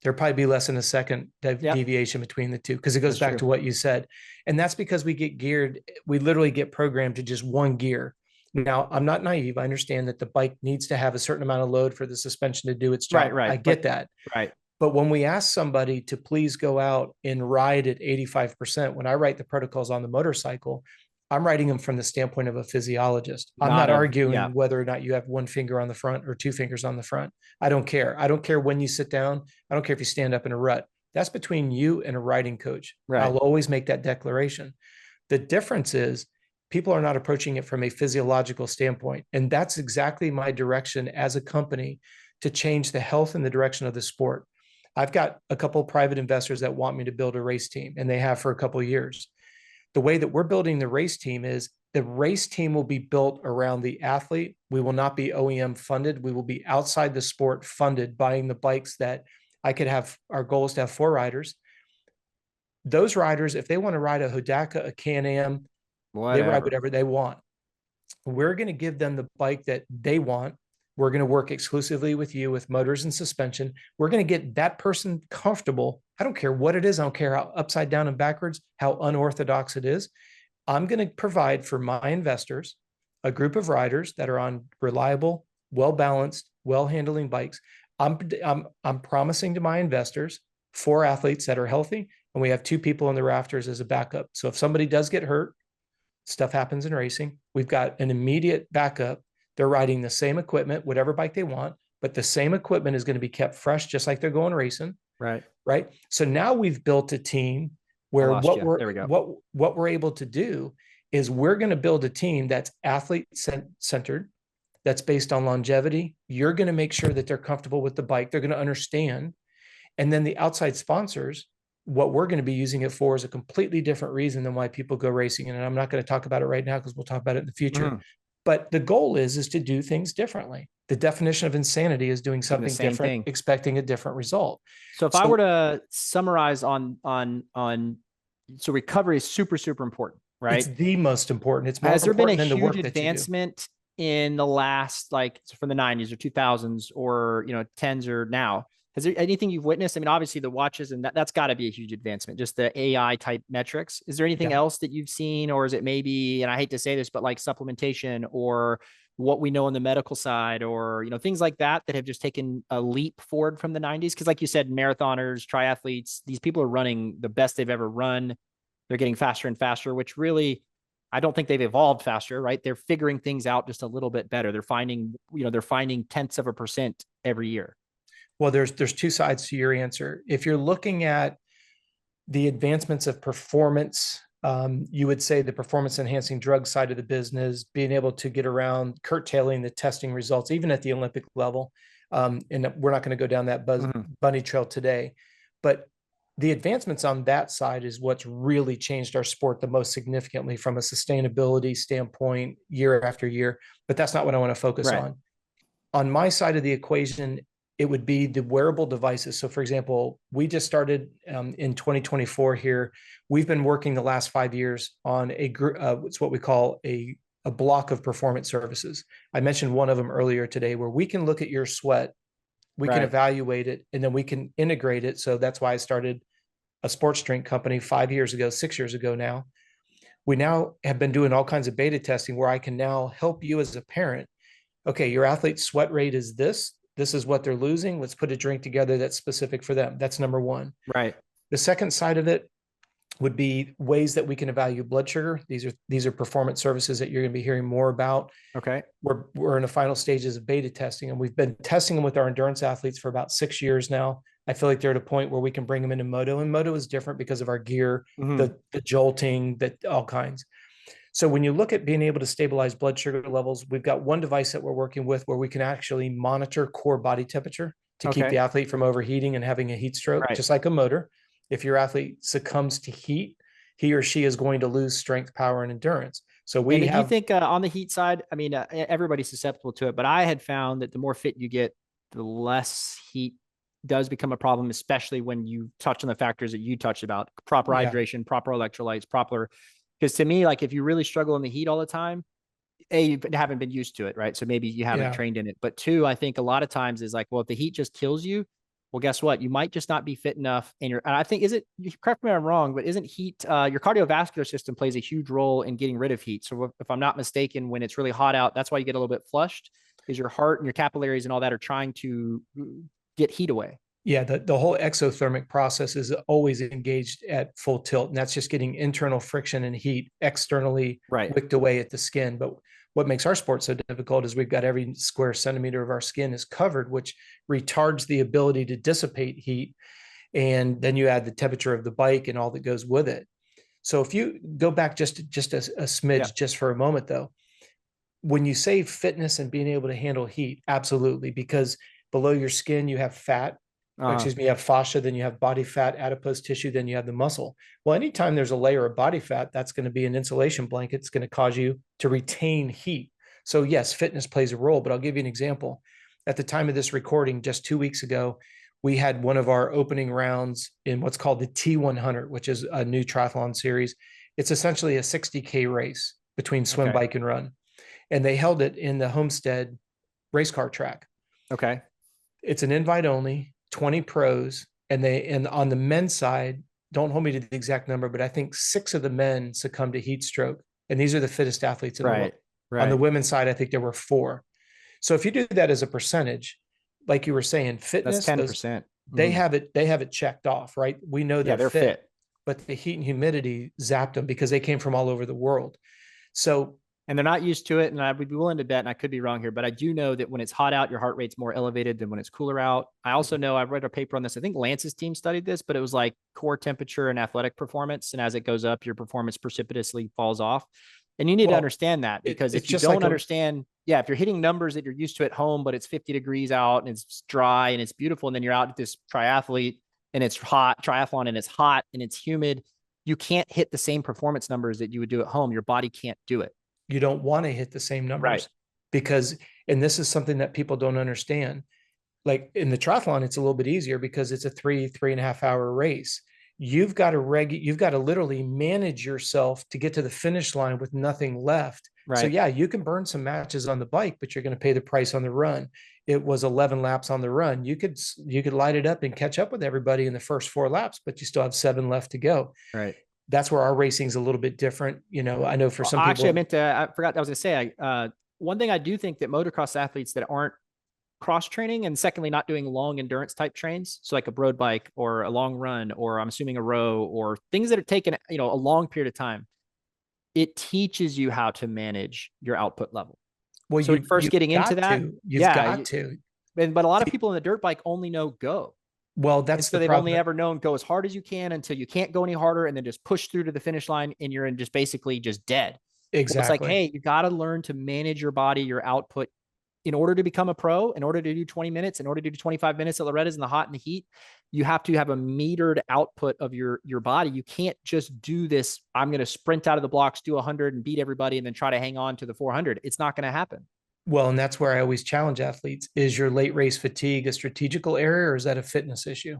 There'll probably be less than a second deviation between the two, because it goes back to what you said. And that's because we get geared, we literally get programmed to just one gear. Now, I'm not naive. I understand that the bike needs to have a certain amount of load for the suspension to do its job. Right. I get that. Right. But when we ask somebody to please go out and ride at 85%, when I write the protocols on the motorcycle, I'm writing them from the standpoint of a physiologist. I'm not arguing whether or not you have 1 finger on the front or 2 fingers on the front. I don't care. I don't care when you sit down. I don't care if you stand up in a rut. That's between you and a riding coach. Right. I'll always make that declaration. The difference is people are not approaching it from a physiological standpoint. And that's exactly my direction as a company to change the health and the direction of the sport. I've got a couple of private investors that want me to build a race team, and they have for a couple of years. The way that we're building the race team is the race team will be built around the athlete. We will not be OEM funded. We will be outside the sport funded, buying the bikes that I could have. Our goal is to have 4 riders. Those riders, if they want to ride a Hodaka, a Can-Am, they ride whatever they want. We're going to give them the bike that they want. We're going to work exclusively with you with motors and suspension. We're going to get that person comfortable. I don't care what it is. I don't care how upside down and backwards, how unorthodox it is. I'm going to provide for my investors a group of riders that are on reliable, well-balanced, well-handling bikes. I'm promising to my investors 4 athletes that are healthy, and we have 2 people in the rafters as a backup. So if somebody does get hurt, stuff happens in racing, we've got an immediate backup. They're riding the same equipment, whatever bike they want, but the same equipment is going to be kept fresh, just like they're going racing. Right. Right. So now we've built a team where what we're able to do is we're going to build a team that's athlete centered, that's based on longevity. You're going to make sure that they're comfortable with the bike. They're going to understand. And then the outside sponsors, what we're going to be using it for is a completely different reason than why people go racing. And I'm not going to talk about it right now because we'll talk about it in the future. But the goal is to do things differently. The definition of insanity is doing something different, expecting a different result. So if I were to summarize so recovery is super, super important, right? It's the most important. It's more Has there been a huge huge advancement in the last, like from the 90s or 2000s or, 10s or now? Has there anything you've witnessed? I mean, obviously the watches and that's got to be a huge advancement, just the AI type metrics. Is there anything else that you've seen, or is it maybe, and I hate to say this, but like supplementation or what we know on the medical side or, things like that have just taken a leap forward from the 90s? Cause like you said, marathoners, triathletes, these people are running the best they've ever run. They're getting faster and faster, which really, I don't think they've evolved faster, right? They're figuring things out just a little bit better. They're finding, they're finding 0.1% every year. Well, there's 2 sides to your answer. If you're looking at the advancements of performance, you would say the performance enhancing drug side of the business, being able to get around curtailing the testing results, even at the Olympic level. And we're not going to go down that bunny trail today, but the advancements on that side is what's really changed our sport the most significantly from a sustainability standpoint year after year. But that's not what I want to focus on. On my side of the equation, it would be the wearable devices. So for example, we just started in 2024 here. We've been working the last 5 years on it's what we call a block of performance services. I mentioned one of them earlier today, where we can look at your sweat, we can evaluate it, and then we can integrate it. So that's why I started a sports drink company 5 years ago, 6 years ago now. We now have been doing all kinds of beta testing where I can now help you as a parent. Okay, your athlete's sweat rate is this. This is what they're losing. Let's put a drink together that's specific for them. That's number one. Right. The second side of it would be ways that we can evaluate blood sugar. These are performance services that you're going to be hearing more about. Okay. We're in the final stages of beta testing, and we've been testing them with our endurance athletes for about 6 years now. I feel like they're at a point where we can bring them into moto, and moto is different because of our gear, the jolting, all kinds. So when you look at being able to stabilize blood sugar levels, we've got one device that we're working with where we can actually monitor core body temperature to keep the athlete from overheating and having a heat stroke, just like a motor. If your athlete succumbs to heat, he or she is going to lose strength, power, and endurance. So do you think on the heat side, I mean, everybody's susceptible to it, but I had found that the more fit you get, the less heat does become a problem, especially when you touch on the factors that you touched about: proper Yeah. hydration, proper electrolytes, proper. Because to me, like if you really struggle in the heat all the time, you haven't been used to it, right? So maybe you haven't Yeah. trained in it. But two, I think a lot of times is like, well, if the heat just kills you, well, guess what? You might just not be fit enough. And I think, is it, correct me if I'm wrong, but isn't heat, your cardiovascular system plays a huge role in getting rid of heat. So if I'm not mistaken, when it's really hot out, that's why you get a little bit flushed, is your heart and your capillaries and all that are trying to get heat away. Yeah, the whole exothermic process is always engaged at full tilt, and that's just getting internal friction and heat externally Right. wicked away at the skin. But what makes our sport so difficult is we've got every square centimeter of our skin is covered, which retards the ability to dissipate heat. And then you add the temperature of the bike and all that goes with it. So if you go back just a smidge, Yeah. just for a moment, though, when you say fitness and being able to handle heat, absolutely, because below your skin you have fat, excuse me, you have fascia, then you have body fat, adipose tissue, then you have the muscle. Well, anytime there's a layer of body fat, that's going to be an insulation blanket. It's going to cause you to retain heat. So yes, fitness plays a role, but I'll give you an example. At the time of this recording, just 2 weeks ago, we had one of our opening rounds in what's called the T100, which is a new triathlon series. It's essentially a 60K race between swim, Okay. bike, and run. And they held it in the Homestead race car track. Okay. It's an invite only, 20 pros, and on the men's side, don't hold me to the exact number, but I think 6 of the men succumbed to heat stroke. And these are the fittest athletes in the world. Right. On the women's side, I think there were 4. So if you do that as a percentage, like you were saying, That's fitness, 10%. they have it checked off, right? We know they're fit, but the heat and humidity zapped them because they came from all over the world. So, and they're not used to it. And I would be willing to bet, and I could be wrong here, but I do know that when it's hot out, your heart rate's more elevated than when it's cooler out. I also know, I've read a paper on this. I think Lance's team studied this, but it was like core temperature and athletic performance. And as it goes up, your performance precipitously falls off. And you need to understand that, because if you don't understand, if you're hitting numbers that you're used to at home, but it's 50 degrees out and it's dry and it's beautiful, and then you're out at this triathlete and it's hot, triathlon, and it's hot and it's humid, you can't hit the same performance numbers that you would do at home. Your body can't do it. You don't want to hit the same numbers, because, and this is something that people don't understand. Like in the triathlon, it's a little bit easier because it's a 3.5 hour race. You've got to literally manage yourself to get to the finish line with nothing left. Right. So yeah, you can burn some matches on the bike, but you're going to pay the price on the run. It was 11 laps on the run. You could light it up and catch up with everybody in the first 4 laps, but you still have 7 left to go. Right. That's where our racing is a little bit different. You know, I know for some people. Actually, I forgot. I was going to say, one thing I do think that motocross athletes that aren't cross training, and secondly, not doing long endurance type trains, so like a road bike or a long run, or I'm assuming a row, or things that are taken, a long period of time, it teaches you how to manage your output level. Well, so first getting into that, you've got to. But a lot of people in the dirt bike only know go. Well, that's so they've only ever known go as hard as you can until you can't go any harder, and then just push through to the finish line, and you're in just basically just dead. Exactly. Well, it's like, hey, you got to learn to manage your body, your output, in order to become a pro, in order to do 20 minutes, in order to do 25 minutes at Loretta's in the hot and the heat. You have to have a metered output of your body. You can't just do this, I'm going to sprint out of the blocks, do 100 and beat everybody, and then try to hang on to the 400. It's not going to happen. Well, and that's where I always challenge athletes. Is your late race fatigue a strategical error, or is that a fitness issue?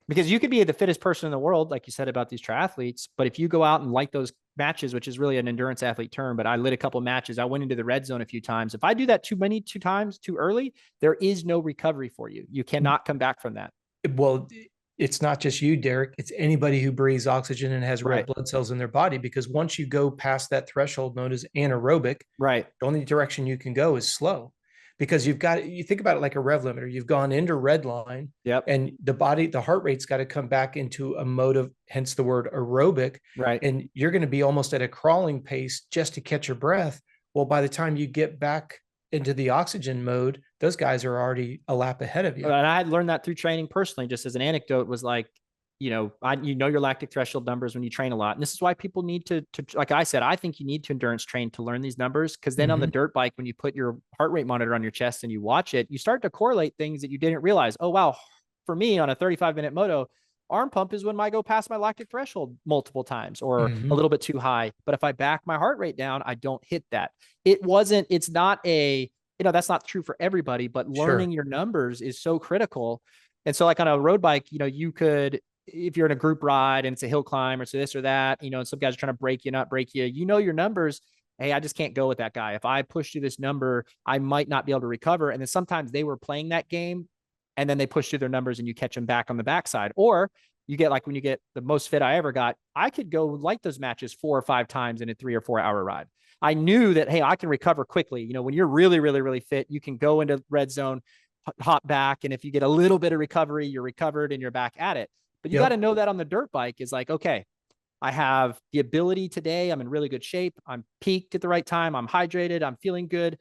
Because you could be the fittest person in the world, like you said about these triathletes, but if you go out and light those matches, which is really an endurance athlete term, but I lit a couple of matches. I went into the red zone a few times. If I do that too times too early, there is no recovery for you. You cannot come back from that. Well, it's not just you, Derek. It's anybody who breathes oxygen and has red blood cells in their body, because once you go past that threshold known as anaerobic, the only direction you can go is slow. Because you think about it like a rev limiter. You've gone into red line, and the heart rate's got to come back into a mode of, hence the word aerobic. Right. And you're going to be almost at a crawling pace just to catch your breath. Well, by the time you get back into the oxygen mode, those guys are already a lap ahead of you. And I had learned that through training personally, just as an anecdote, was like, your lactic threshold numbers when you train a lot. And this is why people need to, like I said, I think you need to endurance train to learn these numbers. Cause then on the dirt bike, when you put your heart rate monitor on your chest and you watch it, you start to correlate things that you didn't realize. Oh, wow. For me on a 35-minute moto, arm pump is when I go past my lactic threshold multiple times, or a little bit too high. But if I back my heart rate down, I don't hit that. It's not that's not true for everybody, but learning your numbers is so critical. And so like on a road bike, you could, if you're in a group ride and it's a hill climb or so this or that, and some guys are trying to break you, not break you, your numbers. Hey, I just can't go with that guy. If I push through this number, I might not be able to recover. And then sometimes they were playing that game and then they push through their numbers and you catch them back on the backside. Or you get like when you get the most fit I ever got, I could go like those matches 4 or 5 times in a 3 or 4 hour ride. I knew that, hey, I can recover quickly. When you're really, really, really fit, you can go into red zone, hop back. And if you get a little bit of recovery, you're recovered and you're back at it. But you got to know that on the dirt bike is like, okay, I have the ability today. I'm in really good shape. I'm peaked at the right time. I'm hydrated. I'm feeling good.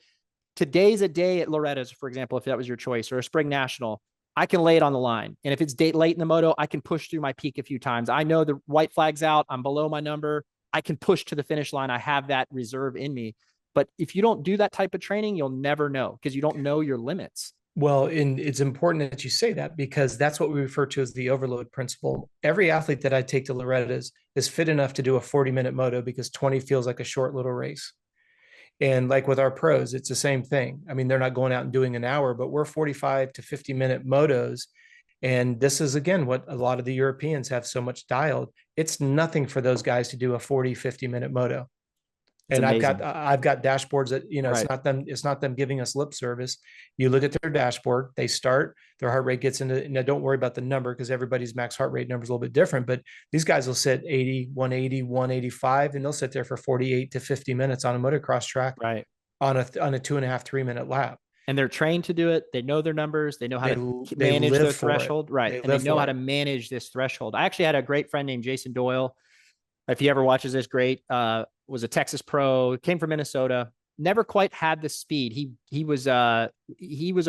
Today's a day at Loretta's, for example, if that was your choice, or a spring national, I can lay it on the line. And if it's late in the moto, I can push through my peak a few times. I know the white flag's out. I'm below my number. I can push to the finish line. I have that reserve in me. But if you don't do that type of training, you'll never know because you don't know your limits. Well, and it's important that you say that because that's what we refer to as the overload principle. Every athlete that I take to Loretta's is fit enough to do a 40-minute moto because 20 feels like a short little race. And like with our pros, it's the same thing. I mean, they're not going out and doing an hour, but we're 45 to 50-minute motos. And this is, again, what a lot of the Europeans have so much dialed. It's nothing for those guys to do a 40, 50-minute moto. And I've got dashboards that, it's not them giving us lip service. You look at their dashboard, they start, their heart rate gets into, now don't worry about the number because everybody's max heart rate number is a little bit different, but these guys will sit 80, 180, 185, and they'll sit there for 48 to 50 minutes on a motocross track, right, on a 2.5, 3 minute lap. And they're trained to do it. They know their numbers. They know how to manage their threshold. Right. And they know how to manage this threshold. I actually had a great friend named Jason Doyle. If he ever watches this, great. Was a Texas pro, came from Minnesota, never quite had the speed. He was a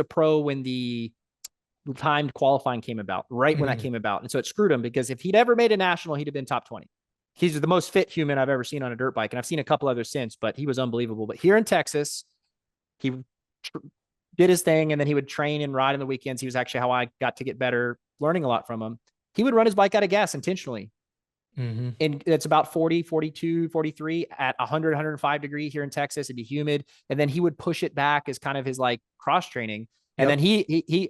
pro when the timed qualifying came about, right when that came about. And so it screwed him because if he'd ever made a national, he'd have been top 20. He's the most fit human I've ever seen on a dirt bike. And I've seen a couple others since, but he was unbelievable. But here in Texas, he did his thing and then he would train and ride on the weekends. He was actually how I got to get better, learning a lot from him. He would run his bike out of gas intentionally. And it's about 40, 42, 43 at 100, 105 degree here in Texas. It'd be humid. And then he would push it back as kind of his like cross training. And then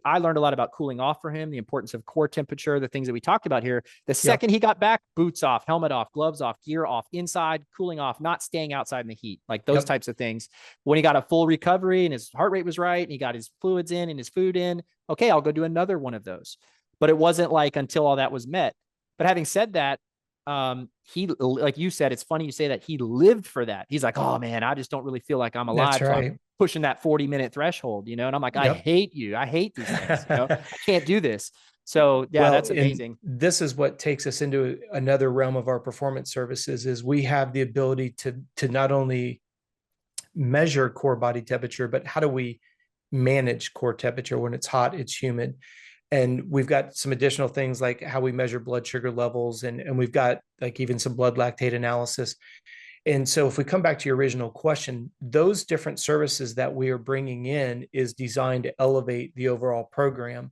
I learned a lot about cooling off for him, the importance of core temperature, the things that we talked about here. The second he got back, boots off, helmet off, gloves off, gear off, inside, cooling off, not staying outside in the heat, like those types of things. When he got a full recovery and his heart rate was right and he got his fluids in and his food in, okay, I'll go do another one of those. But it wasn't like until all that was met. But having said that, he, like you said, it's funny you say that he lived for that. He's like, oh man, I just don't really feel like I'm alive. That's right. So I'm pushing that 40-minute threshold, and I'm like, I hate you. I hate these things. I can't do this. So yeah, that's amazing. This is what takes us into another realm of our performance services is we have the ability to not only measure core body temperature, but how do we manage core temperature when it's hot, it's humid. And we've got some additional things like how we measure blood sugar levels, and we've got like even some blood lactate analysis. And so if we come back to your original question, those different services that we are bringing in is designed to elevate the overall program.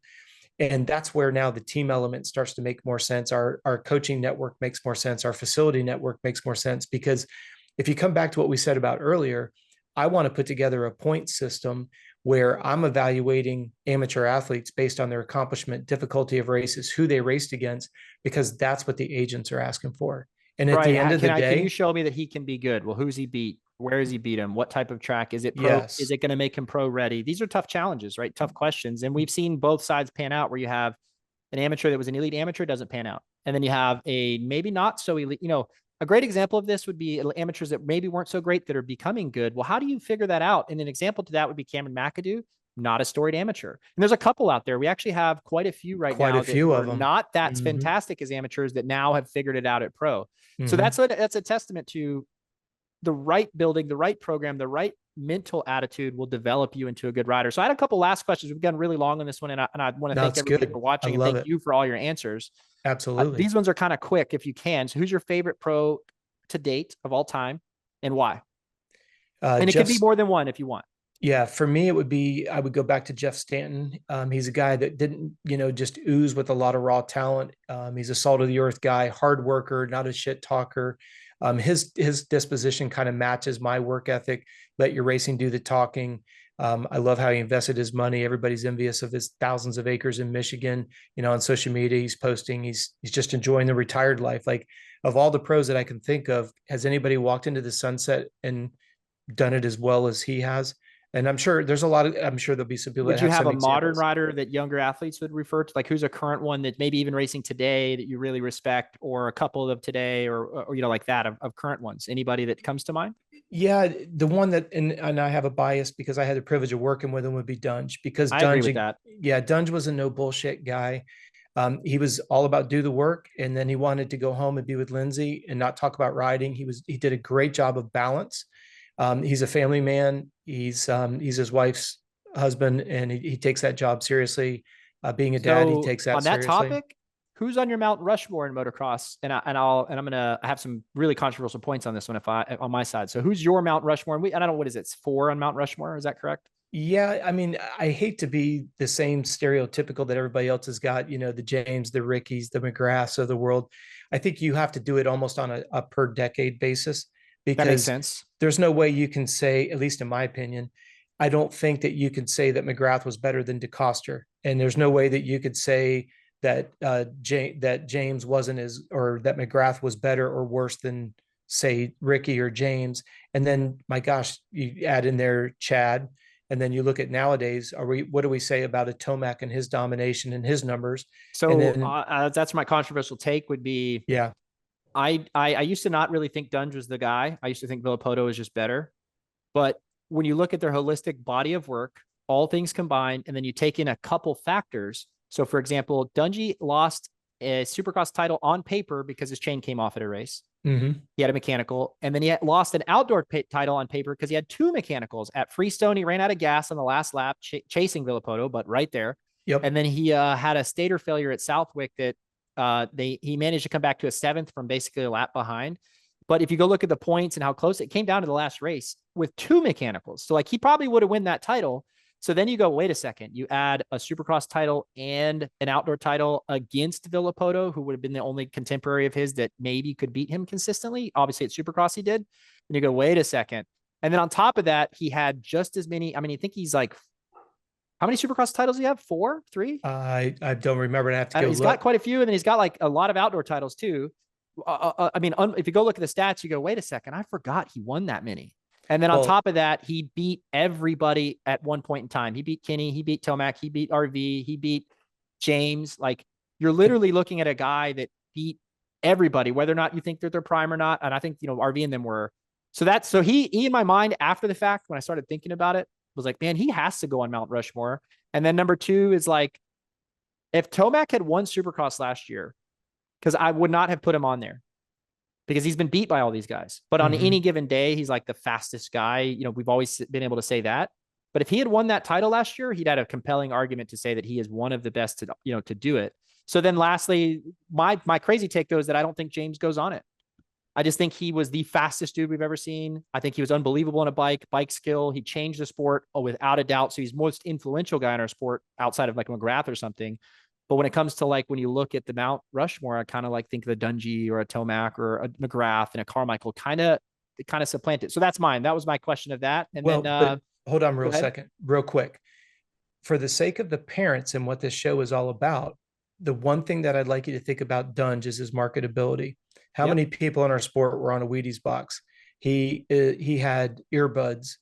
And that's where now the team element starts to make more sense. Our coaching network makes more sense. Our facility network makes more sense, because if you come back to what we said about earlier, I want to put together a point system where I'm evaluating amateur athletes based on their accomplishment, difficulty of races, who they raced against, because that's what the agents are asking for. And at the end of the day, can you show me that he can be good? Well, who's he beat? Where has he beat him? What type of track? Is it pro? Yes. Is it going to make him pro ready? These are tough challenges, right? Tough questions. And we've seen both sides pan out, where you have an amateur that was an elite amateur doesn't pan out. And then you have a maybe not so elite, a great example of this would be amateurs that maybe weren't so great that are becoming good. Well, how do you figure that out? And an example to that would be Cameron McAdoo, not a storied amateur. And there's a couple out there. We actually have quite a few now. Quite a few of them. Not that fantastic as amateurs that now have figured it out at pro. So that's a testament to the right building, the right program, the right mental attitude will develop you into a good rider. So I had a couple last questions. We've gone really long on this one, and I want to thank everybody for watching and thank you for all your answers. Absolutely. These ones are kind of quick if you can. So who's your favorite pro to date of all time and why? And it could be more than one if you want. Yeah, for me, I would go back to Jeff Stanton. He's a guy that didn't, just ooze with a lot of raw talent. He's a salt of the earth guy, hard worker, not a shit talker. His disposition kind of matches my work ethic. Let your racing do the talking. I love how he invested his money. Everybody's envious of his thousands of acres in Michigan. On social media, he's posting. He's just enjoying the retired life. Like, of all the pros that I can think of, has anybody walked into the sunset and done it as well as he has? And I'm sure there's a lot of. I'm sure there'll be some people that Would you have have some a modern examples. rider that younger athletes would refer to? Like, who's a current one that maybe even racing today that you really respect, or a couple of today, or like that of current ones? Anybody that comes to mind? Yeah, the one that, and I have a bias because I had the privilege of working with him, would be Dunge, because I agree with that. yeah, Dunge was a no bullshit guy. He was all about do the work, and then he wanted to go home and be with Lindsay and not talk about riding. He did a great job of balance. He's a family man. He's his wife's husband, and he takes that job seriously. Being a dad, he So takes that on that seriously. topic, who's on your Mount Rushmore in motocross? I'm gonna have some really controversial points on this one if I on my side. So who's your Mount Rushmore? And I don't know what is it? It's 4 on Mount Rushmore. Is that correct? Yeah, I mean, I hate to be the same stereotypical that everybody else has got, the James, the Rickies, the McGraths of the world. I think you have to do it almost on a per decade basis, That makes because sense. there's no way you can say, at least in my opinion, I don't think that you can say that McGrath was better than DeCoster. And there's no way that you could say that that James wasn't as, or that McGrath was better or worse than, say, Ricky or James. And then, my gosh, you add in there Chad, and then you look at nowadays, what do we say about a Tomac and his domination and his numbers? And So then, that's my controversial take would be yeah. I used to not really think Dunge was the guy. I used to think Villapoto was just better. But when you look at their holistic body of work, all things combined, and then you take in a couple factors. So, for example, Dungy lost a Supercross title on paper because his chain came off at a race. Mm-hmm. He had a mechanical, and then he had lost an outdoor title on paper because he had 2 mechanicals. At Freestone, he ran out of gas on the last lap, chasing Villapoto, but right there. Yep. And then he had a stator failure at Southwick that he managed to come back to a 7th from basically a lap behind. But if you go look at the points and how close it came down to the last race with 2 mechanicals, so like he probably would have won that title. So then you go, wait a second, you add a Supercross title and an outdoor title against Villapoto, who would have been the only contemporary of his that maybe could beat him consistently. Obviously, at Supercross he did. And you go, wait a second. And then on top of that, he had just as many. I mean, I think he's like, how many Supercross titles do you have? 4, 3? I don't remember. I have to go He's got look. quite a few, and then he's got like a lot of outdoor titles too. I mean, if you go look at the stats, you go, wait a second, I forgot he won that many. And then on Well, top of that, he beat everybody at one point in time. He beat Kenny, he beat Tomac, he beat RV, he beat James. Like, you're literally looking at a guy that beat everybody, whether or not you think they're their prime or not. And I think, RV and them were. So he in my mind, after the fact, when I started thinking about it, was like, man, he has to go on Mount Rushmore. And then number 2 is like, if Tomac had won Supercross last year, because I would not have put him on there because he's been beat by all these guys. But on mm-hmm. any given day, he's like the fastest guy. We've always been able to say that. But if he had won that title last year, he'd had a compelling argument to say that he is one of the best to do it. So then lastly, my crazy take though is that I don't think James goes on it. I just think he was the fastest dude we've ever seen. I think he was unbelievable on a bike skill. He changed the sport without a doubt. So he's most influential guy in our sport outside of like McGrath or something. But when it comes to like when you look at the Mount Rushmore, I kind of like think of a Dungy or a Tomac or a McGrath and a Carmichael kind of supplant it. So that's mine. That was my question of that. And Well, then but hold on go ahead. real quick. For the sake of the parents and what this show is all about, the one thing that I'd like you to think about Dunge is his marketability. How Yep. many people in our sport were on a Wheaties box? He had earbuds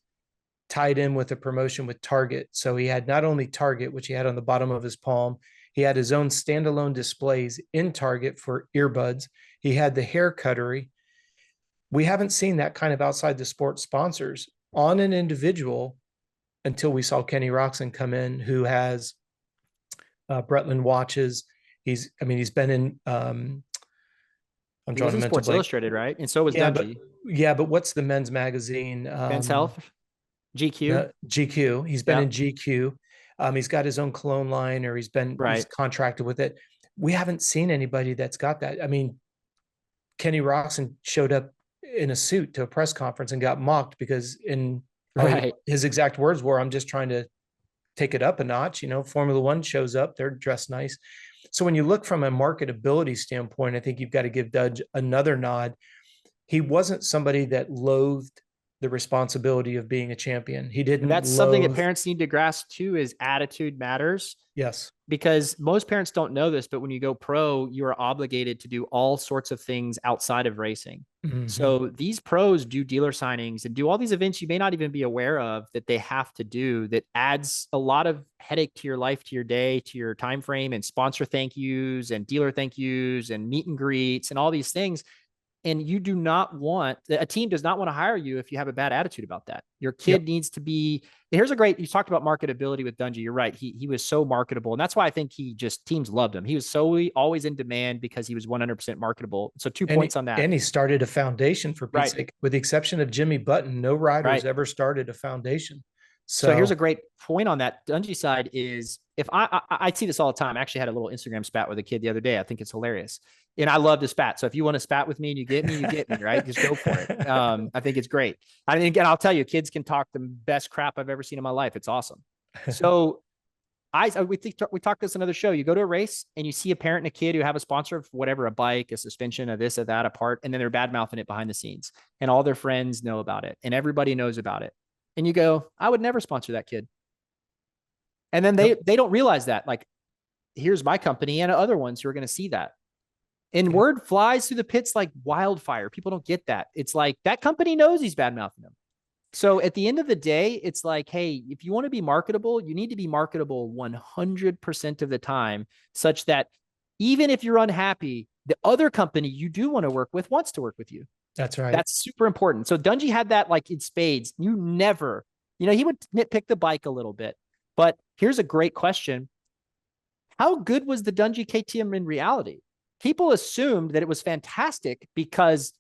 tied in with a promotion with Target. So he had not only Target, which he had on the bottom of his palm, he had his own standalone displays in Target for earbuds. He had the hair cuttery. We haven't seen that kind of outside the sport sponsors on an individual until we saw Kenny Roxon come in, who has Bretland watches. He's been in. I'm He was drawing a in mental Sports blank. Illustrated, right? And so was Yeah, but Dungy. what's the men's magazine? Men's Health, GQ. No, GQ. He's been Yeah. in GQ. He's got his own cologne line, or he's Right. contracted with it. We haven't seen anybody that's got that. I mean, Kenny Roxon showed up in a suit to a press conference and got mocked because in probably Right. his exact words were, "I'm just trying to take it up a notch." Formula One shows up, they're dressed nice. So when you look from a marketability standpoint, I think you've got to give Dudge another nod. He wasn't somebody that loathed the responsibility of being a champion. He And didn't that's something that loathe. parents need to grasp too, is attitude matters. Yes. Because most parents don't know this, but when you go pro, you are obligated to do all sorts of things outside of racing. Mm-hmm. So these pros do dealer signings and do all these events you may not even be aware of that they have to do, that adds a lot of headache to your life, to your day, to your time frame, and sponsor thank yous and dealer thank yous and meet and greets and all these things. And you do not want, a team does not want to hire you if you have a bad attitude about that. Your kid Yep. needs to be, here's a great, you talked about marketability with Dungy. You're right. He was so marketable. And that's why I think teams loved him. He was solely always in demand because he was 100% marketable. So 2 points on that. And he started a foundation, for Pete's Right. sake. With the exception of Jimmy Button, no riders Right. ever started a foundation. So here's a great point on that Dungy side is, if I see this all the time. I actually had a little Instagram spat with a kid the other day. I think it's hilarious. And I love to spat. So if you want to spat with me and you get me, right? Just go for it. I think it's great. I mean, again, I'll tell you, kids can talk the best crap I've ever seen in my life. It's awesome. So we talked this another show. You go to a race and you see a parent and a kid who have a sponsor of whatever, a bike, a suspension, a this, or that, a part, and then they're bad mouthing it behind the scenes, and all their friends know about it, and everybody knows about it. And you go, I would never sponsor that kid. And then they don't realize that, like, here's my company and other ones who are going to see that. And word flies through the pits like wildfire. People don't get that. It's like that company knows he's bad mouthing them. So at the end of the day, it's like, hey, if you want to be marketable, you need to be marketable 100% of the time, such that even if you're unhappy, the other company you do want to work with wants to work with you. That's right. That's super important. So Dungy had that like in spades. You never, he would nitpick the bike a little bit. But here's a great question. How good was the Dungy KTM in reality? People assumed that it was fantastic because,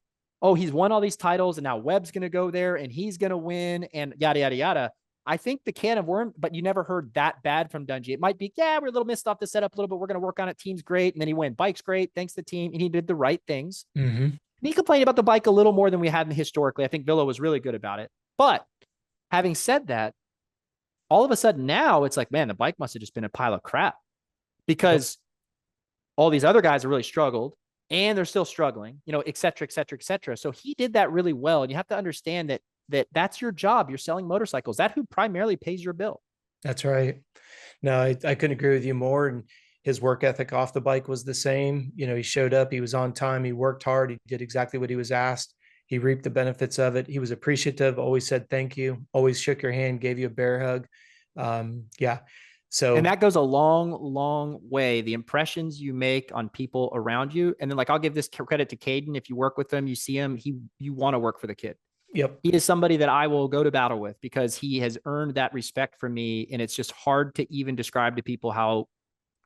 oh, he's won all these titles and now Webb's going to go there and he's going to win and yada, yada, yada. I think the can of worm, but you never heard that bad from Dungy. It might be, yeah, we're a little missed off the setup a little bit. We're going to work on it. Team's great. And then he went, bike's great. Thanks to the team. And he did the right things. Mm-hmm. And he complained about the bike a little more than we had historically. I think Villa was really good about it. But having said that, all of a sudden now it's like, man, the bike must have just been a pile of crap because all these other guys have really struggled and they're still struggling, et cetera, et cetera, et cetera. So he did that really well. And you have to understand that's your job. You're selling motorcycles. That's who primarily pays your bill. That's right. No, I couldn't agree with you more. And his work ethic off the bike was the same. He showed up, he was on time, he worked hard, he did exactly what he was asked. He reaped the benefits of it. He was appreciative, always said thank you, always shook your hand, gave you a bear hug. So, and that goes a long, long way. The impressions you make on people around you. And then like, I'll give this credit to Caden. If you work with him, you see him, you want to work for the kid. Yep. He is somebody that I will go to battle with because he has earned that respect from me. And it's just hard to even describe to people how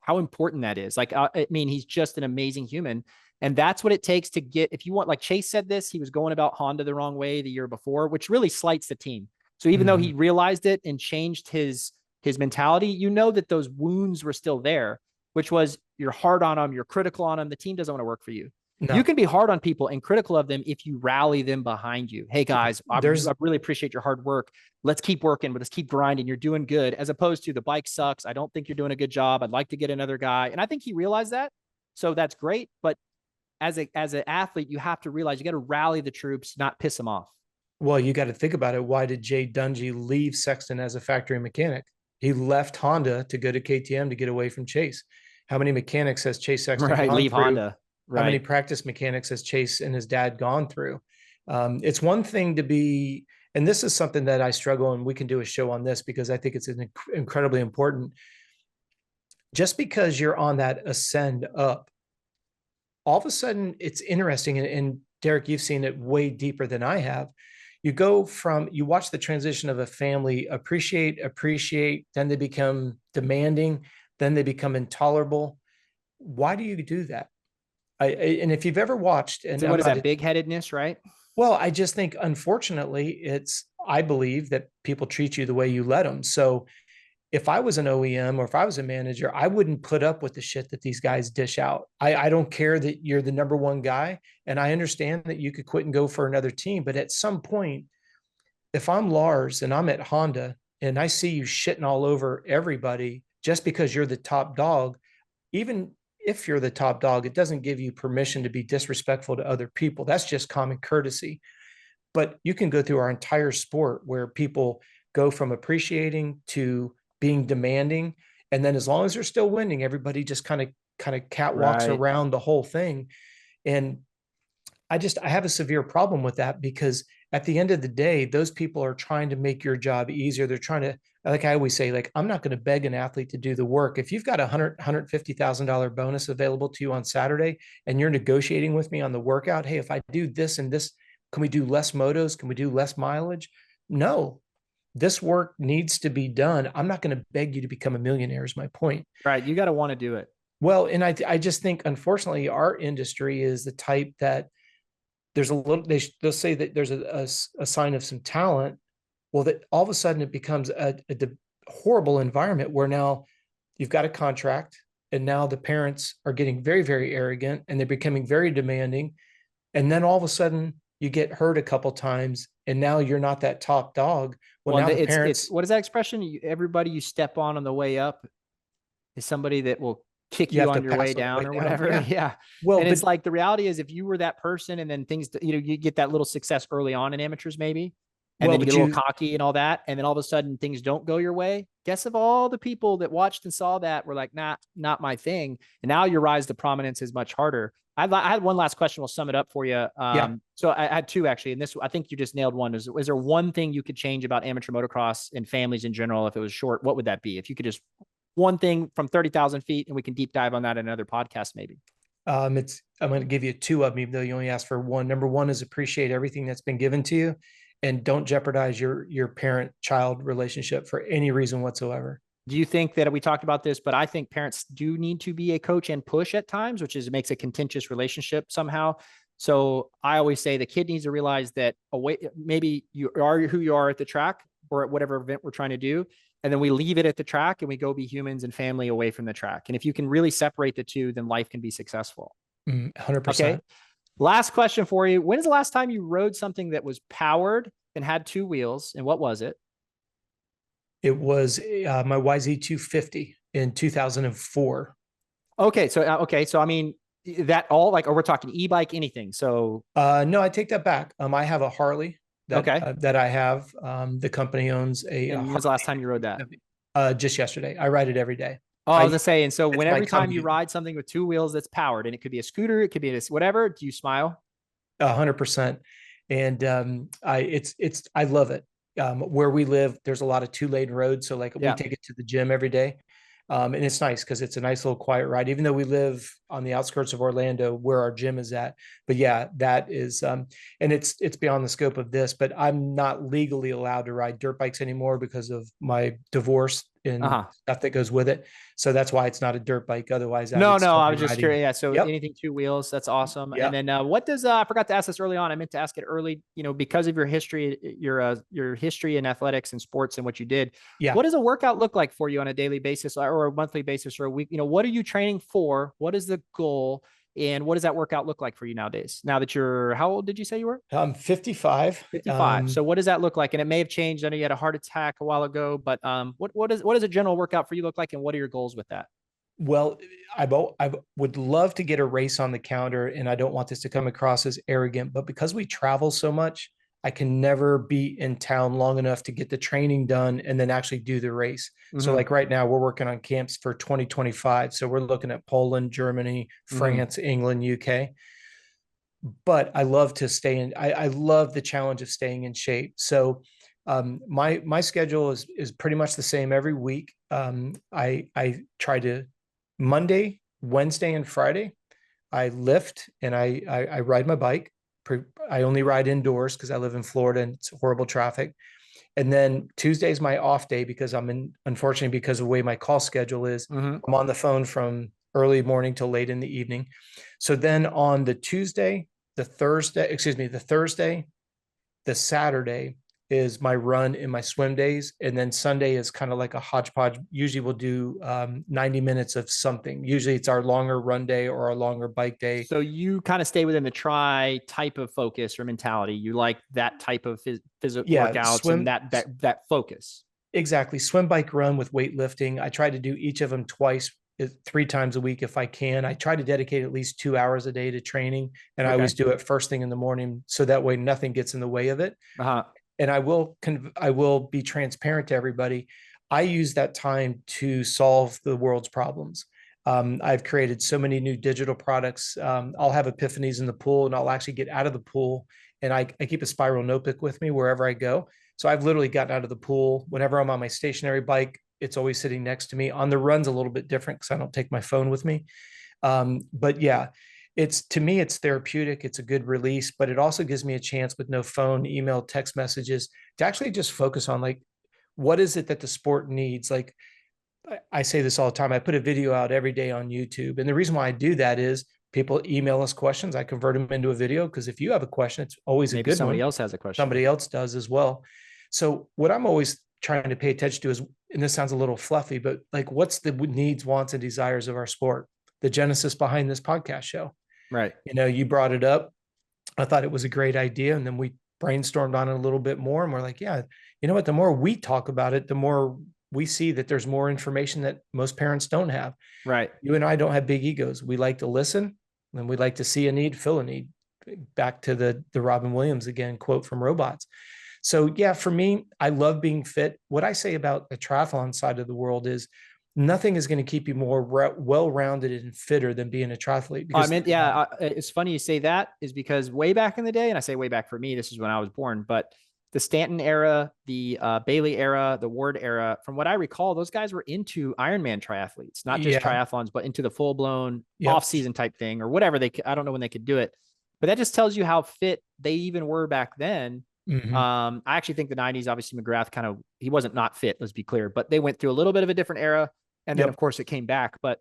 important that is. Like, I mean, he's just an amazing human. And that's what it takes to get, if you want, like Chase said this, he was going about Honda the wrong way the year before, which really slights the team. So even though he realized it and changed his mentality, that those wounds were still there, which was you're hard on them, you're critical on them. The team doesn't want to work for you. No. You can be hard on people and critical of them if you rally them behind you. Hey guys, I really appreciate your hard work. Let's keep working, but let's keep grinding. You're doing good, as opposed to the bike sucks. I don't think you're doing a good job. I'd like to get another guy. And I think he realized that. So that's great. But as an athlete, you have to realize you got to rally the troops, not piss them off. Well, you got to think about it. Why did Jay Dungy leave Sexton as a factory mechanic? He left Honda to go to KTM to get away from Chase. How many mechanics has Chase Sexton leave through? Honda? Right. How many practice mechanics has Chase and his dad gone through? It's one thing to be, and this is something that I struggle, and we can do a show on this because I think it's incredibly important. Just because you're on that ascend up, all of a sudden it's interesting. And Derek, you've seen it way deeper than I have. You watch the transition of a family, appreciate, then they become demanding, then they become intolerable. Why do you do that? And if you've ever watched, and so what is that, big-headedness, right? Well, I just think, unfortunately, I believe that people treat you the way you let them. So if I was an OEM or if I was a manager, I wouldn't put up with the shit that these guys dish out. I don't care that you're the number one guy. And I understand that you could quit and go for another team. But at some point, if I'm Lars and I'm at Honda and I see you shitting all over everybody just because you're the top dog, even if you're the top dog, it doesn't give you permission to be disrespectful to other people. That's just common courtesy. But you can go through our entire sport where people go from appreciating to being demanding. And then as long as they're still winning, everybody just kind of catwalks Right. around the whole thing. And I have a severe problem with that because at the end of the day, those people are trying to make your job easier. They're trying to, like I always say, like, I'm not going to beg an athlete to do the work. If you've got $150,000 bonus available to you on Saturday and you're negotiating with me on the workout, hey, if I do this and this, can we do less motos? Can we do less mileage? No, this work needs to be done. I'm not going to beg you to become a millionaire is my point. Right. You got to want to do it. Well, and I just think, unfortunately, our industry is the type that there's a little, they'll say that there's a sign of some talent. Well, that all of a sudden it becomes a horrible environment where now you've got a contract and now the parents are getting very, very arrogant and they're becoming very demanding. And then all of a sudden you get hurt a couple times and now you're not that top dog. Well, now the it's parents, what is that expression? Everybody you step on the way up is somebody that will kick you you have on to your way pass on the down way or down. whatever. Yeah. Yeah. Well, And but it's like the reality is if you were that person and then things, you get that little success early on in amateurs, maybe, and well, then you but get a little you, cocky and all that. And then all of a sudden things don't go your way. Guess of all the people that watched and saw that were like, not my thing. And now your rise to prominence is much harder. I had one last question. We'll sum it up for you. yeah. So I had two actually, and this, I think you just nailed one. Is there one thing you could change about amateur motocross and families in general if it was short? What would that be? If you could just one thing from 30,000 feet, and we can deep dive on that in another podcast, maybe. I'm going to give you two of them, even though you only asked for one. Number one is appreciate everything that's been given to you, and don't jeopardize your parent-child relationship for any reason whatsoever. Do you think that we talked about this, but I think parents do need to be a coach and push at times, which is makes a contentious relationship somehow. So I always say the kid needs to realize that maybe you are who you are at the track or at whatever event we're trying to do. And then we leave it at the track and we go be humans and family away from the track. And if you can really separate the two, then life can be successful. 100%. Okay. Last question for you. When is the last time you rode something that was powered and had two wheels? And what was it? It was my YZ250 in 2004. Okay. So I mean, that all like, or we're talking e-bike, anything. So No, I take that back. I have a Harley okay. That I have. The company owns a And when Harley was the last time you rode that? just yesterday. I ride it every day. Oh, I was gonna say, and so It's when my every time you commute. ride something with two wheels that's powered, and it could be a scooter, it could be this whatever, do you smile? 100%. And I love it. Where we live, there's a lot of 2-lane roads. So like we Yeah. take it to the gym every day. And it's nice because it's a nice little quiet ride, even though we live on the outskirts of Orlando where our gym is at. But yeah, that is, and it's beyond the scope of this, but I'm not legally allowed to ride dirt bikes anymore because of my divorce and Uh-huh. stuff that goes with it. So that's why it's not a dirt bike. Otherwise, I No, would no, still I be was just riding. curious. Yeah, so Yep. anything two wheels, that's awesome. And Yep. then what does I forgot to ask this early on. I meant to ask it early, because of your history, your history in athletics and sports and what you did. Yeah. What does a workout look like for you on a daily basis or a monthly basis or a week? What are you training for? What is the goal? And what does that workout look like for you nowadays? Now that how old did you say you were? I'm 55. 55. So what does that look like? And it may have changed. I know you had a heart attack a while ago, but what does a general workout for you look like? And what are your goals with that? Well, I would love to get a race on the calendar, and I don't want this to come across as arrogant, but because we travel so much, I can never be in town long enough to get the training done and then actually do the race. So Mm-hmm. like right now, we're working on camps for 2025. So we're looking at Poland, Germany, Mm-hmm. France, England, UK. But I love to stay in. I love the challenge of staying in shape. So my schedule is pretty much the same every week. I try to Monday, Wednesday, and Friday, I lift and I ride my bike. I only ride indoors because I live in Florida and it's horrible traffic. And then Tuesday's my off day because unfortunately, because of the way my call schedule is, Mm-hmm. I'm on the phone from early morning till late in the evening. So then on the Tuesday, the Thursday, the Saturday is my run and my swim days. And then Sunday is kind of like a hodgepodge. Usually we'll do 90 minutes of something. Usually it's our longer run day or our longer bike day. So you kind of stay within the tri type of focus or mentality. You like that type of physical workouts and that focus. Exactly. Swim, bike, run with weightlifting. I try to do each of them twice 3 times a week if I can. I try to dedicate at least 2 hours a day to training, and I Okay. always do it first thing in the morning, so that way nothing gets in the way of it. Uh-huh. And I will be transparent to everybody. I use that time to solve the world's problems. I've created so many new digital products. I'll have epiphanies in the pool, and I'll actually get out of the pool, and I keep a spiral notebook with me wherever I go. So I've literally gotten out of the pool. Whenever I'm on my stationary bike, it's always sitting next to me. On the run's a little bit different because I don't take my phone with me. But yeah, to me, it's therapeutic. It's a good release, but it also gives me a chance with no phone, email, text messages to actually just focus on, like, what is it that the sport needs? Like, I say this all the time. I put a video out every day on YouTube. And the reason why I do that is people email us questions. I convert them into a video because if you have a question, it's always a Maybe good somebody one. else has a question. Somebody else does as well. So what I'm always trying to pay attention to is, and this sounds a little fluffy, but like, what's the needs, wants, and desires of our sport? The genesis behind this podcast show. Right. You brought it up. I thought it was a great idea. And then we brainstormed on it a little bit more. And we're like, yeah, you know what? The more we talk about it, the more we see that there's more information that most parents don't have. Right. You and I don't have big egos. We like to listen, and we like to see a need, fill a need. Back to the Robin Williams again quote from Robots. So yeah, for me, I love being fit. What I say about the triathlon side of the world is nothing is going to keep you more well-rounded and fitter than being a triathlete. Because it's funny you say that, is because way back in the day, and I say way back for me, this is when I was born, but the Stanton era, the Bailey era, the Ward era, from what I recall, those guys were into Ironman triathletes, not just triathlons, but into the full-blown off-season type thing or whatever I don't know when they could do it. But that just tells you how fit they even were back then. Mm-hmm. I actually think the 90s, obviously McGrath he wasn't not fit, let's be clear, but they went through a little bit of a different era. And then of course it came back. But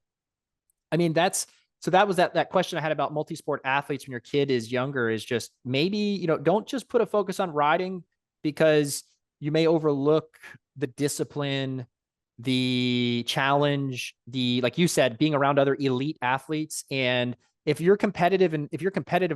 I mean, that was that question I had about multi-sport athletes when your kid is younger, is just maybe, don't just put a focus on riding, because you may overlook the discipline, the challenge, like you said, being around other elite athletes. And if you're competitive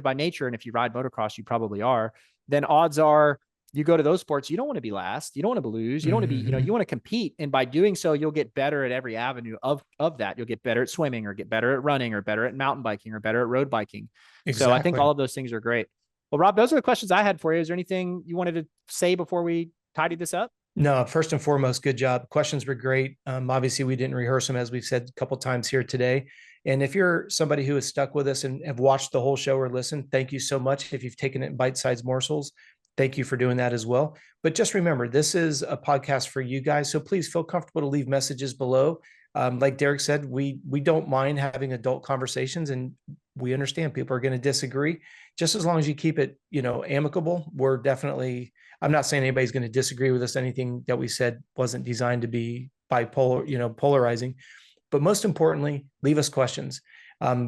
by nature, and if you ride motocross, you probably are, then odds are you go to those sports, you don't want to be last. You don't want to lose. You don't want to be, you want to compete. And by doing so, you'll get better at every avenue of that. You'll get better at swimming, or get better at running, or better at mountain biking, or better at road biking. Exactly. So I think all of those things are great. Well, Rob, those are the questions I had for you. Is there anything you wanted to say before we tidied this up? No, first and foremost, good job. Questions were great. Obviously, we didn't rehearse them, as we've said a couple of times here today. And if you're somebody who has stuck with us and have watched the whole show or listened, thank you so much. If you've taken it in bite-sized morsels, thank you for doing that as well. But just remember, this is a podcast for you guys. So please feel comfortable to leave messages below. Like Derek said, we don't mind having adult conversations, and we understand people are going to disagree. Just as long as you keep it, amicable, we're definitely, I'm not saying anybody's going to disagree with us. Anything that we said wasn't designed to be bipolar, polarizing. But most importantly, leave us questions.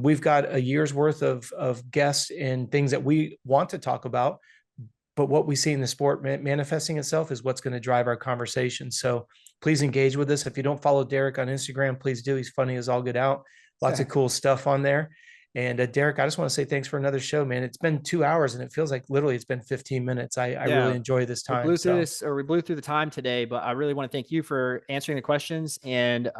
We've got a year's worth of guests and things that we want to talk about. But what we see in the sport manifesting itself is what's going to drive our conversation. So please engage with us. If you don't follow Derek on Instagram, please do. He's funny as all get out. Lots of cool stuff on there. And Derek, I just want to say thanks for another show, man. It's been 2 hours, and it feels like literally it's been 15 minutes. I really enjoy this time. We blew through the time today, but I really want to thank you for answering the questions. And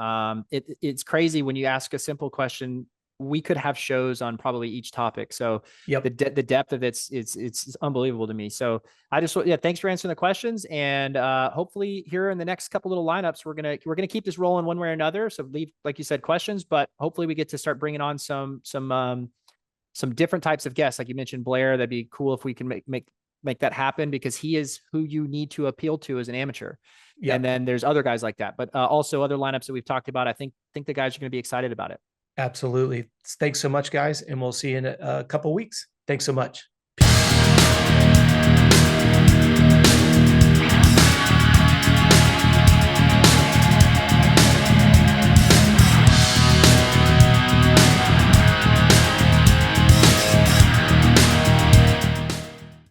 it's crazy when you ask a simple question. We could have shows on probably each topic. So the depth of it's unbelievable to me. So thanks for answering the questions. And hopefully here in the next couple little lineups, we're going to keep this rolling one way or another. So leave, like you said, questions, but hopefully we get to start bringing on some different types of guests. Like you mentioned, Blair, that'd be cool if we can make that happen, because he is who you need to appeal to as an amateur. Yep. And then there's other guys like that, but also other lineups that we've talked about. I think the guys are going to be excited about it. Absolutely. Thanks so much, guys. And we'll see you in a couple of weeks. Thanks so much. Peace.